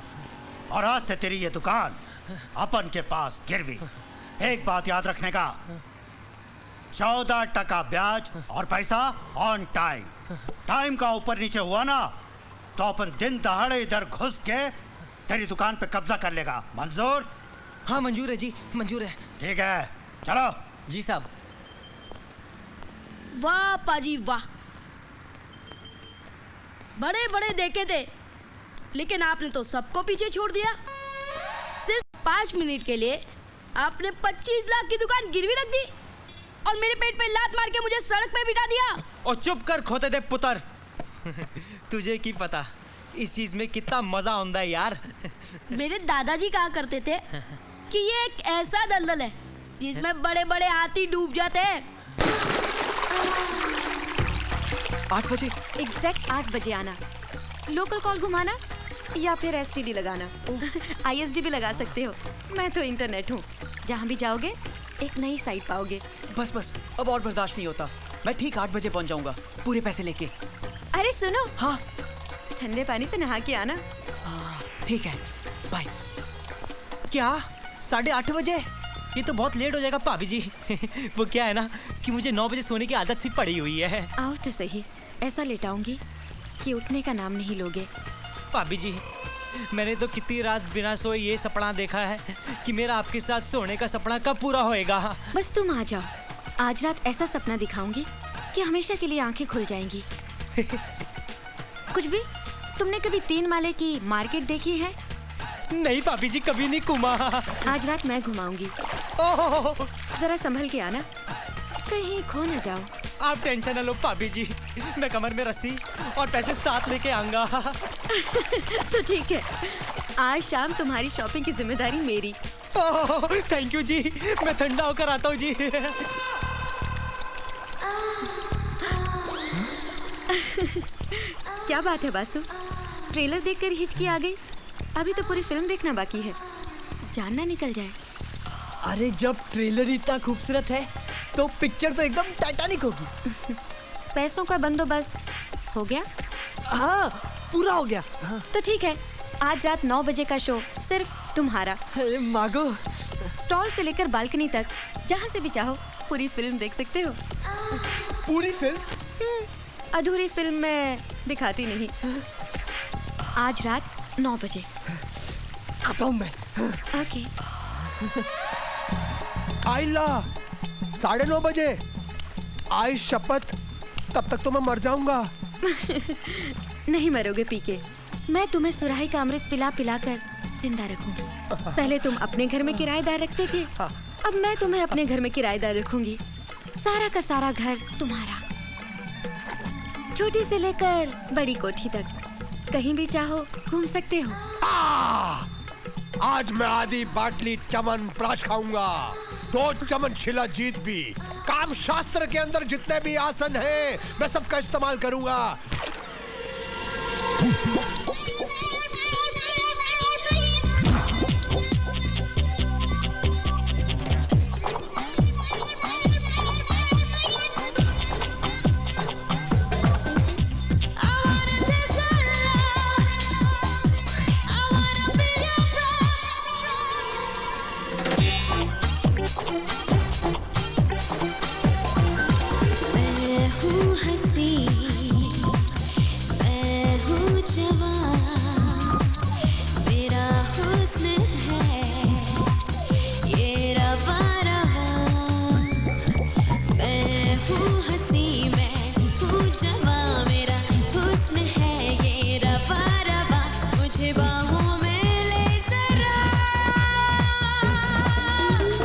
और आज से तेरी ये दुकान अपन के पास गिरवी। एक बात याद रखने का, 14% ब्याज और पैसा ऑन टाइम। टाइम का ऊपर नीचे हुआ ना तो अपन दिन दहाड़े इधर घुस के तेरी दुकान पे कब्जा कर लेगा। मंजूर? हाँ मंजूर है जी, मंजूर है। ठीक है, चलो। जी साहब। वाह पाजी वाह, बड़े बड़े देखे थे, लेकिन आपने तो सबको पीछे छोड़ दिया। सिर्फ 5 मिनट के लिए आपने 25 लाख की दुकान गिरवी रख दी और मेरे पेट पे लात मार के मुझे सड़क पे बिठा दिया। और चुप कर खोते दे पुत्र। तुझे की पता इस चीज में कितना मजा आता है यार। मेरे दादाजी कहा करते थे कि ये एक ऐसा दलदल है जिसमें बड़े बड़े हाथी डूब जाते हैं। 8 बजे? एग्जैक्ट 8 बजे आना, लोकल कॉल घुमाना या फिर एसटीडी लगाना। आईएसडी भी लगा सकते हो, मैं तो इंटरनेट हूँ, जहाँ भी जाओगे एक नई साइट पाओगे। बस अब और बर्दाश्त नहीं होता, मैं ठीक 8 बजे पहुँच जाऊँगा, पूरे पैसे लेके। अरे सुनो। हाँ। ठंडे पानी से नहा के आना। ठीक है, बाय। क्या 8:30 बजे? ये तो बहुत लेट हो जाएगा भाभी जी। वो क्या है ना कि मुझे 9 बजे सोने की आदत सी पड़ी हुई है। आओ तो सही, ऐसा लेटाऊंगी कि उठने का नाम नहीं लोगे। भाभी जी, मैंने तो कितनी रात बिना सोए ये सपना देखा है कि मेरा आपके साथ सोने का सपना कब पूरा होएगा। बस तुम आ जाओ, आज रात ऐसा सपना दिखाऊंगी कि हमेशा के लिए आंखें खुल जाएंगी। कुछ भी? तुमने कभी 3 माले की मार्केट देखी है? नहीं भाभी जी, कभी नहीं घुमा। आज रात मैं घुमाऊंगी। जरा संभल के आना, कहीं खो न जाओ। आप टेंशन न लो भाभी जी, मैं कमर में रस्सी और पैसे साथ लेके आऊंगा। तो ठीक है, आज शाम तुम्हारी शॉपिंग की जिम्मेदारी मेरी। थैंक यू जी, मैं ठंडा होकर आता हूँ जी। क्या बात है बासु, ट्रेलर देखकर हिचकी आ गई? अभी तो पूरी फिल्म देखना बाकी है, जानना निकल जाए। अरे जब ट्रेलर इतना खूबसूरत है तो पिक्चर तो एकदम टाइटैनिक होगी। पैसों का बंदोबस्त हो गया? हाँ, पूरा हो गया। तो ठीक है, आज रात 9 बजे का शो सिर्फ तुम्हारा। मागो, स्टॉल से लेकर बालकनी तक जहाँ से भी चाहो पूरी फिल्म देख सकते हो। पूरी फिल्म? अधूरी फिल्म मैं दिखाती नहीं। आज रात 9 बजे आता हूँ मैं। ओके। आइला 9:30 बजे। आई शपथ, तब तक तो मैं मर जाऊंगा। नहीं मरोगे पीके, मैं तुम्हें सुराही का अमृत पिला पिला कर जिंदा रखूंगी। पहले तुम अपने घर में किराएदार रखते थे, अब मैं तुम्हें अपने घर में किराएदार रखूंगी। सारा का सारा घर तुम्हारा, छोटी से लेकर बड़ी कोठी तक, कहीं भी चाहो घूम सकते हो। आज मैं आधी बाटली चमन प्राश खाऊंगा, 2 चमन शिला जीत भी। काम शास्त्र के अंदर जितने भी आसन हैं, मैं सबका इस्तेमाल करूंगा। मैं हूँ हंसी, मैं हूँ जवान, मेरा हुस्न है ये रवा रवा। मैं हूँ हंसी, मैं हूँ जवान, मेरा हुस्न है ये रवा रवा। मुझे बाहों में ले जरा,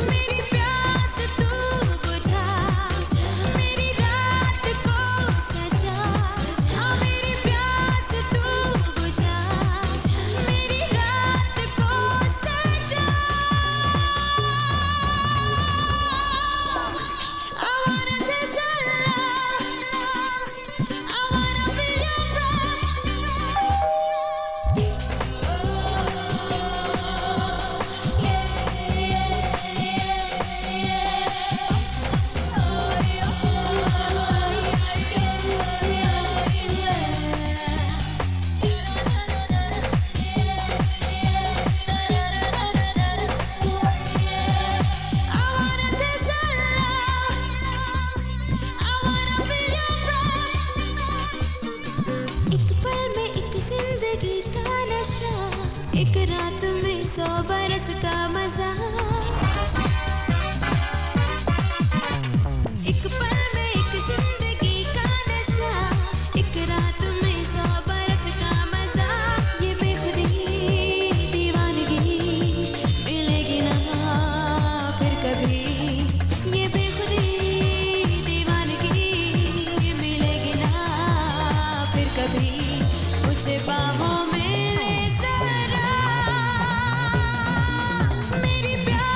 मेरी प्यास तू बुझा, मेरी रात को सजा। हाँ, मेरी प्यास तू बुझा, मेरी रात को सजा। I wanna taste your love, I wanna be your एक पल में एक जिंदगी का नशा, एक रात में 100 बरस का मजा। एक पल में एक जिंदगी का नशा, एक रात में 100 बरस का मजा। ये बेखुदी दीवानगी मिलेगी ना फिर कभी। ये बेखुदी दीवानगी मिलेगी ना फिर कभी। मुझे बाहों में ले जरा, मेरी प्यास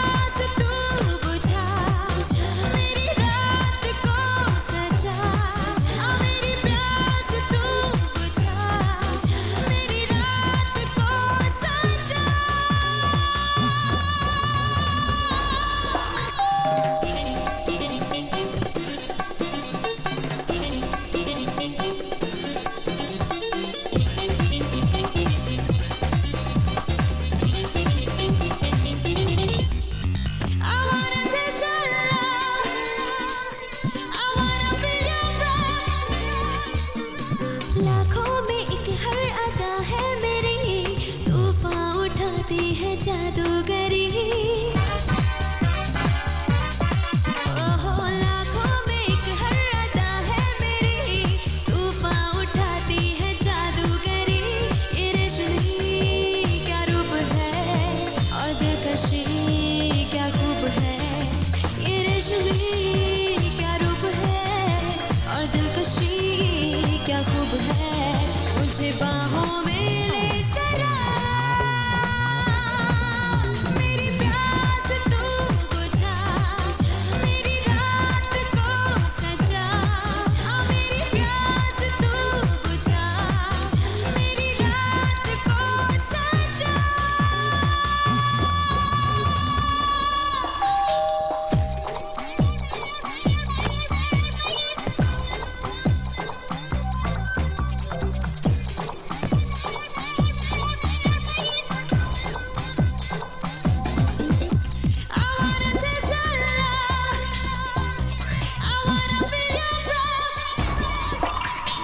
उठाती है जादूगरी। ओहो लाखों में एक हर अदा है मेरी, तूफान उठाती है जादूगरी। ये रेशमी क्या रूप है और दिलकशी क्या खूब है। ये रेशमी क्या रूप है और दिलकशी क्या खूब है। मुझे बाहों में ले जरा, मेरी प्यास तू बुझा, मेरी रात को सजा। हाँ मेरी प्यास तू बुझा, मेरी रात को सजा।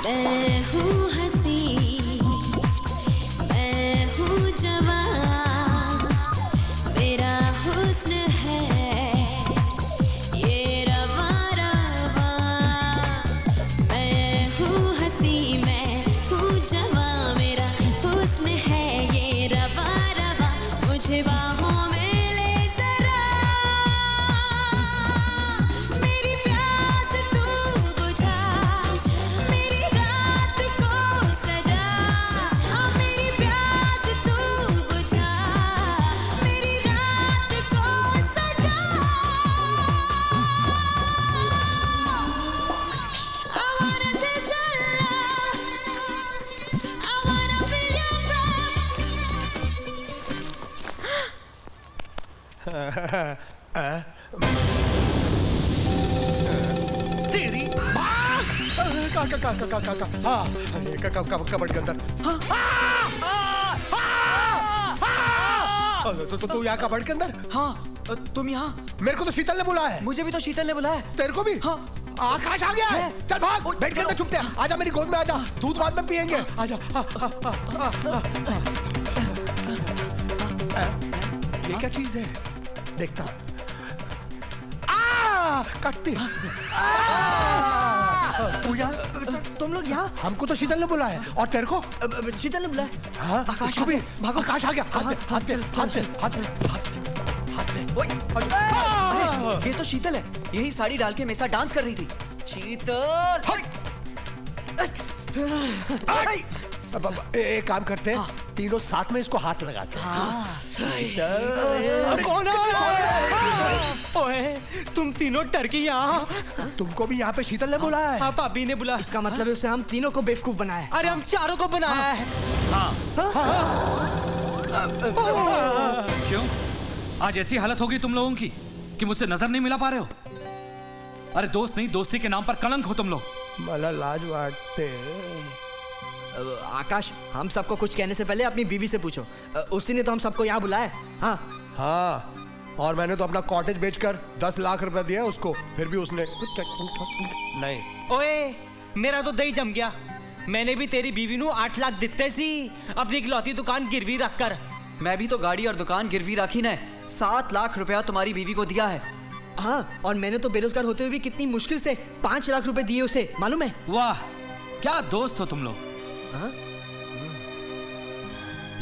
मैं हूँ हंसी, मैं हूँ जवान, मेरा हुस्न है ये रवा रवा। मैं हूँ हंसी, मैं हूँ जवान, मेरा हुस्न है ये रवा रवा। मुझे बाहों में ले जरा, मेरी प्यास तू बुझा, मेरी रात को सजा। हाँ मेरी प्यास तू बुझा, मेरी रात को सजा। I wanna taste your love, I wanna feel your तेरी कबड़ के अंदर। तो तू यहाँ कबड़ के अंदर? हाँ तुम यहाँ? मेरे को तो शीतल ने बुलाया है। मुझे भी तो शीतल ने बुलाया है। तेरे को भी? हाँ। आकाश आ गया है। चल भाग, बेड के अंदर छुपते हैं। आजा मेरी गोद में आजा, दूध बाद में पियेंगे। आजा। ये क्या चीज है? देखता हूँ। कटती। तुम लोग यहाँ? हमको तो शीतल ने बुलाया है। और तेरे को? शीतल ने बुलाया। हाँ, उसको भी। आकाश आ गया। हाथ दे। ये तो शीतल है, यही साड़ी डाल के मेरे साथ डांस कर रही थी। शीतल एक काम करते हैं, तीनों साथ में इसको हाथ लगाते हैं। कौन है? ओए, तुम तीनों टर्की यहाँ? तुमको भी यहाँ पे शीतल ने बुलाया है? हाँ भाभी ने बुलाया। इसका मतलब है उसे हम तीनों को बेवकूफ बनाया है। अरे हम चारों को बनाया है। क्यों? आज ऐसी हालत होगी तुम लोगों की कि मुझसे नजर नहीं मिला पा रहे हो? अरे दोस्त नहीं, दोस्ती के नाम पर कलंक हो तुम लोग। मला लाज वाटते। आकाश, हम सबको कुछ कहने से पहले अपनी बीवी से पूछो। उसी ने तो हम सबको यहाँ बुलाया। हाँ, और मैंने तो अपना कॉटेज बेचकर 10 लाख रुपए दिया उसको, फिर भी उसने नहीं। ओए, मेरा तो दही जम गया। मैंने भी तेरी बीवी नू 8 लाख दिते सी अपनी इकलौती दुकान गिरवी रख कर। मैं भी तो गाड़ी और दुकान गिरवी रखी ने 7 लाख रुपया तुम्हारी बीवी को दिया है। हाँ, और मैंने तो बेरोजगार होते हुए भी कितनी मुश्किल से 5 लाख रुपए दिए उसे, मालूम है? वाह, क्या दोस्त हो तुम लोग।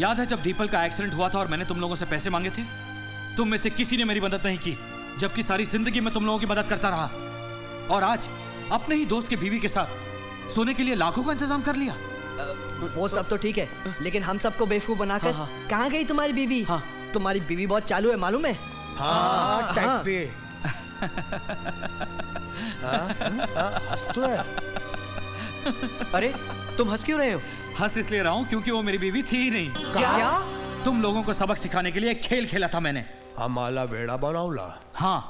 याद है जब दीपल का एक्सीडेंट हुआ था और मैंने तुम लोगों से पैसे मांगे थे? तुम में से किसी ने मेरी मदद नहीं की, जबकि सारी जिंदगी मैं तुम लोगों की मदद करता रहा। और आज अपने ही दोस्त की बीवी के साथ सोने के लिए लाखों का इंतजाम कर लिया। वो सब तो ठीक है, लेकिन हम सबको बेवकूफ बनाकर कहाँ गई तुम्हारी बीवी? तुम्हारी बीवी बहुत चालू है, मालूम है? हाँ, टैक्सी। हंस तो है। अरे तुम हंस क्यों रहे हो? हंस इसलिए रहा हूं क्योंकि वो मेरी बीवी थी ही नहीं। क्या? तुम लोगों को सबक सिखाने के लिए एक खेल खेला था मैंने। हमारा बेड़ा बनाऊला। हाँ,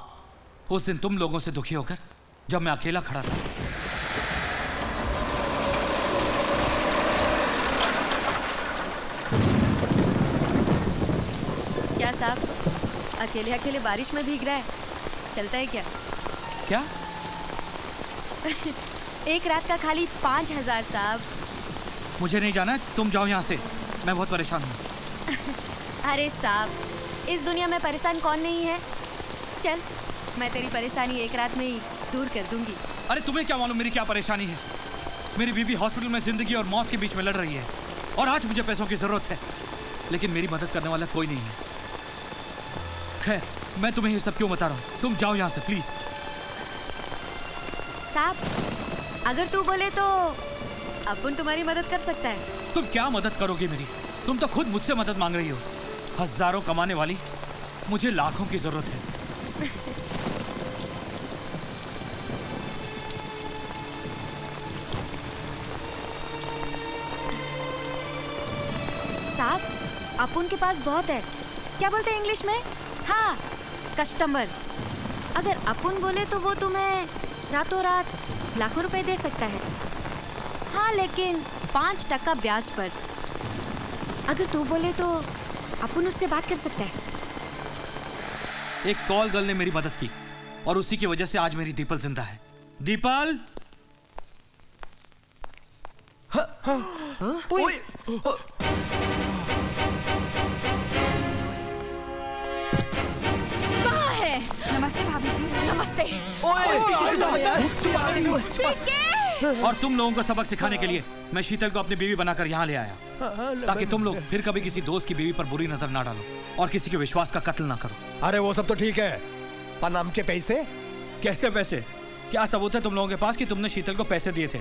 उस दिन तुम लोगों से दुखी होकर जब मैं अकेला खड़ा था। क्या साहब, अकेले अकेले बारिश में भीग रहा है? चलता है क्या? क्या? एक रात का खाली 5,000 साहब। मुझे नहीं जाना, तुम जाओ यहाँ से। मैं बहुत परेशान हूँ। अरे साहब, इस दुनिया में परेशान कौन नहीं है? चल, मैं तेरी परेशानी एक रात में ही दूर कर दूंगी। अरे तुम्हें क्या मालूम मेरी क्या परेशानी है? मेरी बीवी हॉस्पिटल में जिंदगी और मौत के बीच में लड़ रही है और आज मुझे पैसों की जरूरत है, लेकिन मेरी मदद करने वाला कोई नहीं है। खैर, मैं तुम्हें ये सब क्यों बता रहा हूँ? तुम जाओ यहाँ से प्लीज। साहब, अगर तू बोले तो अपन तुम्हारी मदद कर सकता है। तुम क्या मदद करोगे मेरी? तुम तो खुद मुझसे मदद मांग रही हो। हजारों कमाने वाली मुझे लाखों की जरूरत है। साहब, अपन के पास बहुत है। क्या बोलते हैं इंग्लिश में? हाँ, कस्टमर। अगर अपन बोले तो वो तुम्हें रातों रात लाखों रुपए दे सकता है। हाँ, लेकिन 5% ब्याज पर। अगर तू बोले तो अपन उससे बात कर सकता है। एक कॉल गर्ल ने मेरी मदद की और उसी की वजह से आज मेरी दीपल जिंदा है। दीपल! कहाँ है? नमस्ते भाभी जी। नमस्ते। और तुम लोगों को सबक सिखाने के लिए मैं शीतल को अपनी बीवी बनाकर यहाँ ले आया, ताकि तुम लोग फिर कभी किसी दोस्त की बीवी पर बुरी नजर ना डालो और किसी के विश्वास का कत्ल ना करो। अरे वो सब तो ठीक है, पर आमचे पैसे? कैसे पैसे? क्या सबूत है तुम लोगों के पास कि तुमने शीतल को पैसे दिए थे?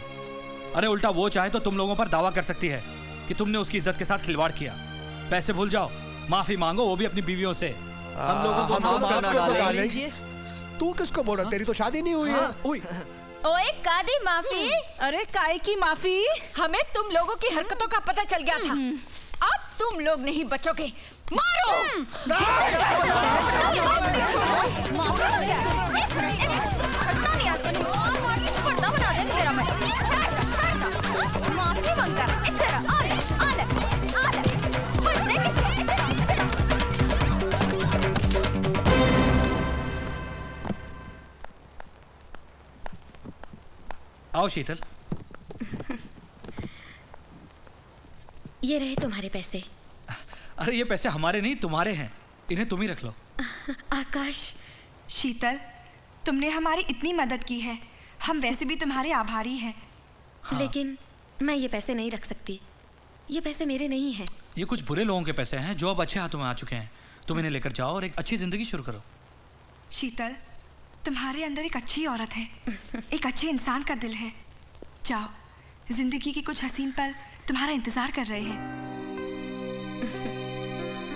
अरे उल्टा वो चाहे तो तुम लोगों पर दावा कर सकती है कि तुमने उसकी इज्जत के साथ खिलवाड़ किया। पैसे भूल जाओ, माफी मांगो, वो भी अपनी बीवियों से। हम लोगों को माफ करना डालेंगे। तू किसको बोल रहा? तेरी तो शादी नहीं हुई है। ओए, कादी माफी? अरे काय की माफी? हमें तुम लोगों की हरकतों का पता चल गया था। अब तुम लोग नहीं बचोगे। मारो! आओ शीतल। ये रहे तुम्हारे पैसे। अरे ये पैसे हमारे नहीं, तुम्हारे हैं। इन्हें तुम ही रख लो। आकाश, शीतल, तुमने हमारी इतनी मदद की है, हम वैसे भी तुम्हारे आभारी हैं। हाँ। लेकिन मैं ये पैसे नहीं रख सकती। ये पैसे मेरे नहीं हैं। ये कुछ बुरे लोगों के पैसे हैं जो अब अच्छे हाथों में आ चुके हैं। तुम इन्हें लेकर जाओ और एक अच्छी जिंदगी शुरू करो। शीतल, तुम्हारे अंदर एक अच्छी औरत है, एक अच्छे इंसान का दिल है। जाओ, जिंदगी की कुछ हसीन पल तुम्हारा इंतजार कर रहे हैं।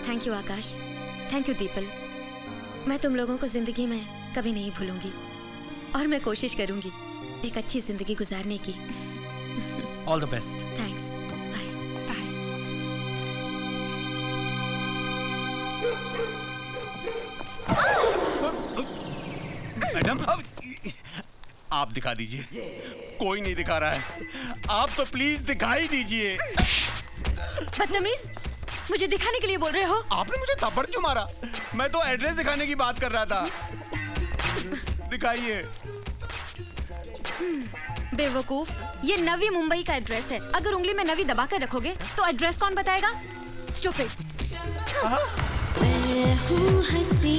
Thank you Akash, thank you the people. मैं तुम लोगों को जिंदगी में कभी नहीं भूलूंगी और मैं कोशिश करूंगी एक अच्छी जिंदगी गुजारने की। All the best. Thanks. Madam, आप दिखा दीजिए। कोई नहीं दिखा रहा है, आप तो प्लीज दिखाई दीजिए। बदतमीज, मुझे दिखाने के लिए बोल रहे हो? आपने मुझे थप्पड़ क्यों मारा? मैं तो एड्रेस दिखाने की बात कर रहा था। दिखाइए। बेवकूफ, ये नवी मुंबई का एड्रेस है। अगर उंगली में नवी दबा कर रखोगे तो एड्रेस कौन बताएगा? स्टूपिड। मैं हूँ हंसी